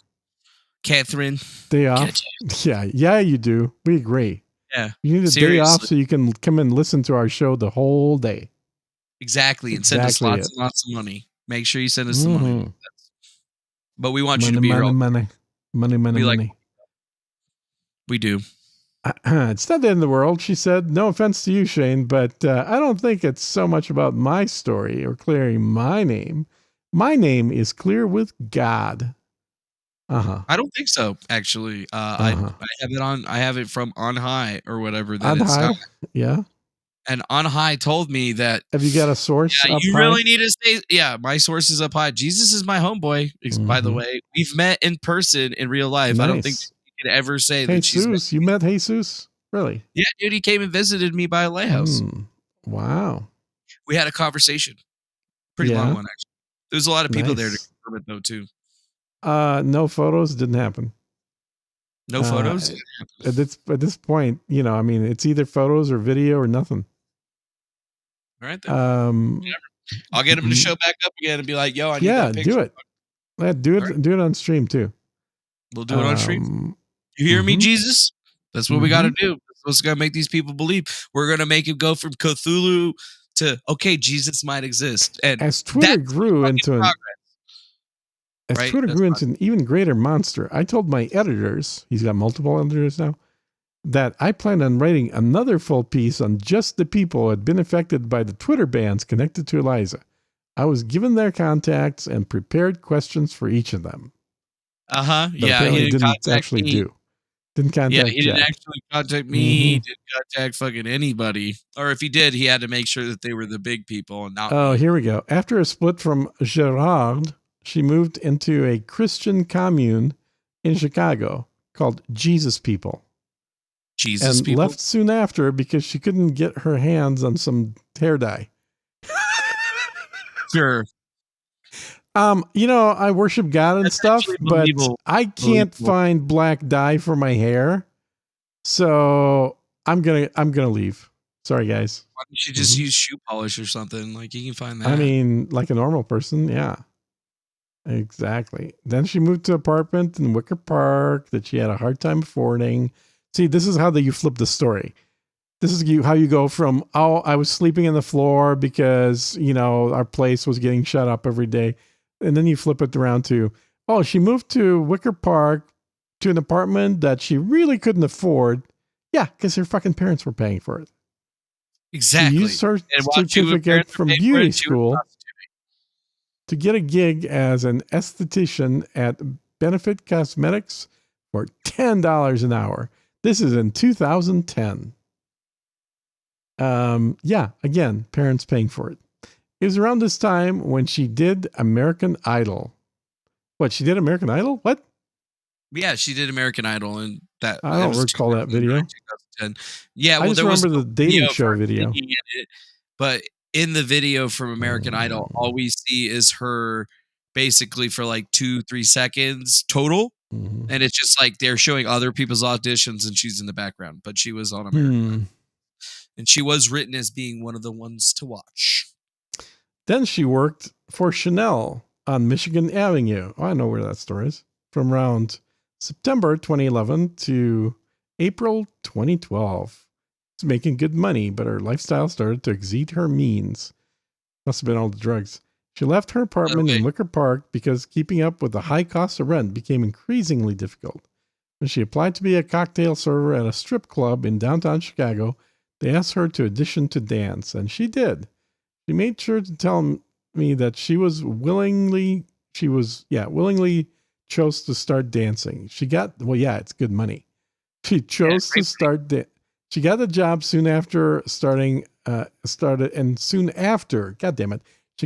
Catherine. Day off? Yeah, you do. We agree. Yeah. You need a day off so you can come and listen to our show the whole day. Exactly. And send us Exactly lots and lots of money. Make sure you send us some money. Mhm. But we want you to be real. Money. We do. It's not the end of the world, she said. No offense to you, Shane, but I don't think it's so much about my story or clearing my name. My name is clear with God. I don't think so, actually. I have it on. I have it from On High or whatever. That On it's High? not. Yeah. And On High told me that. Have you got a source? Yeah, up you high? really need to stay. Yeah, my source is up high. Jesus is my homeboy. By the way, we've met in person in real life. I don't think Nice. you could ever say that she's. Jesus, you met Jesus? Really? Yeah, dude, he came and visited me by a lighthouse. Wow. We had a conversation. Pretty long one, actually. There's a lot of people there to confirm it, though, too. No photos. Didn't happen. No photos? At this point, I mean, it's either photos or video or nothing. All right, then. I'll get him to show back up again and be like, yo, I need that picture. Do it. Yeah, do it on stream, too. We'll do it on stream. You hear me, Jesus? That's what we got to do. That's what's going to make these people believe. We're going to make him go from Cthulhu to, okay, Jesus might exist. And as Twitter grew into an even greater monster, I told my editors, he's got multiple editors now, that I planned on writing another full piece on just the people who had been affected by the Twitter bans connected to Eliza. I was given their contacts and prepared questions for each of them. Yeah, he didn't actually do. Didn't contact he didn't Jack. actually contact me. He didn't contact fucking anybody. Or if he did, he had to make sure that they were the big people and not me. Here we go. After a split from Gerard, she moved into a Christian commune in Chicago called Jesus People. And left soon after because she couldn't get her hands on some hair dye. Sure. I worship God and stuff, but I can't find black dye for my hair. So I'm gonna leave. Sorry, guys. Why don't you just use shoe polish or something? Like, you can find that. I mean, like a normal person, yeah. Exactly. Then she moved to an apartment in Wicker Park that she had a hard time affording. See, this is how you flip the story. This is how you go from, oh, I was sleeping on the floor because, our place was getting shut up every day. And then you flip it around to, oh, she moved to Wicker Park to an apartment that she really couldn't afford. Yeah, because her fucking parents were paying for it. Exactly. She used her certificate from beauty school to get a gig as an esthetician at Benefit Cosmetics for $10 an hour. This is in 2010. Yeah, again, parents paying for it. It was around this time when she did American Idol. What, she did American Idol? What? Yeah, she did American Idol, and that I don't recall that video. 2010. Yeah, well, I just there was remember the dating show video. But in the video from American Idol, all we see is her basically for like 2-3 seconds total. And it's just like they're showing other people's auditions and she's in the background, but she was on American Idol. And she was written as being one of the ones to watch. Then she worked for Chanel on Michigan Avenue. Oh, I know where that store is. From around September 2011 to April 2012. She's making good money, but her lifestyle started to exceed her means. Must have been all the drugs. She left her apartment in Wicker Park because keeping up with the high cost of rent became increasingly difficult. When she applied to be a cocktail server at a strip club in downtown Chicago, they asked her to audition to dance, and she did. She made sure to tell me that she willingly chose to start dancing. She got, it's good money. She chose to start she got the job soon after she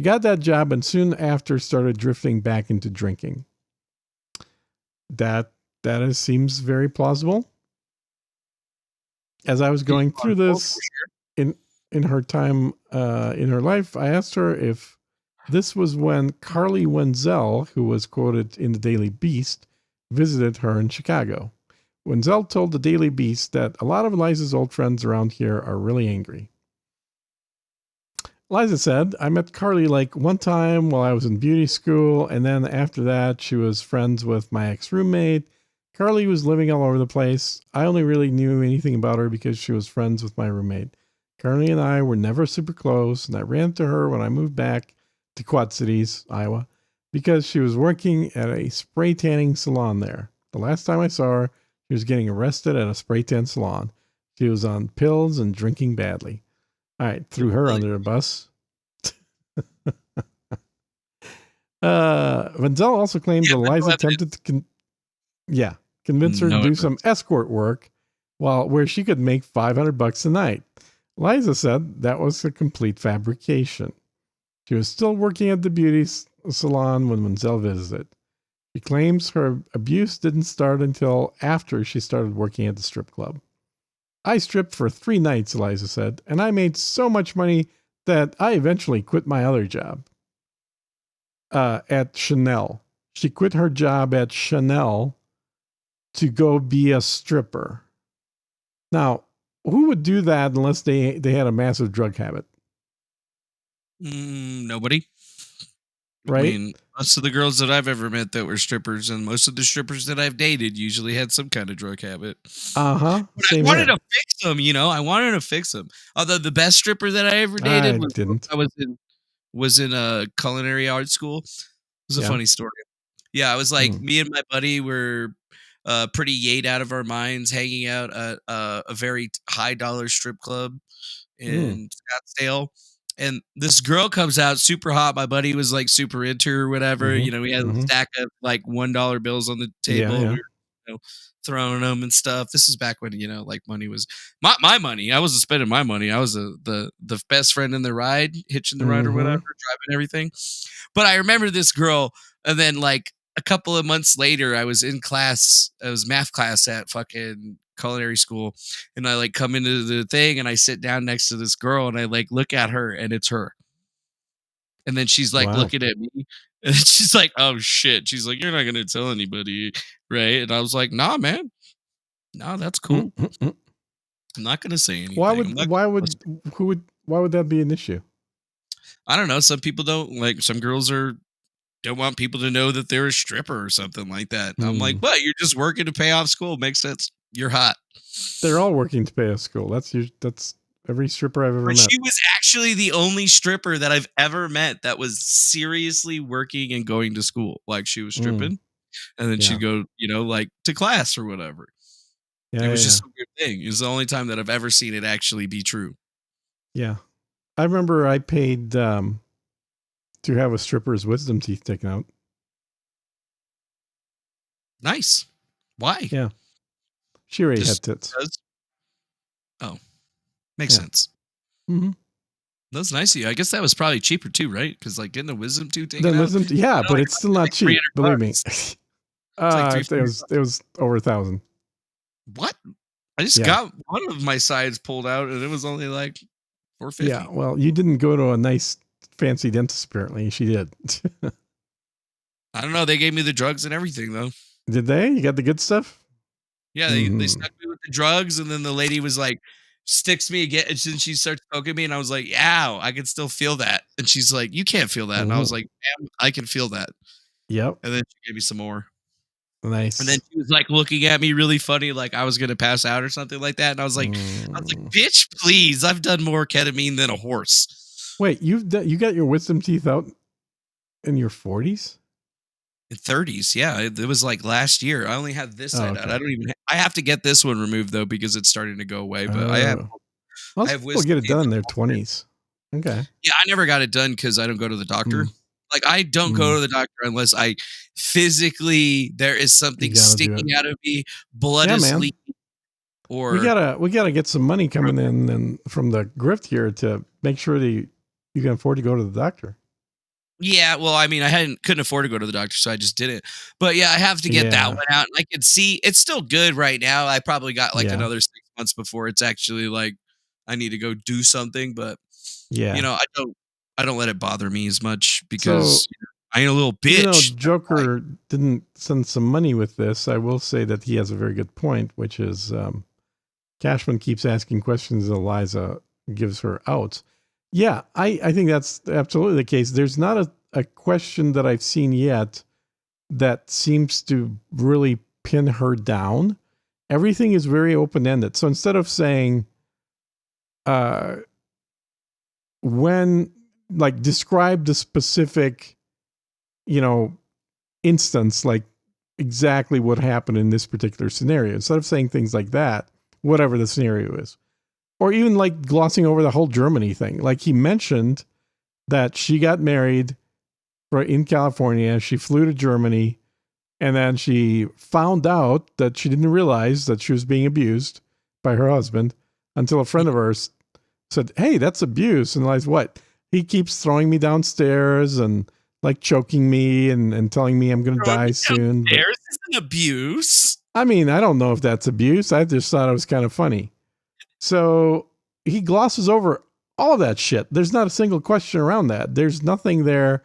got that job and soon after started drifting back into drinking. That seems very plausible. As I was going through this in her time in her life, I asked her if this was when Carly Wenzel, who was quoted in the Daily Beast, visited her in Chicago. Wenzel told the Daily Beast that a lot of Eliza's old friends around here are really angry. Eliza said, I met Carly like one time while I was in beauty school, and then after that, she was friends with my ex-roommate. Carly was living all over the place. I only really knew anything about her because she was friends with my roommate. Carly and I were never super close, and I ran into her when I moved back to Quad Cities, Iowa, because she was working at a spray tanning salon there. The last time I saw her, she was getting arrested at a spray tan salon. She was on pills and drinking badly. All right, threw her under the bus. Wenzel also claimed that Eliza attempted to convince her to do some escort work where she could make $500 a night. Eliza said that was a complete fabrication. She was still working at the beauty salon when Wenzel visited. She claims her abuse didn't start until after she started working at the strip club. I stripped for 3 nights, Eliza said, and I made so much money that I eventually quit my other job. At Chanel. She quit her job at Chanel to go be a stripper. Now, who would do that unless they had a massive drug habit? Nobody. Right? I mean, most of the girls that I've ever met that were strippers and most of the strippers that I've dated usually had some kind of drug habit. Uh-huh. I wanted to fix them, I wanted to fix them. Although the best stripper that I ever dated was in a culinary art school. It was a funny story. Yeah, I was like, me and my buddy were pretty yayed out of our minds hanging out at a very high dollar strip club in Scottsdale. And this girl comes out super hot. My buddy was like super into her or whatever. We had a stack of like $1 bills on the table. Yeah. We were throwing them and stuff. This is back when, like money was my money. I wasn't spending my money. I was the best friend in the ride, hitching the ride or whatever, driving everything. But I remember this girl. And then like a couple of months later, I was in class. It was math class at fucking culinary school, and I like come into the thing and I sit down next to this girl and I like look at her and it's her. And then she's like looking at me and she's like, oh shit. She's like, you're not gonna tell anybody, right? And I was like, nah, man. Nah, that's cool. I'm not going to say anything. Why I'm not why would that be an issue? I don't know. Some people don't like. Some girls don't want people to know that they're a stripper or something like that. I'm like, what? You're just working to pay off school. Makes sense. You're hot. They're all working to pay off school. That's every stripper I've ever met. She was actually the only stripper that I've ever met that was seriously working and going to school. Like she was stripping, and then she'd go, like to class or whatever. Yeah, it was just a weird thing. It was the only time that I've ever seen it actually be true. Yeah, I remember I paid to have a stripper's wisdom teeth taken out. Nice. Why? Yeah, she already Just had tits. because? Oh, makes sense. Mm-hmm. That's nice of you. I guess that was probably cheaper too, right? Because like getting a wisdom tooth taken out. But it's still not cheap. Believe me. Like it was over $1,000. What? I just got one of my sides pulled out, and it was only like $450. Yeah, well, you didn't go to a nice, fancy dentist. Apparently, she did. I don't know. They gave me the drugs and everything, though. Did they? You got the good stuff? Yeah, they stuck me with the drugs, and then the lady was like, sticks me again, and then she starts poking me, and I was like, ow, I can still feel that. And she's like, you can't feel that. And I was like, damn, I can feel that. Yep. And then she gave me some more. Nice. And then she was like looking at me really funny, like I was gonna pass out or something like that. And I was like, bitch, please, I've done more ketamine than a horse. Wait, you got your wisdom teeth out in your 40s? In 30s, yeah. It was like last year. I only had this side out. I have to get this one removed though because it's starting to go away. But I have people get it done in their 20s. Okay. Yeah, I never got it done because I don't go to the doctor. Like I don't go to the doctor unless I physically there is something sticking out of me, blood is leaking. Or we gotta get some money coming in and from the grift here to make sure that you can afford to go to the doctor. Yeah, well, I mean, couldn't afford to go to the doctor, so I just did it. But yeah, I have to get that one out. And I can see it's still good right now. I probably got like another 6 months before it's actually like I need to go do something. But I don't let it bother me as much because I ain't a little bitch. You know, Joker didn't send some money with this. I will say that he has a very good point, which is Cashman keeps asking questions. Eliza gives her outs. Yeah, I think that's absolutely the case. There's not a question that I've seen yet that seems to really pin her down. Everything is very open-ended. So instead of saying, describe the specific, instance, like exactly what happened in this particular scenario. Instead of saying things like that, whatever the scenario is. Or even like glossing over the whole Germany thing. Like he mentioned that she got married in California. She flew to Germany. And then she found out that she didn't realize that she was being abused by her husband until a friend of hers said, hey, that's abuse. And like, what? He keeps throwing me downstairs and like choking me and telling me I'm going to die soon. There's isn't abuse. I mean, I don't know if that's abuse. I just thought it was kind of funny. So he glosses over all of that shit. There's not a single question around that. There's nothing there,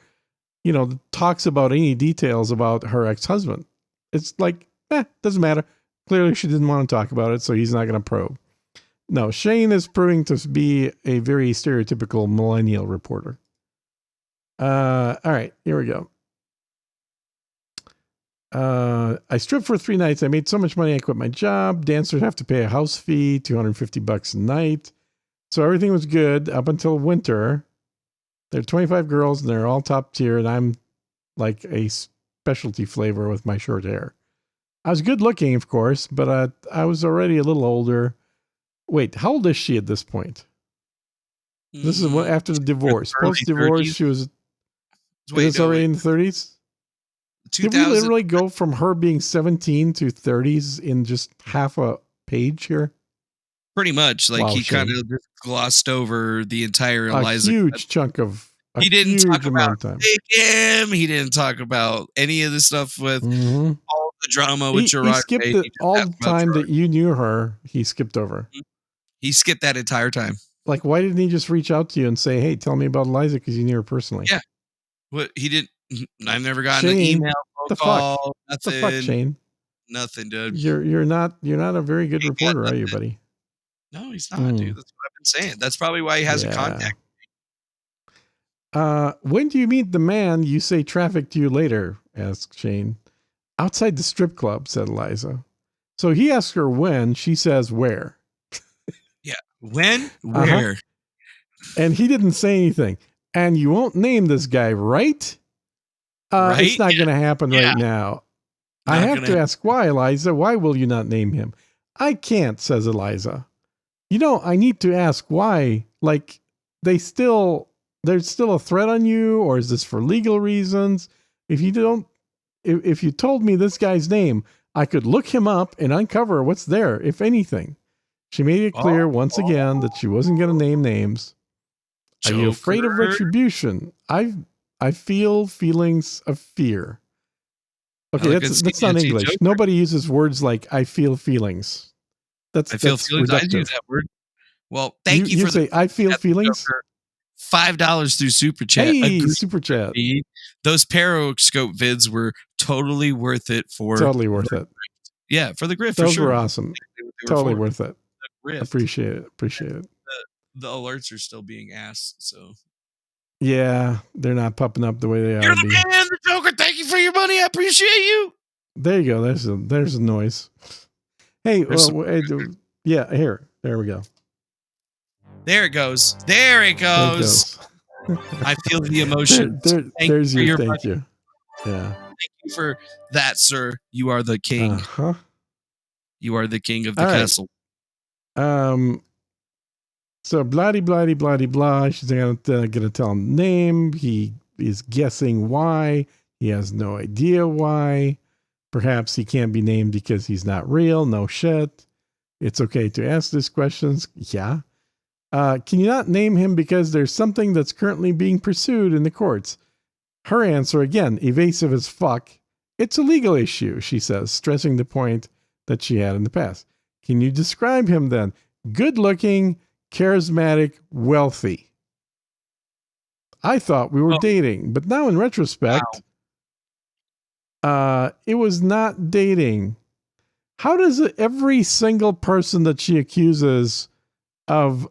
that talks about any details about her ex-husband. It's like, doesn't matter. Clearly she didn't want to talk about it, so he's not going to probe. No, Shane is proving to be a very stereotypical millennial reporter. All right, here we go. I stripped for 3 nights. I made so much money I quit my job. Dancers have to pay a house fee, $250 a night. So everything was good up until winter. There are 25 girls and they're all top tier, and I'm like a specialty flavor with my short hair. I was good looking, of course, but I was already a little older. Wait, how old is she at this point? This is after the divorce. Post-divorce, she was already in the 30s? Did we literally go from her being 17 to 30s in just half a page here? Pretty much. Like he kind of just glossed over the entire Eliza. A huge chunk of he didn't talk about him. He didn't talk about any of the stuff with all the drama with Gerard. He skipped all the time that you knew her. He skipped over. He skipped that entire time. Like, why didn't he just reach out to you and say, hey, tell me about Eliza because you knew her personally? Yeah. What he didn't. I've never gotten an email, phone call, nothing. The fuck, Shane? Nothing, dude. You're not a very good reporter, are you, buddy? No, he's not, dude. That's what I've been saying. That's probably why he hasn't contacted. When do you meet the man you say trafficked you later? Asked Shane. Outside the strip club, said Eliza. So he asks her when. She says where. Yeah. When? Where? And he didn't say anything. And you won't name this guy, right? Right? It's not going to happen right now. I have to ask why, Eliza. Why will you not name him? I can't, says Eliza. I need to ask why. Like, there's still a threat on you, or is this for legal reasons? If you told me this guy's name, I could look him up and uncover what's there, if anything. She made it clear once again that she wasn't going to name names. Joker. Are you afraid of retribution? I feel feelings of fear. Okay, that's not English. Joker. Nobody uses words like "I feel feelings." I feel feelings. Reductive. I use that word. Well, thank you for say "I feel feelings." $5 through Super Chat. Hey, Super Chat. Those Periscope vids were totally worth it for. Totally worth it. Yeah, for the grift. Those for sure. Were awesome. Totally worth it. Appreciate it. The alerts are still being asked, so. Yeah, they're not popping up the way they are. You're the man, the Joker. Thank you for your money. I appreciate you. There you go. There's a noise. Hey, yeah, here. There we go. There it goes. There it goes. I feel the emotion. There's your thank you. Yeah. Thank you for that, sir. You are the king. Uh-huh. You are the king of the castle. So bloody blah. She's gonna tell him the name. He is guessing why. He has no idea why. Perhaps he can't be named because he's not real. No shit. It's okay to ask these questions. Yeah. Can you not name him because there's something that's currently being pursued in the courts? Her answer, again, evasive as fuck. It's a legal issue, she says, stressing the point that she had in the past. Can you describe him then? Good looking, charismatic, wealthy. I thought we were dating, but now in retrospect, it was not dating. How does every single person that she accuses of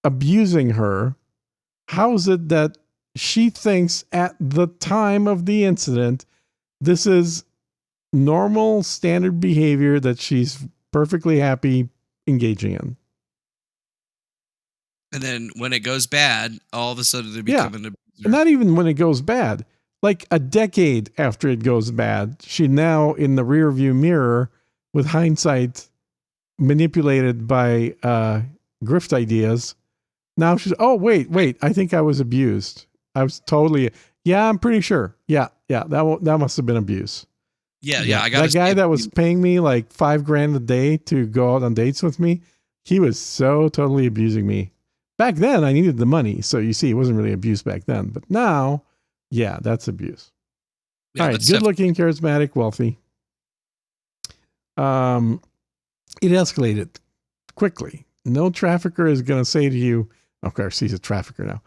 abusing her, how is it that she thinks at the time of the incident, this is normal standard behavior that she's perfectly happy engaging in? And then when it goes bad, all of a sudden they become an abuser. Not even when it goes bad. Like a decade after it goes bad, she now in the rearview mirror with hindsight manipulated by grift ideas. Now she's, wait, I think I was abused. I was totally, I'm pretty sure. Yeah, that must have been abuse. Yeah. I got that guy that was paying me like $5,000 a day to go out on dates with me. He was so totally abusing me. Back then, I needed the money. So you see, it wasn't really abuse back then. But now, that's abuse. All right, good looking, charismatic, wealthy. It escalated quickly. No trafficker is going to say to you, of course, he's a trafficker now,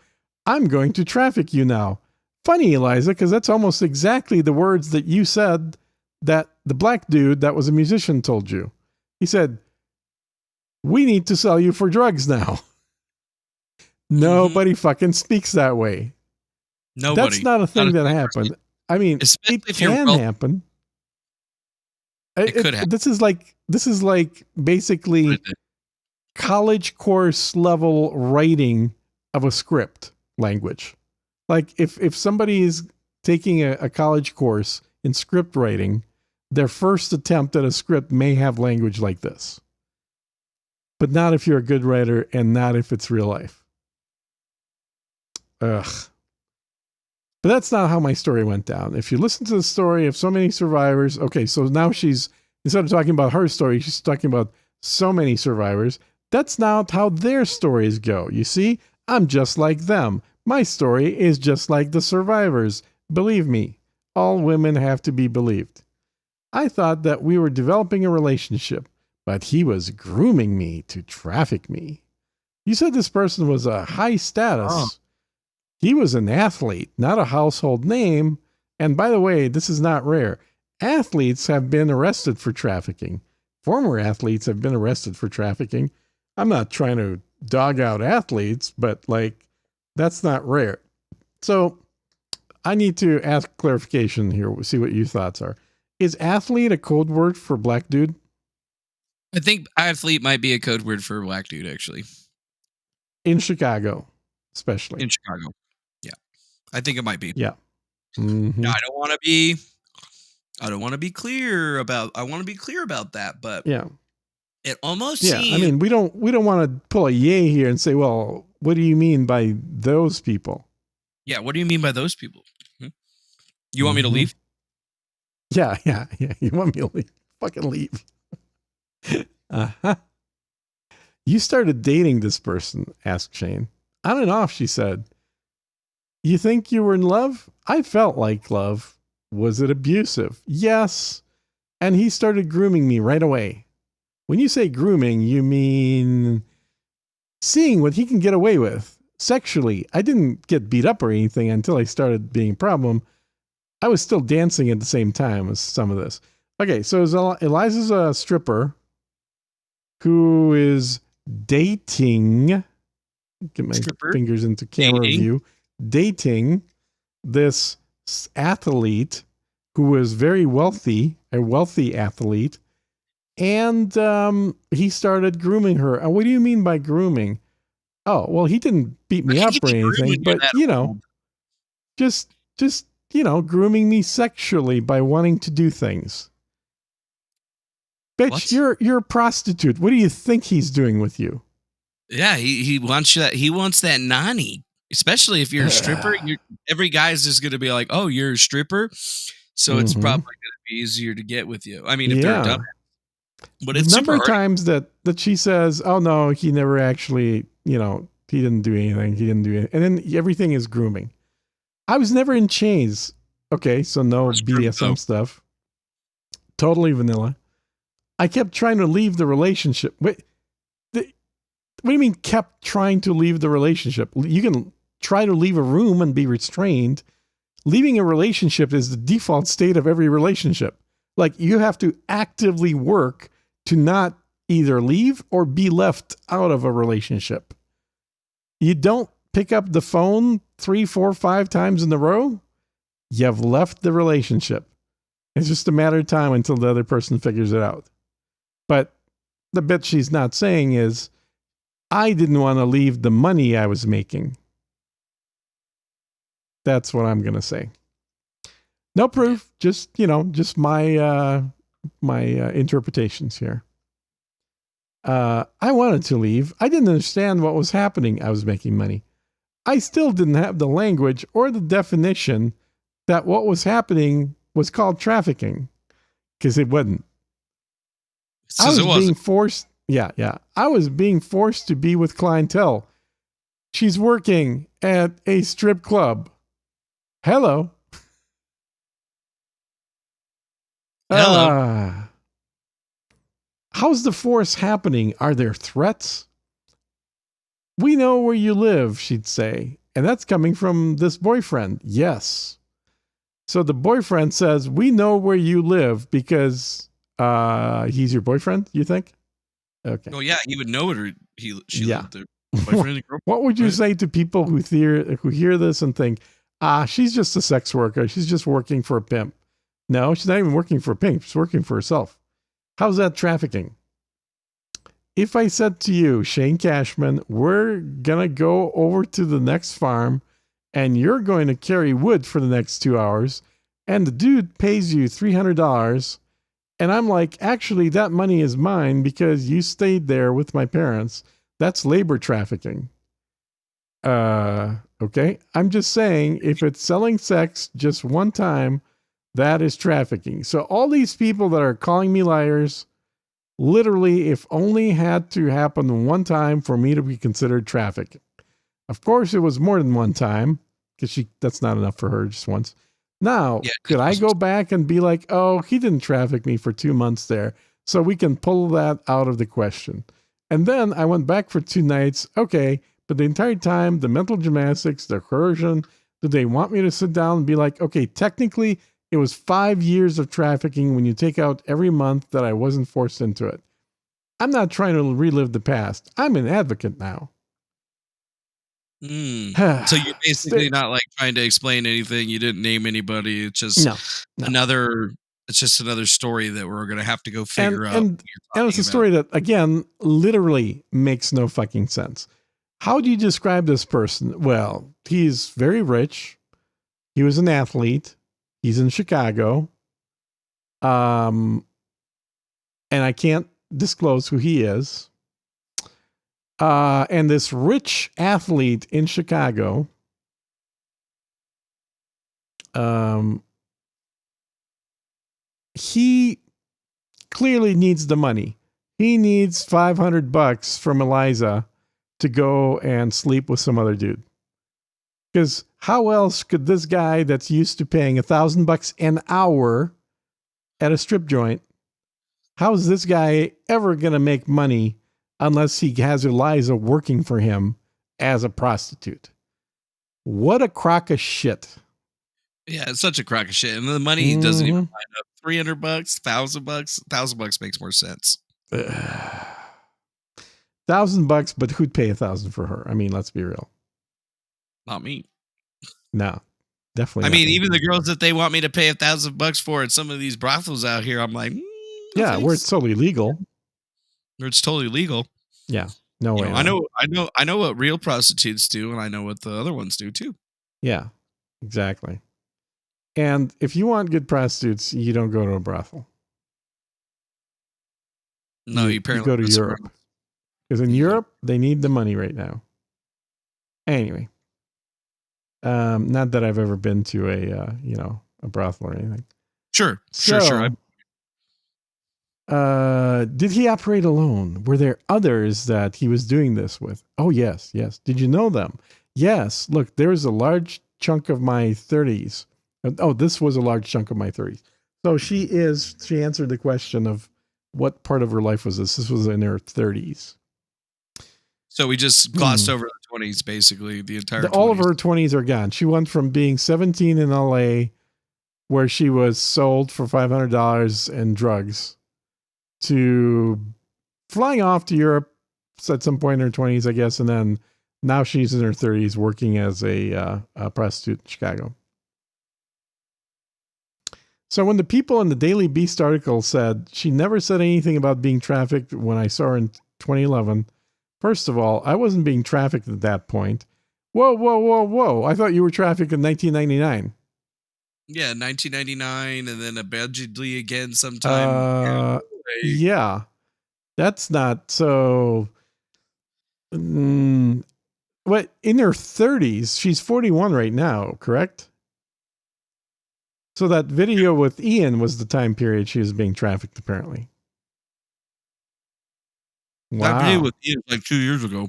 I'm going to traffic you now. Funny, Eliza, because that's almost exactly the words that you said that the black dude that was a musician told you. He said, we need to sell you for drugs now. Nobody fucking speaks that way. Nobody. That's not a thing that happened. I mean, it can happen. It could happen. This is like basically college course level writing of a script language. Like if somebody is taking a college course in script writing, their first attempt at a script may have language like this. But not if you're a good writer and not if it's real life. Ugh. But that's not how my story went down. If you listen to the story of so many survivors, okay, so now she's, instead of talking about her story, she's talking about so many survivors. That's not how their stories go. You see, I'm just like them. My story is just like the survivors. Believe me, all women have to be believed. I thought that we were developing a relationship, but he was grooming me to traffic me. You said this person was a high status. Oh. He was an athlete, not a household name. And by the way, this is not rare. Athletes have been arrested for trafficking. Former athletes have been arrested for trafficking. I'm not trying to dog out athletes, but like that's not rare. So I need to ask clarification here. We'll see what your thoughts are. Is athlete a code word for black dude? I think athlete might be a code word for black dude, actually. In Chicago, especially. In Chicago. Yeah. I think it might be. Yeah. Mm-hmm. Now, I want to be clear about that, but yeah. It almost seems. I mean, we don't want to pull a yay here and say, well, what do you mean by those people? Yeah, what do you mean by those people? You want me to leave? Yeah. You want me to leave? Fucking leave. Uh-huh. You started dating this person, asked Shane. On and off, she said. You think you were in love? I felt like love. Was it abusive? Yes. And he started grooming me right away. When you say grooming, you mean seeing what he can get away with sexually. I didn't get beat up or anything until I started being a problem. I was still dancing at the same time as some of this. Okay, so Eliza's a stripper who is dating. Get my fingers into camera view. Dating this athlete who is very wealthy, a wealthy athlete. And he started grooming her. What do you mean by grooming? Oh, well, he didn't beat me up or anything, but just grooming me sexually by wanting to do things. Bitch, what? You're a prostitute. What do you think he's doing with you? Yeah, he wants that. He wants that nanny, especially if you're a stripper. Every guy's just going to be like, "Oh, you're a stripper," so it's probably going to be easier to get with you. I mean, if they're dumb. But it's the number of times that she says, "Oh no, he never actually, he didn't do anything. He didn't do it," and then everything is grooming. I was never in chains. Okay, so no BDSM stuff. Totally vanilla. I kept trying to leave the relationship. Wait, what do you mean kept trying to leave the relationship? You can try to leave a room and be restrained. Leaving a relationship is the default state of every relationship. Like you have to actively work to not either leave or be left out of a relationship. You don't pick up the phone 3, 4, 5 times in a row. You've left the relationship. It's just a matter of time until the other person figures it out. But the bit she's not saying is, I didn't want to leave the money I was making. That's what I'm going to say. No proof, just my interpretations here. I wanted to leave. I didn't understand what was happening. I was making money. I still didn't have the language or the definition that what was happening was called trafficking, because it wasn't. I was being forced. Yeah. I was being forced to be with clientele. She's working at a strip club. Hello. How's the force happening? Are there threats? We know where you live, she'd say. And that's coming from this boyfriend. Yes. So the boyfriend says, we know where you live because he's your boyfriend, you think? Okay. Oh, yeah, he would know it, or she lived there. Boyfriend. What would you say to people who hear this and think, she's just a sex worker. She's just working for a pimp. No, she's not even working for a pimp. She's working for herself. How's that trafficking? If I said to you, Shane Cashman, we're going to go over to the next farm and you're going to carry wood for the next 2 hours and the dude pays you $300 and I'm like, actually, that money is mine because you stayed there with my parents. That's labor trafficking. Okay. I'm just saying if it's selling sex just one time, that is trafficking. So all these people that are calling me liars, literally, if only had to happen one time for me to be considered trafficking. Of course, it was more than one time because that's not enough for her, just once. Now, could I go back and be like, oh, he didn't traffic me for 2 months there, so we can pull that out of the question. And then I went back for 2 nights. Okay, but the entire time, the mental gymnastics, the coercion, did they want me to sit down and be like, okay, technically, it was 5 years of trafficking when you take out every month that I wasn't forced into it. I'm not trying to relive the past. I'm an advocate now. So you're basically not like trying to explain anything. You didn't name anybody. It's just No. another. It's just another story that we're gonna have to go figure out. And it's a story that, again, literally makes no fucking sense. How do you describe this person? Well, he's very rich. He was an athlete. He's in Chicago. And I can't disclose who he is. And this rich athlete in Chicago, he clearly needs the money. He needs $500 from Eliza to go and sleep with some other dude. Because how else could this guy that's used to paying $1,000 an hour at a strip joint, how is this guy ever going to make money unless he has Eliza working for him as a prostitute? What a crock of shit. Yeah, it's such a crock of shit. And the money doesn't even line up. $300, $1,000, $1,000 makes more sense. $1,000, but who'd pay $1,000 for her? I mean, let's be real. Not me. No, definitely. I mean, even the girls that they want me to pay $1,000 for at some of these brothels out here, I'm like, yeah, where it's totally legal. Where it's totally legal. Yeah, no way. I know what real prostitutes do, and I know what the other ones do too. Yeah, exactly. And if you want good prostitutes, you don't go to a brothel. No, you go to Europe. Because in Europe, they need the money right now. Anyway. Not that I've ever been to a brothel or anything. Sure. Did he operate alone? Were there others that he was doing this with? Oh, yes. Did you know them? Yes. Look, there's a large chunk of my 30s. Oh, this was a large chunk of my 30s. So she answered the question of what part of her life was this? This was in her 30s. So we just glossed over the 20s, basically, the entire 20s. All of her 20s are gone. She went from being 17 in LA, where she was sold for $500 and drugs, to flying off to Europe at some point in her 20s, I guess. And then now she's in her 30s working as a prostitute in Chicago. So when the people in the Daily Beast article said she never said anything about being trafficked when I saw her in 2011, first of all, I wasn't being trafficked at that point. Whoa. I thought you were trafficked in 1999. Yeah, 1999, and then allegedly again sometime. Yeah. That's not so... What, in her 30s, she's 41 right now, correct? So that video with Ian was the time period she was being trafficked, apparently. Wow. That video with Ian was like 2 years ago.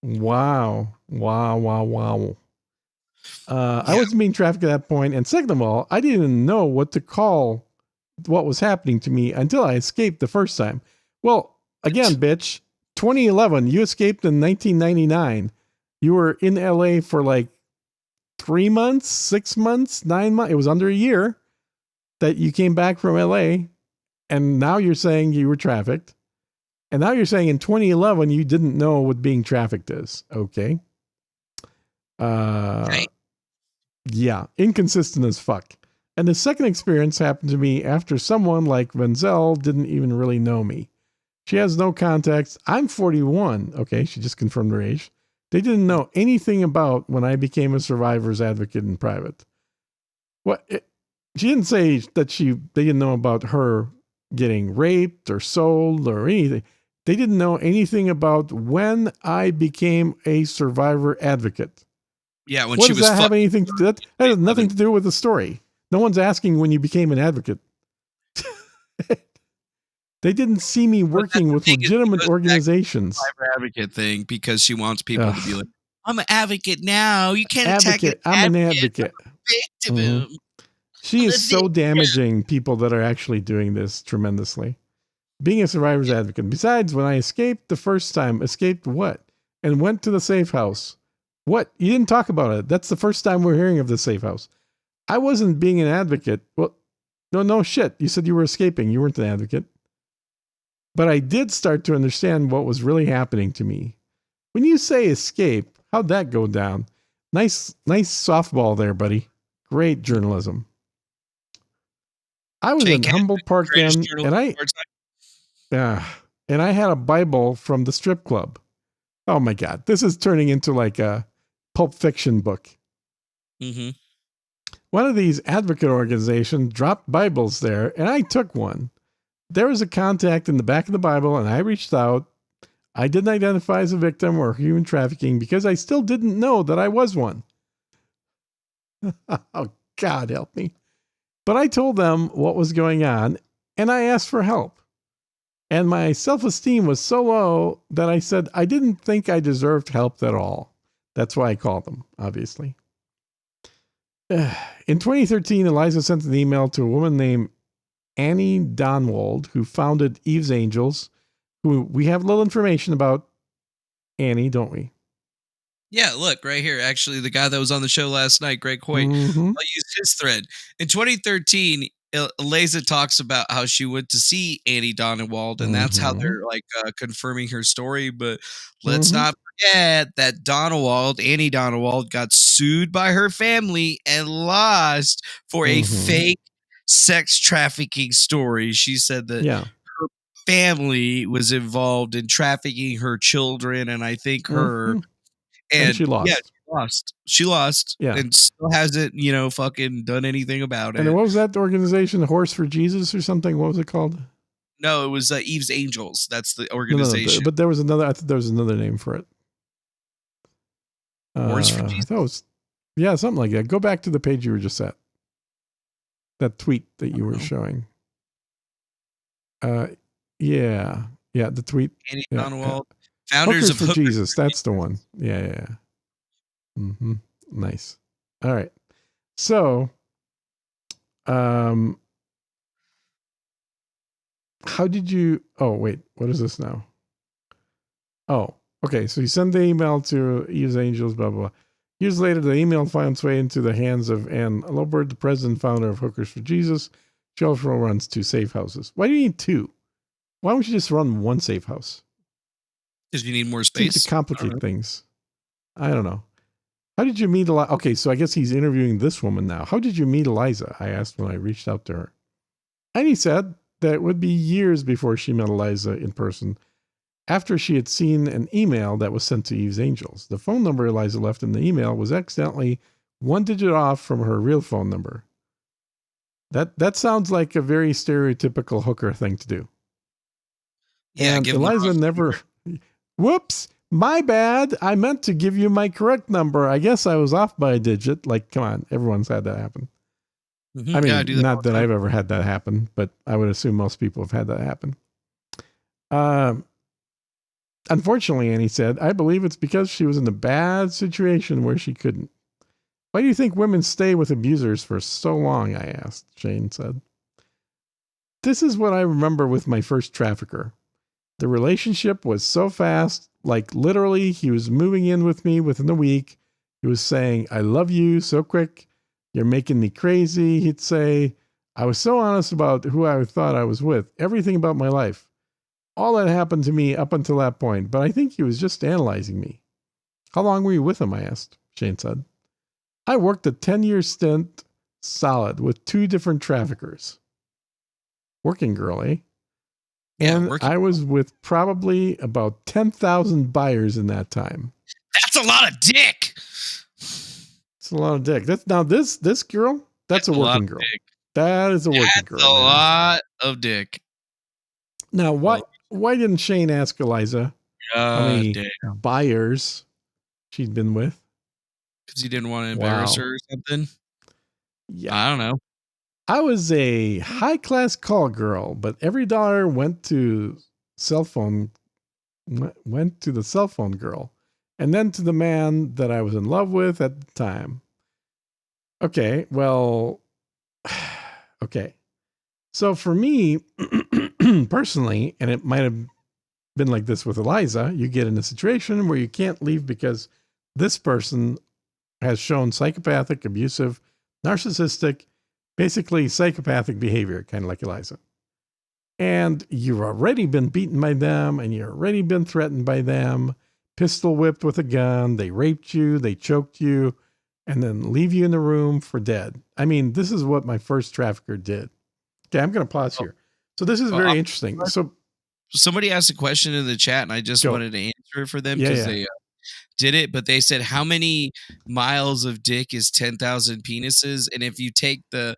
Wow. I wasn't being trafficked at that point. And second of all, I didn't even know what to call what was happening to me until I escaped the first time. Well, again, bitch, 2011, you escaped in 1999. You were in LA for like 3 months, 6 months, 9 months. It was under a year that you came back from LA. And now you're saying you were trafficked. And now you're saying in 2011, you didn't know what being trafficked is. Okay. Yeah. Inconsistent as fuck. And the second experience happened to me after someone like Wenzel didn't even really know me. She has no context. I'm 41. Okay. She just confirmed her age. They didn't know anything about when I became a survivor's advocate in private. She didn't say that they didn't know about her getting raped or sold or anything. They didn't know anything about when I became a survivor advocate. Yeah, when what she does was that have anything to do? That has nothing to do with the story. No one's asking when you became an advocate. They didn't see me working with legitimate organizations. Survivor advocate thing because she wants people to be like, I'm an advocate now. You can't attack an I'm an advocate. Victim. Mm-hmm. She is so damaging people that are actually doing this tremendously. Being a survivor's advocate. Besides, when I escaped the first time, escaped what? And went to the safe house. What? You didn't talk about it. That's the first time we're hearing of the safe house. I wasn't being an advocate. Well, no shit. You said you were escaping. You weren't an advocate. But I did start to understand what was really happening to me. When you say escape, how'd that go down? Nice softball there, buddy. Great journalism. I was in Humboldt Park then, and I had a Bible from the strip club. Oh my God, this is turning into like a Pulp Fiction book. Mm-hmm. One of these advocate organizations dropped Bibles there, and I took one. There was a contact in the back of the Bible, and I reached out. I didn't identify as a victim or human trafficking because I still didn't know that I was one. Oh, God help me. But I told them what was going on, and I asked for help. And my self-esteem was so low that I said I didn't think I deserved help at all. That's why I called them, obviously. In 2013, Eliza sent an email to a woman named Annie Donwald, who founded Eve's Angels, who we have little information about Annie, don't we? Yeah, look, right here. Actually, the guy that was on the show last night, Greg Hoyt, I'll use his thread. In 2013, Eliza talks about how she went to see Annie Donwald, and that's how they're like confirming her story. But let's not forget that Annie Donwald, got sued by her family and lost for a fake sex trafficking story. She said that her family was involved in trafficking her children, and I think her. And she lost. Yeah, she lost. Yeah. And still hasn't, fucking done anything about it. And what was that organization? Horse for Jesus or something? What was it called? No, it was Eve's Angels. That's the organization. No, but there was another. I thought there was another name for it. Horse for Jesus. I thought it was, yeah, something like that. Go back to the page you were just at. That tweet that you were showing. Yeah, the tweet. Annie Donwald. Founders Hookers for Jesus. That's the one. Yeah. Nice. All right. So, how did you? Oh, wait. What is this now? Oh, okay. So you send the email to Eve's Angels. Blah blah blah. Years later, the email found its way into the hands of Ann Lobert, the president and founder of Hookers for Jesus. She also runs 2 safe houses. Why do you need 2? Why don't you just run 1 safe house? Because you need more space. Seems to complicate things. I don't know. How did you meet Eliza? Okay, so I guess he's interviewing this woman now. How did you meet Eliza? I asked when I reached out to her. And he said that it would be years before she met Eliza in person, after she had seen an email that was sent to Eve's Angels. The phone number Eliza left in the email was accidentally 1 digit off from her real phone number. That sounds like a very stereotypical hooker thing to do. Yeah, and Eliza never... Whoops, my bad. I meant to give you my correct number. I guess I was off by a digit. Like, come on, everyone's had that happen. I mean, not that I've ever had that happen, but I would assume most people have had that happen. Unfortunately, Annie said, I believe it's because she was in a bad situation where she couldn't. Why do you think women stay with abusers for so long? I asked, Shane said. This is what I remember with my first trafficker. The relationship was so fast, like literally he was moving in with me within a week. He was saying, I love you so quick. You're making me crazy. He'd say, I was so honest about who I thought I was with, everything about my life. All that happened to me up until that point, but I think he was just analyzing me. How long were you with him? I asked, Shane said. I worked a 10-year stint solid with 2 different traffickers. Working girl, eh? And I was with probably about 10,000 buyers in that time. That's a lot of dick. It's a lot of dick. This girl, that's a working girl. That is a working girl. That's a lot of dick. Now, why didn't Shane ask Eliza how many buyers she'd been with? Because he didn't want to embarrass her or something? Yeah. I don't know. I was a high-class call girl, but every dollar went to the cell phone girl, and then to the man that I was in love with at the time. Okay, well, okay. So for me, personally, and it might have been like this with Eliza, you get in a situation where you can't leave because this person has shown psychopathic, abusive, narcissistic, basically psychopathic behavior, kind of like Eliza. and you've already been beaten by them, and you've already been threatened by them, pistol whipped with a gun, they raped you, they choked you, and then leave you in the room for dead. I mean, this is what my first trafficker did. Okay, I'm going to pause here. So this is very interesting. So somebody asked a question in the chat, and I just wanted to answer it for them because they did it. But they said, how many miles of dick is 10,000 penises? And if you take the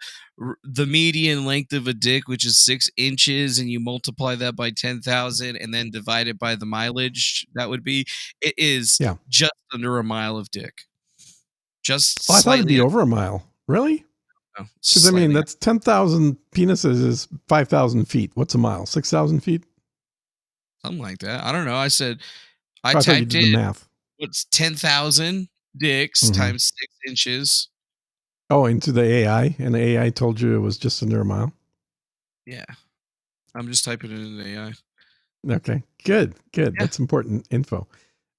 median length of a dick, which is 6 inches, and you multiply that by 10,000 and then divide it by the mileage, that would be, it is just under a mile of dick. Just I thought it'd be over a mile. Really? Because I mean, that's 10,000 penises is 5,000 feet. What's a mile? 6,000 feet? Something like that. I don't know. I said, I thought you typed did the in math. what's 10,000 dicks times 6 inches. Oh, into the AI, and the AI told you it was just under a mile? Yeah. I'm just typing it in the AI. Okay, good. Yeah. That's important info.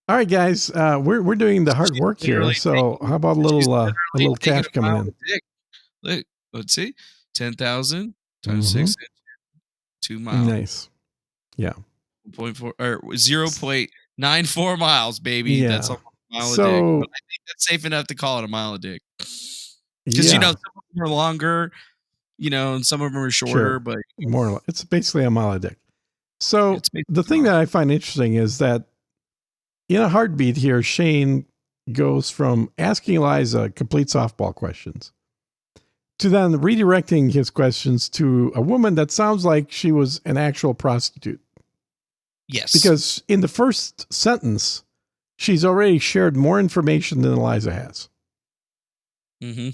All right, guys, we're doing the hard work here. So how about a little cash coming in? Look, let's see, 10,000 times 6 inches, 2 miles. Nice. Yeah. 0.4 or 0.94 miles, baby. Yeah. That's almost a mile a dick. But I think that's safe enough to call it a mile a dick. Because some of them are longer, and some of them are shorter, but more. It's basically a mile a dick. So the thing that I find interesting is that in a heartbeat here, Shane goes from asking Eliza complete softball questions to then redirecting his questions to a woman that sounds like she was an actual prostitute. Yes. Because in the first sentence, she's already shared more information than Eliza has. Mm-hmm.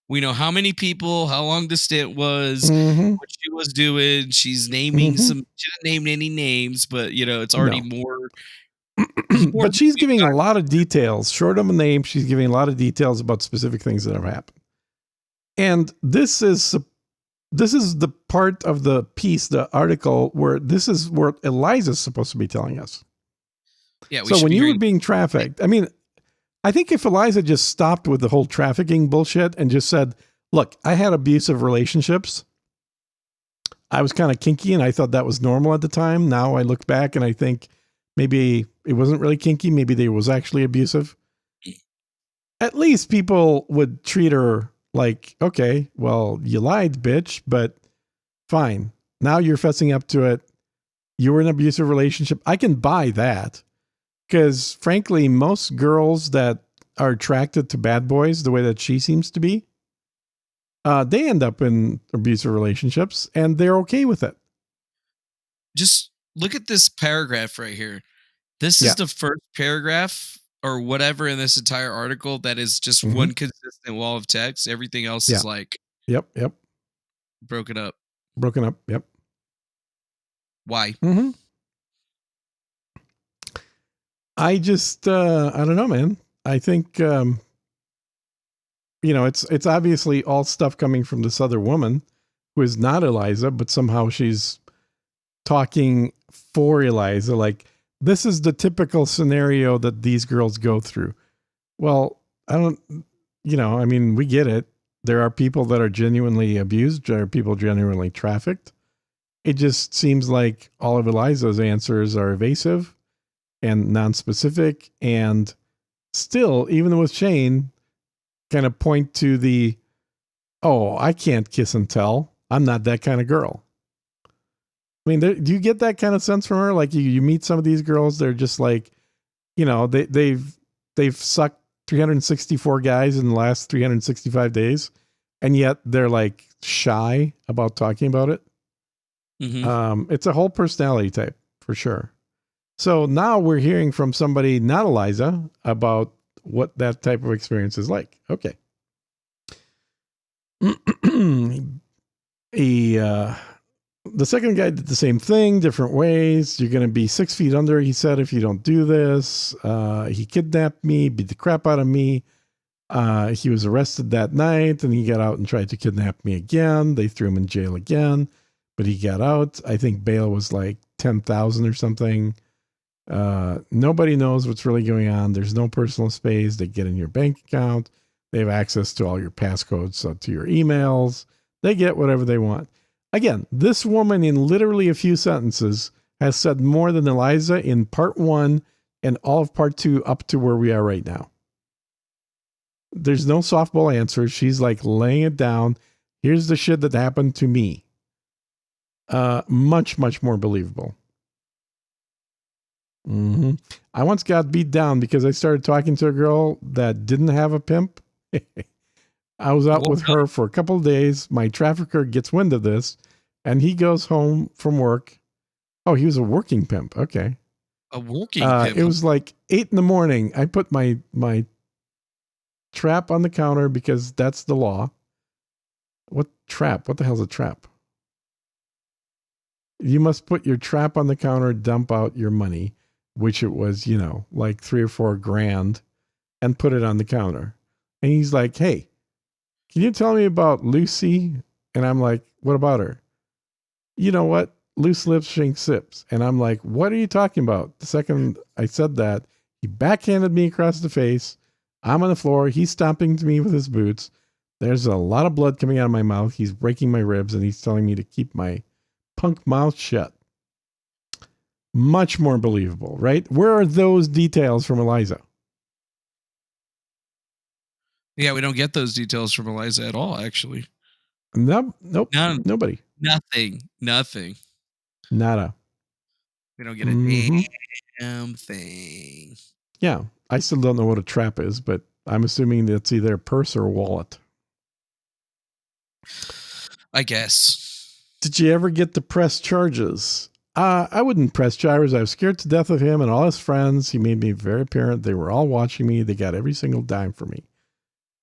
We know how many people, how long the stint was, what she was doing. She's naming she didn't name any names, but it's already more. But she's giving a lot of details. Short of a name, she's giving a lot of details about specific things that have happened. And this is the part of the piece, the article, where this is what Eliza's supposed to be telling us. Yeah. So when you were being trafficked, I mean, I think if Eliza just stopped with the whole trafficking bullshit and just said, look, I had abusive relationships. I was kind of kinky and I thought that was normal at the time. Now I look back and I think maybe it wasn't really kinky. Maybe they was actually abusive. At least people would treat her like, okay, well, you lied, bitch, but fine. Now you're fessing up to it. You were in an abusive relationship. I can buy that. Because frankly, most girls that are attracted to bad boys the way that she seems to be, they end up in abusive relationships and they're okay with it. Just look at this paragraph right here. This is the first paragraph or whatever in this entire article that is just one consistent wall of text. Everything else is like broken up. Yep. Why? I just, I don't know, man. I think, it's obviously all stuff coming from this other woman who is not Eliza, but somehow she's talking for Eliza. Like, this is the typical scenario that these girls go through. Well, I don't, I mean, we get it. There are people that are genuinely abused. There are people genuinely trafficked. It just seems like all of Eliza's answers are evasive and non-specific, and still, even with Shane, kind of point to the, oh, I can't kiss and tell. I'm not that kind of girl. I mean, do you get that kind of sense from her? Like you meet some of these girls, they're just like, they've sucked 364 guys in the last 365 days, and yet they're like shy about talking about it. It's a whole personality type for sure. So now we're hearing from somebody, not Eliza, about what that type of experience is like. Okay. The second guy did the same thing, different ways. You're going to be 6 feet under, he said, if you don't do this. He kidnapped me, beat the crap out of me. He was arrested that night, and he got out and tried to kidnap me again. They threw him in jail again, but he got out. I think bail was like $10,000 or something. Nobody knows what's really going on. There's no personal space. They get in your bank account. They have access to all your passcodes, to your emails. They get whatever they want. Again, this woman in literally a few sentences has said more than Eliza in part 1 and all of part 2 up to where we are right now. There's no softball answer. She's like laying it down. Here's the shit that happened to me. Much, much more believable. I once got beat down because I started talking to a girl that didn't have a pimp. I was out with her for a couple of days. My trafficker gets wind of this, and he goes home from work. Oh, he was a working pimp. Okay. A working pimp. It was like 8 a.m. I put my trap on the counter because that's the law. What trap? What the hell's a trap? You must put your trap on the counter, dump out your money, which it was, like $3 or $4 grand, and put it on the counter. And he's like, hey, can you tell me about Lucy? And I'm like, what about her? You know what? Loose lips, shank sips. And I'm like, what are you talking about? The second I said that, he backhanded me across the face. I'm on the floor. He's stomping to me with his boots. There's a lot of blood coming out of my mouth. He's breaking my ribs, and he's telling me to keep my punk mouth shut. Much more believable, right? Where are those details from Eliza? Yeah, we don't get those details from Eliza at all, actually. Nope. Nobody. Nothing. Nada. We don't get a damn thing. Yeah. I still don't know what a trap is, but I'm assuming that's either a purse or a wallet. I guess. Did you ever get to press charges? I wouldn't press charges. I was scared to death of him and all his friends. He made me very apparent. They were all watching me. They got every single dime for me.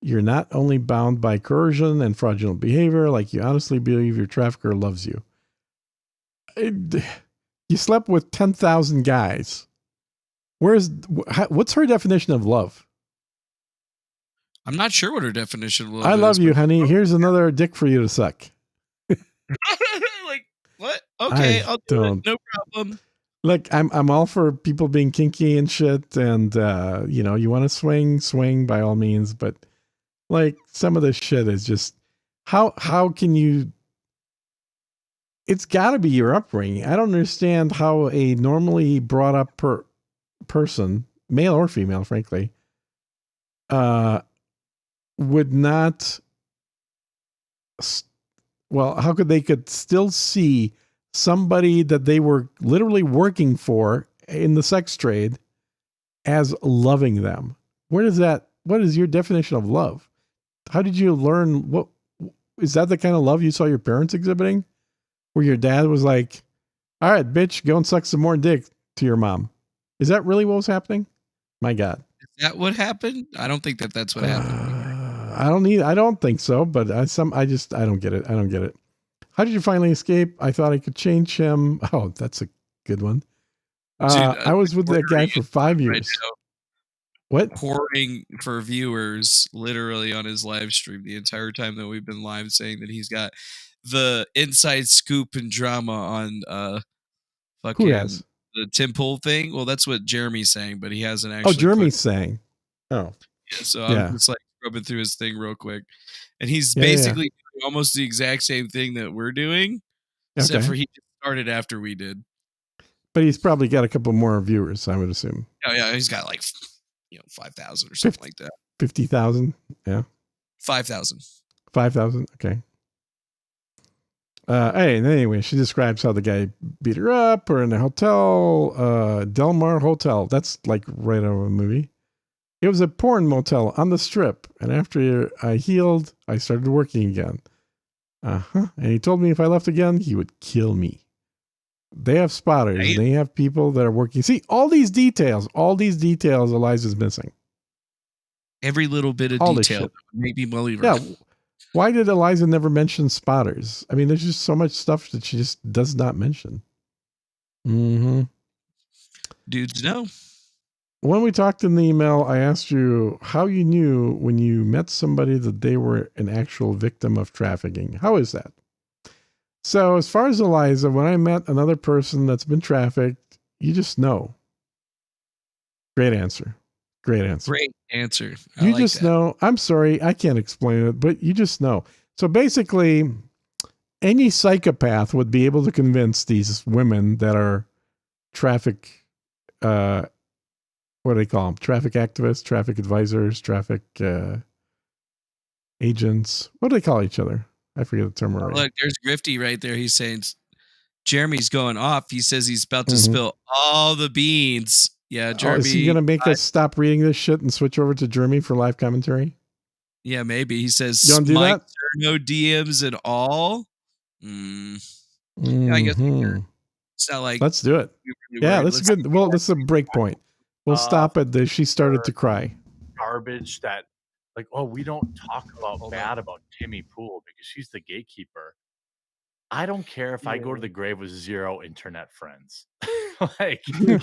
You're not only bound by coercion and fraudulent behavior, like you honestly believe your trafficker loves you. You slept with 10,000 guys. What's her definition of love? I'm not sure what her definition of love is. I love you, honey. Here's another dick for you to suck. Like, what? Okay, I'll do it. No problem. Look, I'm all for people being kinky and shit, and you want to swing by all means, but like some of this shit is just how can you? It's got to be your upbringing. I don't understand how a normally brought up person, male or female, frankly, would not. Well, how could still see somebody that they were literally working for in the sex trade as loving them? What is your definition of love? How did you learn? What is that the kind of love you saw your parents exhibiting? Where your dad was like, all right, bitch, go and suck some more dick to your mom. Is that really what was happening? My God. Is that what happened? I don't think that's what happened. I don't think so, but I don't get it. I don't get it. How did you finally escape? I thought I could change him. Oh, that's a good one. Dude, I was with that guy for 5 years. What? Pouring for viewers literally on his live stream the entire time that we've been live, saying that he's got the inside scoop and drama on fucking the Tim Pool thing. Well, that's what Jeremy's saying, but he hasn't actually. Oh, Jeremy's saying. Oh. Yeah, so I'm just like scrubbing through his thing real quick. And he's basically doing almost the exact same thing that we're doing, except for he just started after we did. But he's probably got a couple more viewers, I would assume. Oh yeah, he's got like 5,000 or something like that. 50,000, yeah. 5,000. 5,000, okay. Anyway, she describes how the guy beat her up or in a hotel, Del Mar Hotel. That's like right out of a movie. It was a porn motel on the strip. And after I healed, I started working again. And he told me if I left again, he would kill me. They have spotters. Right. They have people that are working. See, all these details Eliza's missing. Every little bit of detail that would make me believe her. Yeah. Why did Eliza never mention spotters? I mean, there's just so much stuff that she just does not mention. Mm-hmm. Dudes know. When we talked in the email, I asked you how you knew when you met somebody that they were an actual victim of trafficking. How is that? So as far as Eliza, when I met another person that's been trafficked, you just know. Great answer. Great answer. Great answer. You just know. I'm sorry, I can't explain it, but you just know. So basically, any psychopath would be able to convince these women that are traffic, what do they call them? Traffic activists, traffic advisors, traffic agents. What do they call each other? I forget the term already. Look, there's Grifty right there. He's saying Jeremy's going off. He says he's about to Mhm. spill all the beans. Yeah, Oh, Jeremy. is he going to make us stop reading this shit and switch over to Jeremy for live commentary? Yeah, maybe. He says, You wanna do Mike, that? no DMs at all. Yeah, I guess Mhm. it's not like Let's do it. really Yeah, worried. that's good. Well, that's a break point. We'll stop at the she started to cry. Garbage that, like, oh, we don't talk about bad about Timmy Pool because she's the gatekeeper. I don't care if I go to the grave with 0 internet friends. Like, you know,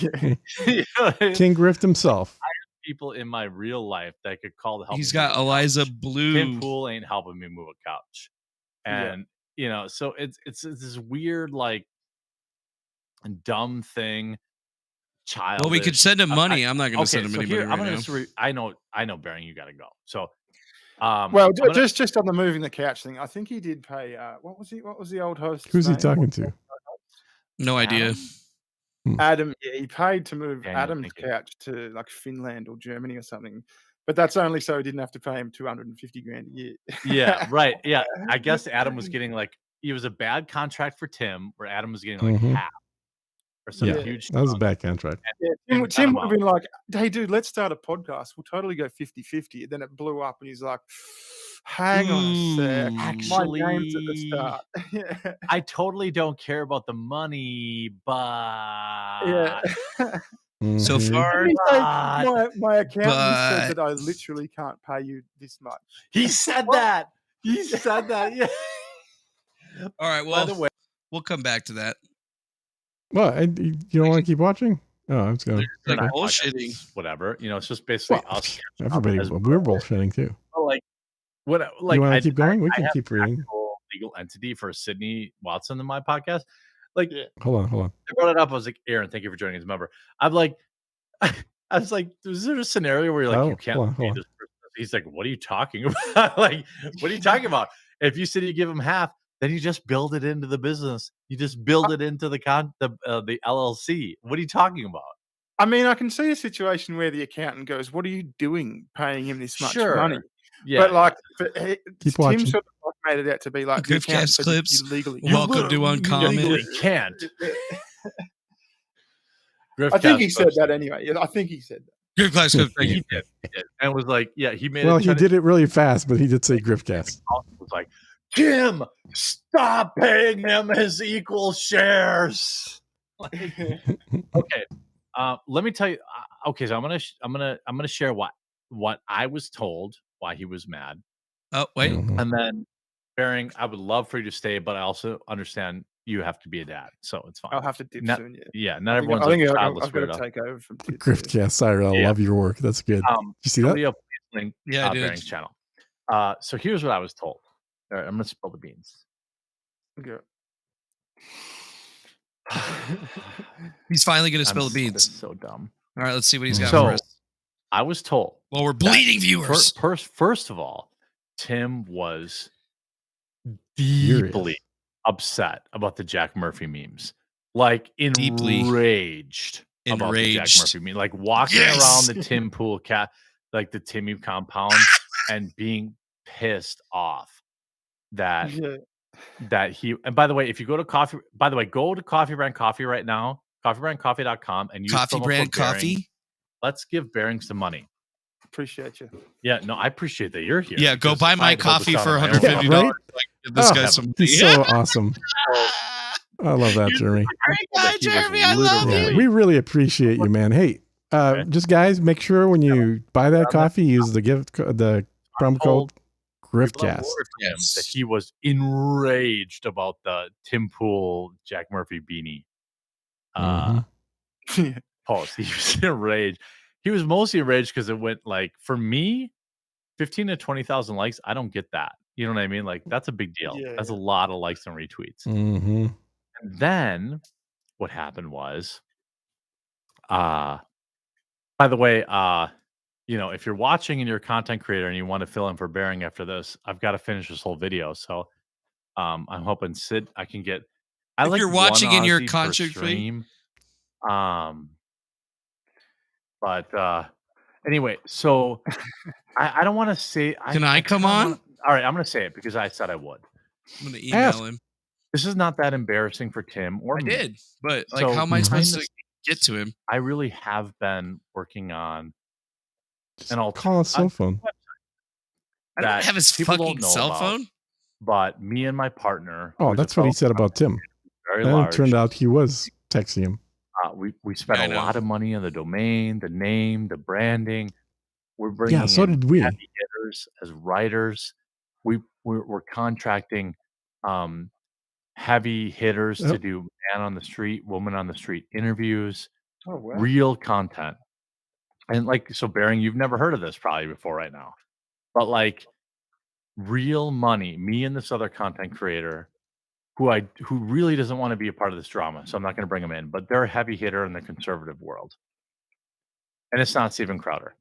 King Grift himself. I have people in my real life that could call to help. He's me got move a Eliza couch. Bleu. Tim Pool ain't helping me move a couch, Yeah. and you know, so it's this weird, like, dumb thing. Childish. Well, we could send him money. I- I'm not going to okay, send him so any here, money I'm right gonna now. just I know, Baron, you got to go. So, Well, I'm gonna- just on the moving the couch thing, I think he did pay. What was the old host? Who's he talking to? No idea. Adam. Yeah, he paid to move Daniel, Adam's thank you. couch to like Finland or Germany or something, but that's only so he didn't have to pay him $250,000 a year. Yeah, right. Yeah, I guess Adam was getting like, it was a bad contract for Tim, where Adam was getting like Mhm. half or some Yeah, huge. that was a bad contract. Yeah, Tim would have been like, "Hey, dude, let's start a podcast. We'll totally go 50-50." Then it blew up, and he's like, "Hang on a sec. Actually, My name's at the start." Yeah. I totally don't care about the money, but Yeah. So Mhm. far, Didn't he say, But- my accountant said but- that I literally can't pay you this much. he said that. He said that. Yeah. all right. By Well, the way, we'll come back to that. What? You don't want to keep watching? Oh, I was going to. Like not bullshitting. podcasts, whatever. You know, it's just basically Well, us. everybody, as we're bullshitting too. like what? Like, You want I to keep going? We I can have keep an reading. actual legal entity for Sydney Watson in my podcast. Like, Hold on. I brought it up. I was like, Aaron, thank you for joining as a member. I'm like, I was like, is there a scenario where you're like, Oh, you can't hold on, pay hold on. this person? He's like, what are you talking about? Like, what are you talking about? If you said you give him half, then you just build it into the business. You just build it into the LLC. What are you talking about? I mean, I can see a situation where the accountant goes, "What are you doing, paying him this much Sure. money?" Yeah, but like, Keep Tim watching. sort of like made it out to be like, the accountant Griftcast said clips. you legally. Welcome to Uncommon. legally can't. I think he Griftcast said clips. that anyway. Yeah, I think he said that. Good class. Good. Thank He you. did. He did. And was like, yeah, he made Well, it. he did it really fast, but he did say Griftcast. Was like, Tim, stop paying him his equal shares. Like, okay, let me tell you. Okay, so I'm gonna share what I was told, why he was mad, Oh wait. Mhm. and then, Baring, I would love for you to stay, but I also understand you have to be a dad, so it's fine. I'll have to dip Not- soon. Yeah. Yeah, not I everyone's think a I've childless got to weirdo. take over from Tits. Griftcast IRL. Yeah. Love your work. That's good. You see that? Leo, please link Yeah, I did. Baring's channel. So here's what I was told. All right, I'm gonna spill the beans. Yeah. He's finally going to I'm spill the This beans. is so dumb. All right, let's see what he's got So, for us. I was told. Well, we're that bleeding viewers. First of all, Tim was Furious. deeply upset about the Jack Murphy memes. Like Deeply enraged about the Jack enraged. Murphy meme. Like walking Yes! around the Tim Pool cat, like the Timmy compound, and being pissed off that Yeah. that he. And by the way, if you go to Coffee, by the way, go to Coffee Brand Coffee right now, coffeebrandcoffee.com, and use Coffee promo brand code Baring. coffee. Let's give Baring some money. Appreciate you. Yeah, no, I appreciate that you're here. Yeah, go because buy if I my had to hold this coffee down for on my own, $150. Yeah, right? Like, give this Oh, guy some. He's so awesome. I love that, Jeremy. Great guy, that he was Jeremy. I love literally- you. We really appreciate you, man. Hey, just guys, make sure when you buy that coffee, use the the promo code GRIFTCAST. Yes. that he was enraged about the Tim Pool Jack Murphy beanie post. He was enraged. He was mostly enraged because it went like, for me, 15 to 20,000 likes. I don't get that. You know what I mean? Like, that's a big deal. Yeah. That's a lot of likes and retweets. Mm-hmm. And then what happened was, by the way, you know, if you're watching and you're a content creator and you want to fill in for Baring after this, I've got to finish this whole video. So I'm hoping Sid I can get. I If like you're one watching in your Aussie per concert feed. stream. But anyway, so I don't want to say. Can I come on? All right, I'm going to say it because I said I would. I'm gonna email him. This is not that embarrassing for Tim or I me. did, but like, So how am I supposed behind to get to him? I really have been working on an Call a cell phone. I don't have his people fucking don't know cell about, phone. but me and my partner. Oh, that's what he said about Tim. Very And large. it turned out he was texting him. We spent a lot of money on the domain, the name, the branding. We're bringing so in did we. heavy hitters as writers. We're contracting heavy hitters to do man on the street, woman on the street interviews, real content. And like, so Bearing, you've never heard of this probably before right now, but like real money, me and this other content creator who really doesn't want to be a part of this drama. So I'm not going to bring him in, but they're a heavy hitter in the conservative world. And it's not Steven Crowder.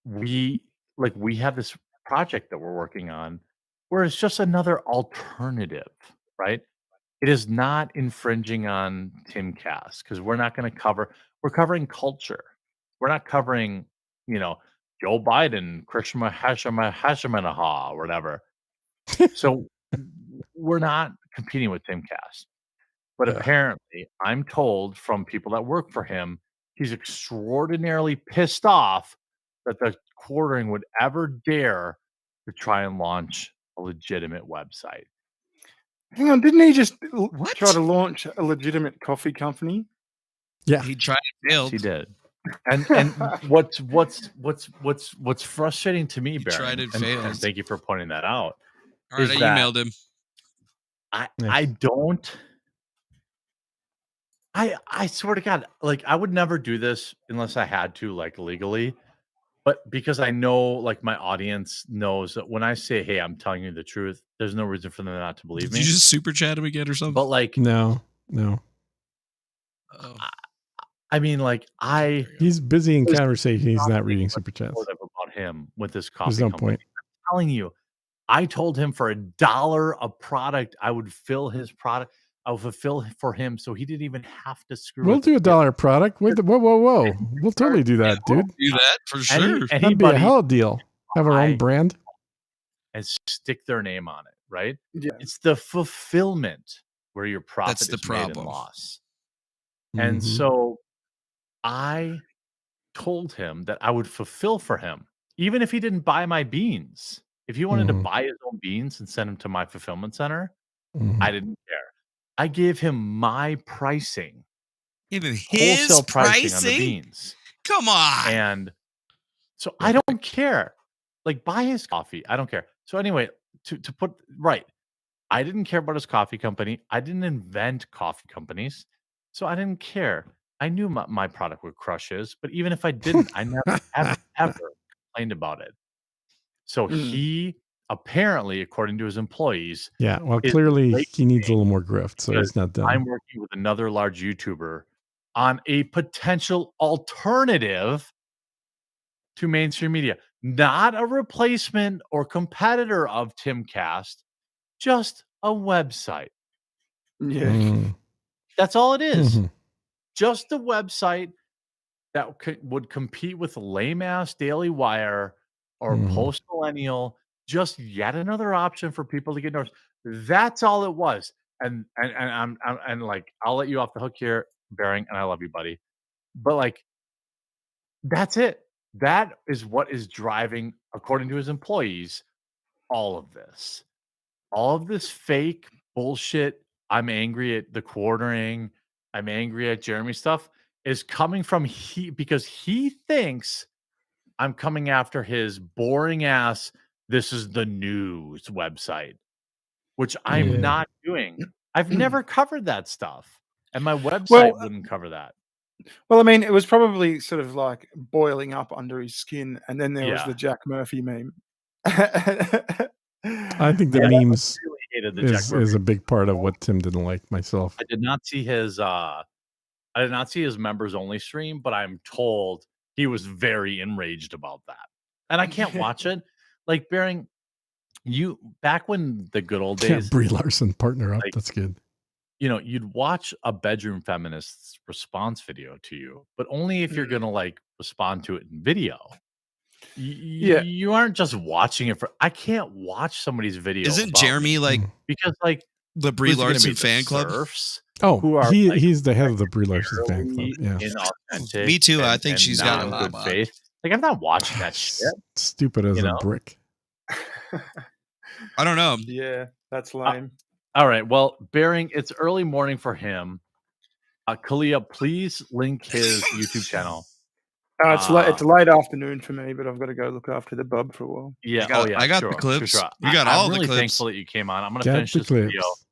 We have this project that we're working on where it's just another alternative, right? It is not infringing on Timcast because we're covering culture. We're not covering, Joe Biden, Krishna Hashimanaha, or whatever. So we're not competing with Timcast. But apparently, I'm told from people that work for him, he's extraordinarily pissed off that the quartering would ever dare to try and launch a legitimate website. Hang on, didn't he just try to launch a legitimate coffee company? Yeah, he tried and failed. Yes, he did. And what's frustrating to me, Barry, tried and failed. and thank you for pointing that out. All right, I emailed him. I swear to God, like I would never do this unless I had to, like legally. But because I know, like my audience knows that when I say, "Hey, I'm telling you the truth," there's no reason for them not to believe Did me. you just super chat him again or something? But like, no. I mean, like He's busy in conversation. He's not reading super chats. About him with this coffee There's no company. point. I'm telling you, I told him for $1 a product, I would fill his product. I would fulfill for him, so he didn't even have to screw. We'll do $1 a product. Whoa. We'll totally do that, dude. Do that for sure. That'd be a hell of a deal. Have our own brand and stick their name on it, right? Yeah. It's the fulfillment where your profit That's the is made and problem. loss. And so I told him that I would fulfill for him, even if he didn't buy my beans. If he wanted to buy his own beans and send them to my fulfillment center, I didn't care. I gave him my pricing. Even his wholesale pricing on the pricing? beans. Come on. And so I don't care. Like, buy his coffee. I don't care. So anyway, to put right, I didn't care about his coffee company. I didn't invent coffee companies. So I didn't care. I knew my product would crush his, but even if I didn't, I never, ever complained about it. So he apparently, according to his employees, Yeah, well, is clearly late he needs a little more grift, so because he's not done. I'm working with another large YouTuber on a potential alternative to mainstream media, not a replacement or competitor of Timcast, just a website. Yeah. That's all it is. Just a website that would compete with lame ass Daily Wire or Post Millennial. Just yet another option for people to get noticed. That's all it was. And I'm like, I'll let you off the hook here, Bearing, and I love you, buddy. But like, that's it. That is what is driving, according to his employees, all of this. All of this fake bullshit. I'm angry at the quartering. I'm angry at Jeremy stuff is coming from because he thinks I'm coming after his boring ass. This is the news website, which I'm not doing. I've never covered that stuff, and my website wouldn't cover that. Well, I mean, it was probably sort of like boiling up under his skin, and then there was Yeah. the Jack Murphy meme. I think the memes really hated the Jack is Murphy. a big part of what Tim didn't like myself. I did not see his members only stream, but I'm told he was very enraged about that. And I can't watch it. Like, Bearing, back when the good old Yeah, days, Brie Larson partner up. like, That's good. You'd watch a bedroom feminist's response video to you, but only if you're gonna like respond to it in video. Yeah. You aren't just watching it for. I can't watch somebody's video. Isn't about Jeremy me like because like the Brie who's it gonna Larson be, the fan club? serfs Oh, who are like he's the head of the Brie Larson fan club. really Yeah, inauthentic. Me too. I think and she's got a not lot good of faith. Like I'm not watching that shit. Stupid as You a know? brick. I don't know. Yeah, that's lame. All right. Well, Bearing, it's early morning for him. Kalia, please link his YouTube channel. It's late afternoon for me, but I've got to go look after the bub for a while. Yeah. I got sure, the clips. Sure. You got all I'm the really clips. thankful that you came on. I'm going to Got finish the this video. clips.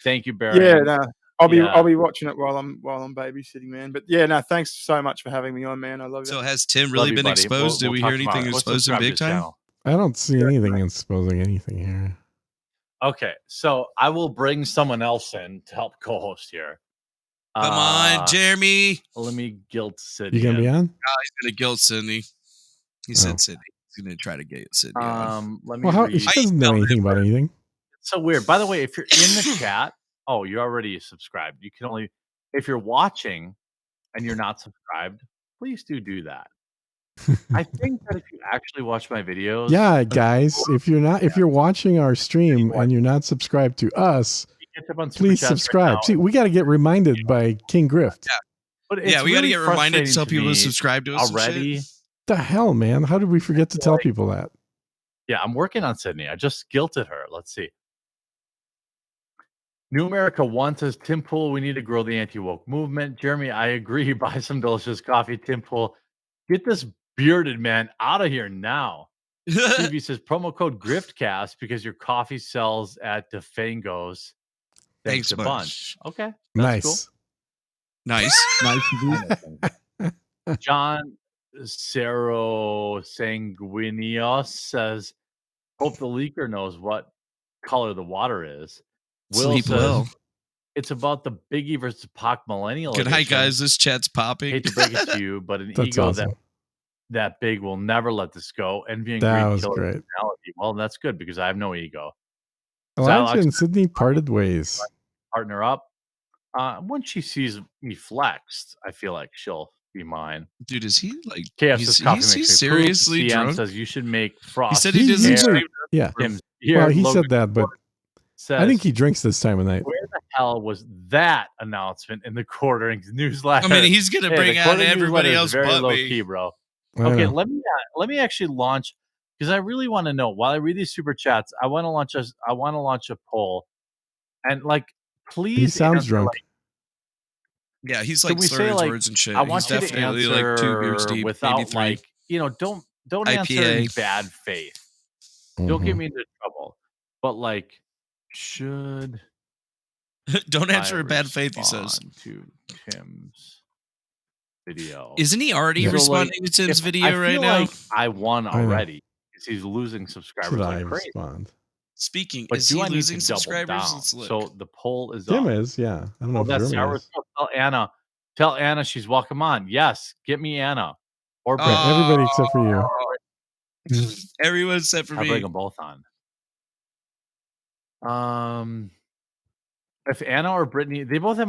Thank you, Bearing. Yeah, no, I'll Yeah. be watching it while I'm babysitting, man. But yeah, no, thanks so much for having me on, man. I love you. So has Tim Love really you, been buddy. exposed? Did We'll we talk hear anything tomorrow. Go exposed him subscribe to big his time? channel. I don't see anything exposing anything here. Okay, so I will bring someone else in to help co-host here. Come on, Jeremy. Let me guilt Sydney. You gonna be on? Oh, he's gonna guilt Sydney. He Oh. said Sydney. He's gonna try to get Sydney on. Let me Well, how, read. she doesn't know anything about anything. It's so weird. By the way, if you're in the chat, oh, you're already subscribed. You can only if you're watching and you're not subscribed, please do that. I think that if you actually watch my videos, Yeah, guys, if you're watching our stream and you're not subscribed to us, you catch up on Super please Chats right subscribe. now. See, we got to get reminded by King Grift. But Yeah, it's we got to really get reminded to tell frustrating people to me subscribe to us already. and shit. The hell, man? How did we forget to tell people that? Yeah, I'm working on Sydney. I just guilted her. Let's see. New America One says, Tim Pool, we need to grow the anti-woke movement. Jeremy, I agree. Buy some delicious coffee. Tim Pool, get this bearded man out of here now. Stevie says, promo code GriftCast because your coffee sells at DeFango's. Thanks a bunch. Okay. That's Nice. cool. John Cerro Sanguinios says, hope the leaker knows what color the water is. Will Sleep says, well. it's about the Biggie versus Pac millennial. Good night, edition. guys. This chat's popping. Hate to break it to you, but an That's ego awesome. that big will never let this go. Envy and That greed was kill great. personality. Well, that's good because I have no ego. Elijah and Sydney parted ways. Partner up. Once she sees me flexed, I feel like she'll be mine. Dude, is he like KF says coffee makes me he's poop. seriously CM drunk? says you should make frost. He said he doesn't stream. Yeah. Tim's Well, beard. he Logan said that, but says, I think he drinks this time of night. where the hell was that announcement in the quartering newsletter? I mean, he's gonna bring the out quartering everybody newsletter is else very but low me. key, bro. I Okay, know. let me actually launch because I really want to know. While I read these super chats, I want to launch a poll, and like, please. He sounds answer, drunk. like, Yeah, he's can like we say, slurring his like, words and shit. I want He's you to definitely answer like 2 beers deep, without maybe 3. like don't answer in IPA. bad faith. Don't get Mhm. me into trouble. But like, should Don't answer I in bad faith, he says. respond to Tim's video? Isn't he already So, like, responding to Tim's if video I right feel now? like I won I know. already because he's losing subscribers Should I like crazy. respond? Speaking, But is do he I need losing to double subscribers? down? Let's look. So the poll is Tim up. is, yeah. I don't know Oh, if that's Jeremy Sarah. is. Tell Anna she's welcome on. Yes, get me Anna or Brittany. Yeah, everybody except for you. Everyone except for I'll bring me. them both on. If Anna or Brittany, they both have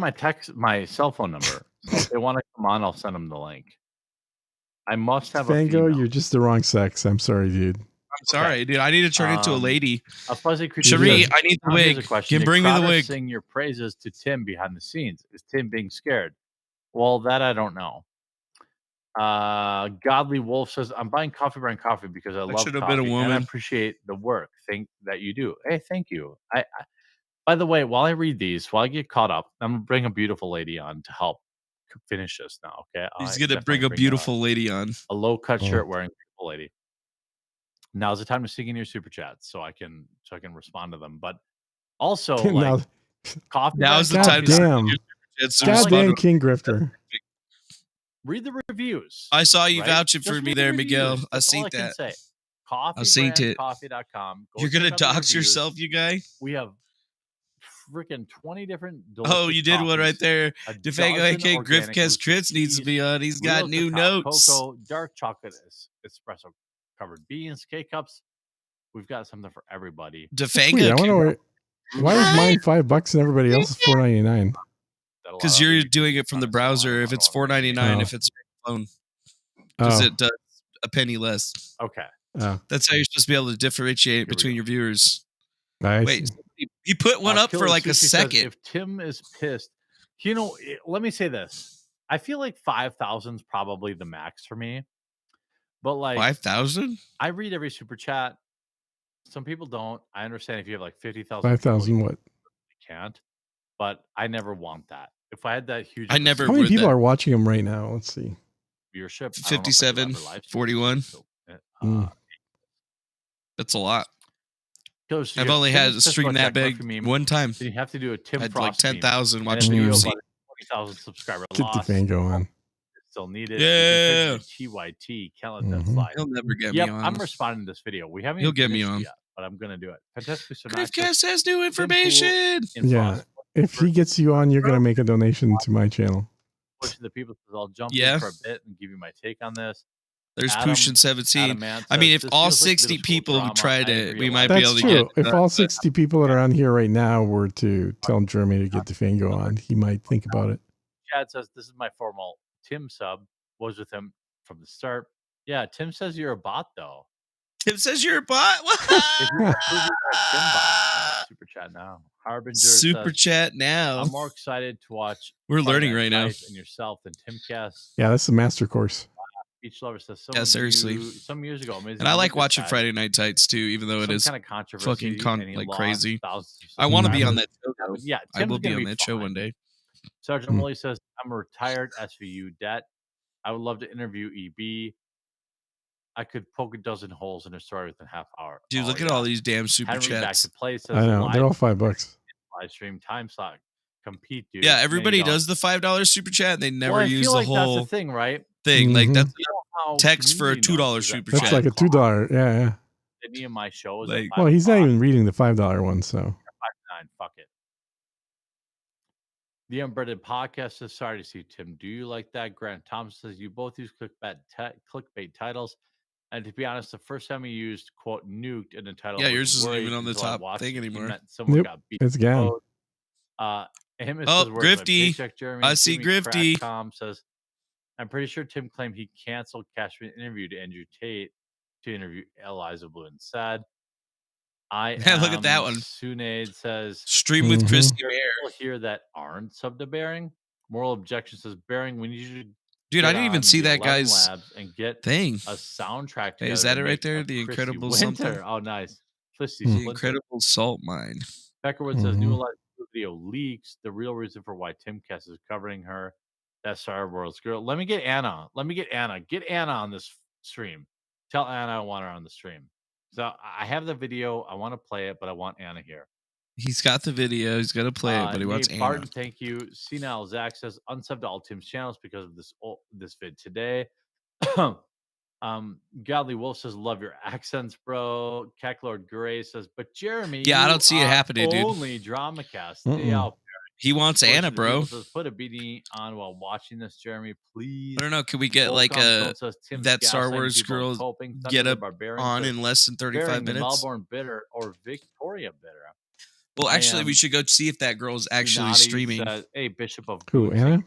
my cell phone number. So if they want to come on, I'll send them the link. I must have a Fango, female. you're just the wrong sex. I'm sorry, dude. I'm sorry, dude. I need to turn into a lady. A fuzzy creature. Cherie, says, I need the "Now here's wig. a question. Can Did bring me the Crowder wig. Sing your praises to Tim behind the scenes. Is Tim being scared? Well, that I don't know. Godly Wolf says, I'm buying Coffee Brand Coffee because I love should have coffee been a and I woman. appreciate the work that you do. Hey, thank you. I by the way, while I read these, while I get caught up, I'm gonna bring a beautiful lady on to help finish this now. Okay, He's gonna bring a beautiful lady on. a low cut Oh. shirt wearing beautiful lady. Now's the time to sing in your super chats so I can respond to them. But also, Now- like coffee. Now's the Brand time to Coffee, sing Goddamn. in your super chats to Goddamn respond. King Grifter. read the reviews. I saw you right? vouching Just for me read the there, Miguel. reviews. I That's all seen I can that. say. I seen it. Coffeebrandcoffee.com. Go You're gonna check out the dox reviews. yourself, you guy? We have freaking 20 different. Oh, you did one right there. DeFango, aka Griffcast Crits needs to be on. He's got new notes. Cocoa, dark chocolate espresso covered beans, K cups, We've got something for everybody. Wait, I wonder why is mine $5 and everybody else is $4.99? Because you're doing it from the browser. If it's $4.99, if it's your phone, because it does a penny less. Okay. That's how you're supposed to be able to differentiate between your viewers. Nice. Wait, he put one up for like a second. If Tim is pissed, let me say this. I feel like 5,000 is probably the max for me. But like 5,000? I read every super chat. Some people don't. I understand if you have like 50,000. 5,000 what? You can't. But I never want that. If I had that huge, I never. How many people are watching them right now? Let's see. Viewership 57, 41. That's a lot. I've only had a stream that big one time. You have to do a Tim I had Frost like 10,000 watching watching UFC. 20,000 subscriber Get loss. the Fango on. Still needed. Yeah. TYT. Can't let that slide. He'll never get Yep, me on. I'm responding to this video. We haven't. He'll even get me finished on. yet, but I'm gonna do it. Fantastic. GRIFTCAST has new information. Yeah. If he gets you on, you're going to make a donation to my channel. Push the people, because I'll jump in for a bit and give you my take on this. There's Pushin 17. I mean, if all 60 people tried it, we might be able to true. get. If all 60 people that are on here right now were to tell Jeremy to get the Fango on, he might think about it. Chad says, this is my formal Tim sub. Was with him from the start. Yeah, Tim says you're a bot, though. Tim says you're a bot? If you approve, you're a Tim bot. Super chat now. Harbinger Super says, chat now. I'm more excited to watch. We're learning right now. And yourself than Timcast. Yeah, that's the master course. Beach Lover says, yeah, seriously. Some years ago, and I like watching Friday Night Tights too, even though it is kind of controversy fucking like crazy. I want to be on that show. Though. Yeah, I will be on that show one day. Sergeant Willie says, I'm a retired SVU debt. I would love to interview EB. I could poke a dozen holes in her story within a half hour. Dude, look at all these damn super chats. Back to play says, I know. They're all $5. Live stream time slot. Compete, dude. Yeah, everybody does the $5 super chat. They never use the whole that's the thing, right? Thing. Like that's text for a $2 super chat. That's like a $2. Yeah. Any of my shows. Like, well, he's not even reading the $5 one, so. $5.99. Fuck it. The Unbreaded Podcast says, sorry to see Tim. Do you like that? Grant Thompson says, you both use clickbait titles. And to be honest, the first time you used, quote, nuked in the title. Yeah, yours isn't even on the top thing anymore. Nope, it's gone. Grifty. I see Grifty. Says, I'm pretty sure Tim claimed he canceled Cashman's interview to Andrew Tate to interview Eliza Bleu instead. Look at that one. Sunaid says, stream with Christy Bear. People here that aren't sub to Bearing. Moral objection says, Bearing, we need you to. Dude, I didn't even see that guy's and get thing. A soundtrack. Hey, is that it right there? The Incredible something? Oh, nice. The Incredible Salt Mine. Peckerwood says, new Eliza video leaks. The real reason for why Timcast is covering her. That's Star Wars girl. Let me get Anna. Get Anna on this stream. Tell Anna I want her on the stream. So I have the video. I want to play it, but I want Anna here. He's got the video. He's going to play it, but he wants Anna. Barton, thank you. Senile Zach says, unsub to all Tim's channels because of this vid today. Godly Wolf says, love your accents, bro. Cacklord Gray says, but Jeremy, yeah, I don't see it happening, dude. Only DramaCast. Stay out. He wants Anna, bro. Says, put a beanie on while watching this, Jeremy, please. I don't know. Could we get like that Star Wars girl get up on in less than 35 minutes? Melbourne Bitter or Victoria Bitter. Well, actually, we should go see if that girl's actually streaming. Says, hey, Bishop of who, Anna?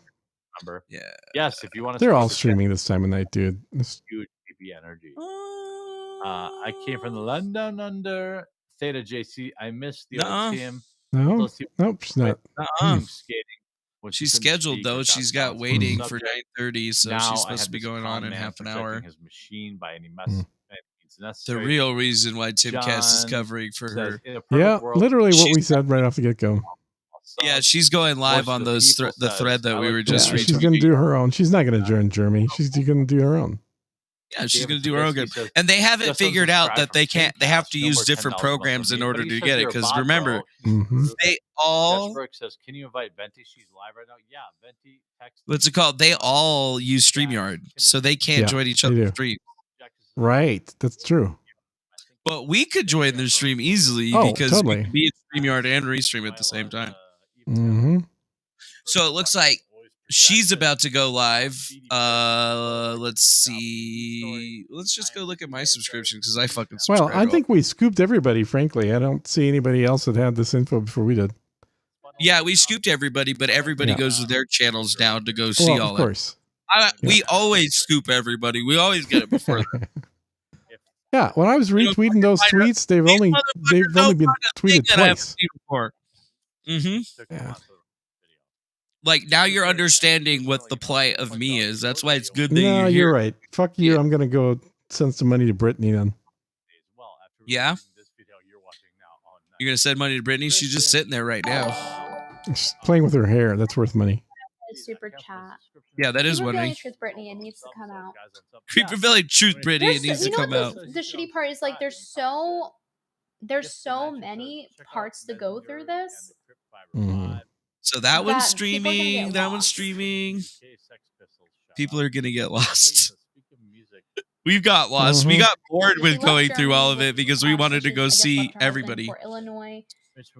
Yeah. Yes, if you want to. They're all streaming this time of night, dude. Huge energy. I came from the London under Theta JC. I missed the old team. No, nope, she's not. Skating. She's scheduled though. She's got waiting for 9:30, so she's supposed to be going on in half an hour. His machine by any mess. The real reason why Timcast is covering for her. Yeah, literally what we said right off the get-go. Yeah, she's going live on those the thread that we were just reading. She's going to do her own. She's not going to join Jeremy. She's going to do her own. Yeah, she's going to do her own good. And they haven't figured out that they have to use different programs in order to get it. Because remember, they all. Says, can you invite Venti? She's live right now. Yeah, Venti. What's it called? They all use StreamYard, so they can't join each other's stream. Right, that's true. But we could join their stream easily because we could be in StreamYard and Restream at the same time. Mm-hmm. So it looks like She's about to go live. Let's see. Let's just go look at my subscription because I fucking Well, subscribe. I think we scooped everybody, frankly. I don't see anybody else that had this info before we did. Yeah, we scooped everybody, but everybody Yeah. goes to their channels now to go see Well, all of course. that. We always scoop everybody. We always get it before them. Yeah, when I was retweeting those tweets, they've only been tweeted twice. Yeah. Like now you're understanding what the plight of me is. That's why it's good that No, you're here. you're right. Fuck you. I'm gonna go send some money to Brittany then. Yeah. You're gonna send money to Brittany? She's just sitting there right now. She's playing with her hair. That's worth money. Super chat. Yeah, that is Creeper money. Village Truth Brittany, it needs to come out. Creeper Village Truth Brittany, it needs to come out. The shitty part is like there's so many parts to go through this. So that one's That people are gonna streaming. get That one's lost. streaming. People are gonna get lost. We've got lost. We got bored with going through all of it because we wanted to go see everybody. For Illinois,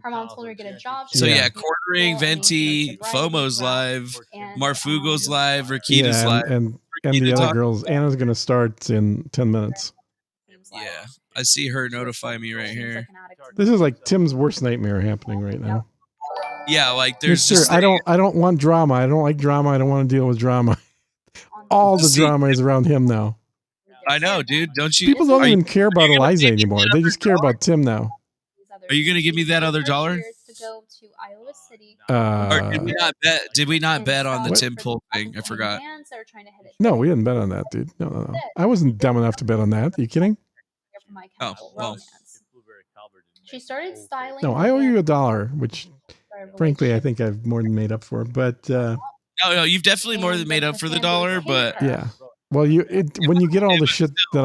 her mom told her to get a job. So yeah, Quartering, Venti, FOMO's live, Marfugo's live, Rakita's live. and the other girls. Anna's gonna start in 10 minutes. Yeah, I see her notify me right here. This is like Tim's worst nightmare happening right now. Yeah, like there's Mister, just I don't want drama. I don't like drama. I don't want to deal with drama. All the drama is around him now. I know, dude. Don't you? People don't even care about Eliza anymore. They just care about Tim now. Are you gonna give me that other dollar? Or did we not bet? Did we not bet on the What? Tim Pool thing? I forgot. No, we didn't bet on that, dude. No. I wasn't dumb enough to bet on that. Are you kidding? Oh, well. She started styling. No, I owe you $1, which, frankly, I think I've more than made up for. But No, you've definitely more than made up for the dollar. But yeah, well, when you get all the shit that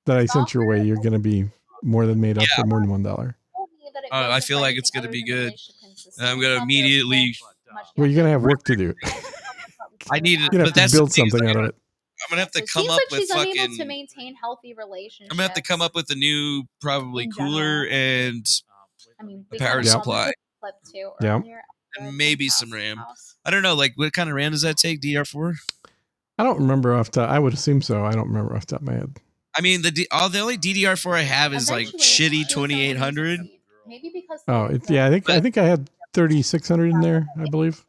I sent your way, you're gonna be more than made up for more than $1. I feel like it's gonna be good. And I'm gonna immediately. Well, you're gonna have work to do. I need it, You're gonna but have to that's build the thing, something like, out of it. I'm gonna have to It come seems up like with she's unable to fucking. maintain healthy relationships. I'm gonna have to come up with a new, probably In cooler and I mean, a power supply. Yeah. And maybe some RAM. I don't know. Like, what kind of RAM does that take? DR4? I don't remember off top. I would assume so. I don't remember off the top of my head. I mean, the only DDR4 I have is like shitty 2800. Maybe because Oh, I think I had 3600 in there. I believe.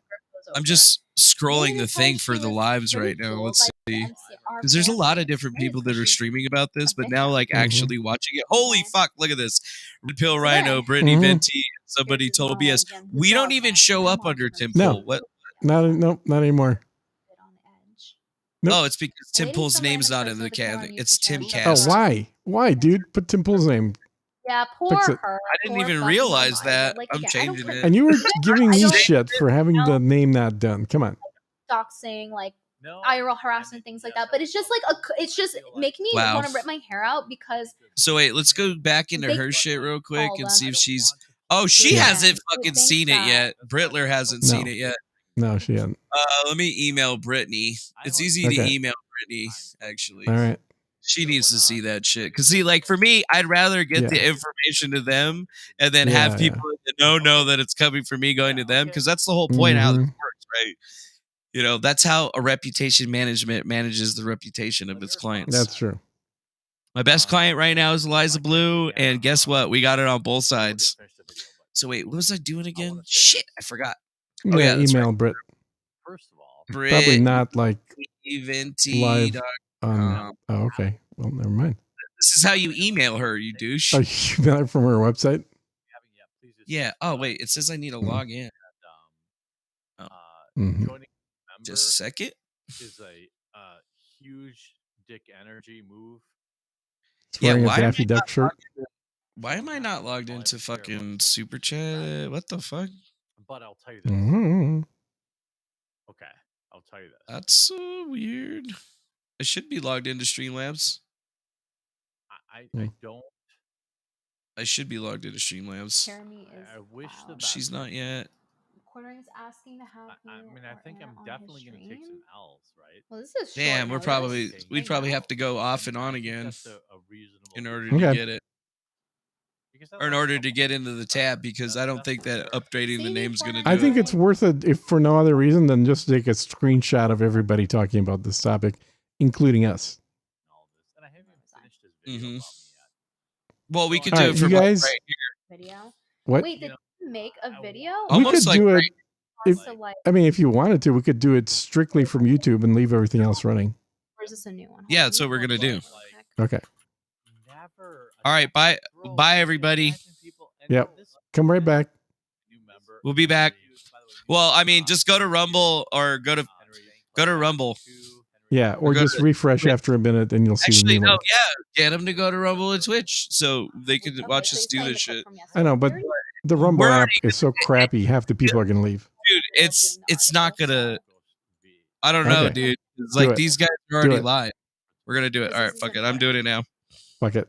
I'm just scrolling the thing for the lives right now. Let's see. Because there's a lot of different people that are streaming about this, but now like actually watching it. Holy fuck, look at this. Red Pill Rhino, Brittany Venti, somebody told BS. We don't even show up under Tim No. Pool. What? Not anymore. Nope. Oh, it's because Tim Pool's name's not in the cat. It's Oh, Timcast. why? Why, dude? Put Tim Pool's name. Yeah, poor Fix it. her. I didn't poor even fucking realize Eliza. that. Like, I'm again, I don't changing care- it. And you were giving I me don't- shit for having the name not done. Come on. doxing, like IRL harassment, things like that. But it's just like it's just making me Wow. want to rip my hair out because So wait, let's go back into They- her shit real quick all and them. see if she's. Oh, she Yeah. hasn't I fucking think seen it that- yet. Brittler hasn't No. seen it yet. No, she hadn't. Let me email Brittany. It's easy to Okay. email Brittany, actually. All right. She needs to see that shit. Because, see, like, for me, I'd rather get Yeah. the information to them and then have Yeah, people that know that it's coming from me going to them. Because that's the whole point of how this Mhm. works, right? You know, that's how a reputation management manages the reputation of its clients. That's true. My best client right now is Eliza Bleu. And guess what? We got it on both sides. So, wait, what was I doing again? Shit, I forgot. Oh, yeah, that's email Britt. Brit Probably not like Venti. live on. Oh, okay. Well, never mind. This is how you email her, you douche. Oh, you got it from her website? Yeah. Oh, wait. It says I need to log in. Oh. Mhm. Just a second. Is a huge dick energy move. He's wearing a why am Daffy I Duck not shirt. logged in- Why am I not logged into fucking Super Chat? What the fuck? But I'll tell you this. Mhm. Okay, I'll tell you this. That's so weird. I should be logged into Streamlabs. I Hmm. don't. I should be logged into Streamlabs. Jeremy is. I wish the wow. best. She's not yet. Quartering is asking to have I you mean, I or think Anna I'm on definitely his going to take some stream. L's, right? Well, this is Damn, short we'd notice. probably have to go off and on again That's a reasonable. in order Okay. to get it. or in order to get into the tab, because I don't think that updating the name's going to do I think it. it's worth it if for no other reason than just to take a screenshot of everybody talking about this topic, including us. Mm-hmm. Well, we could All do right, it from you guys. right here. Video. What? Wait, did you make a video? We could Almost like do it. right If, So, like, I mean, if you wanted to, we could do it strictly from YouTube and leave everything else running. or is this a new one? Yeah, that's what we're going to do. Okay. All right, bye everybody. Yep. Come right back. We'll be back. Well, I mean, just go to Rumble or go to Rumble. Yeah, or go just to refresh Twitch. after a minute and you'll see the Actually, new no, one. yeah, get them to go to Rumble and Twitch so they can watch us do this shit. I know, but the Rumble We're app already is so crappy, half the people are going to leave. Dude, it's not gonna. I don't know, Okay. dude. It's Do like it. these guys are Do already it. live. We're gonna do it. All right, fuck it. I'm doing it now. Fuck it.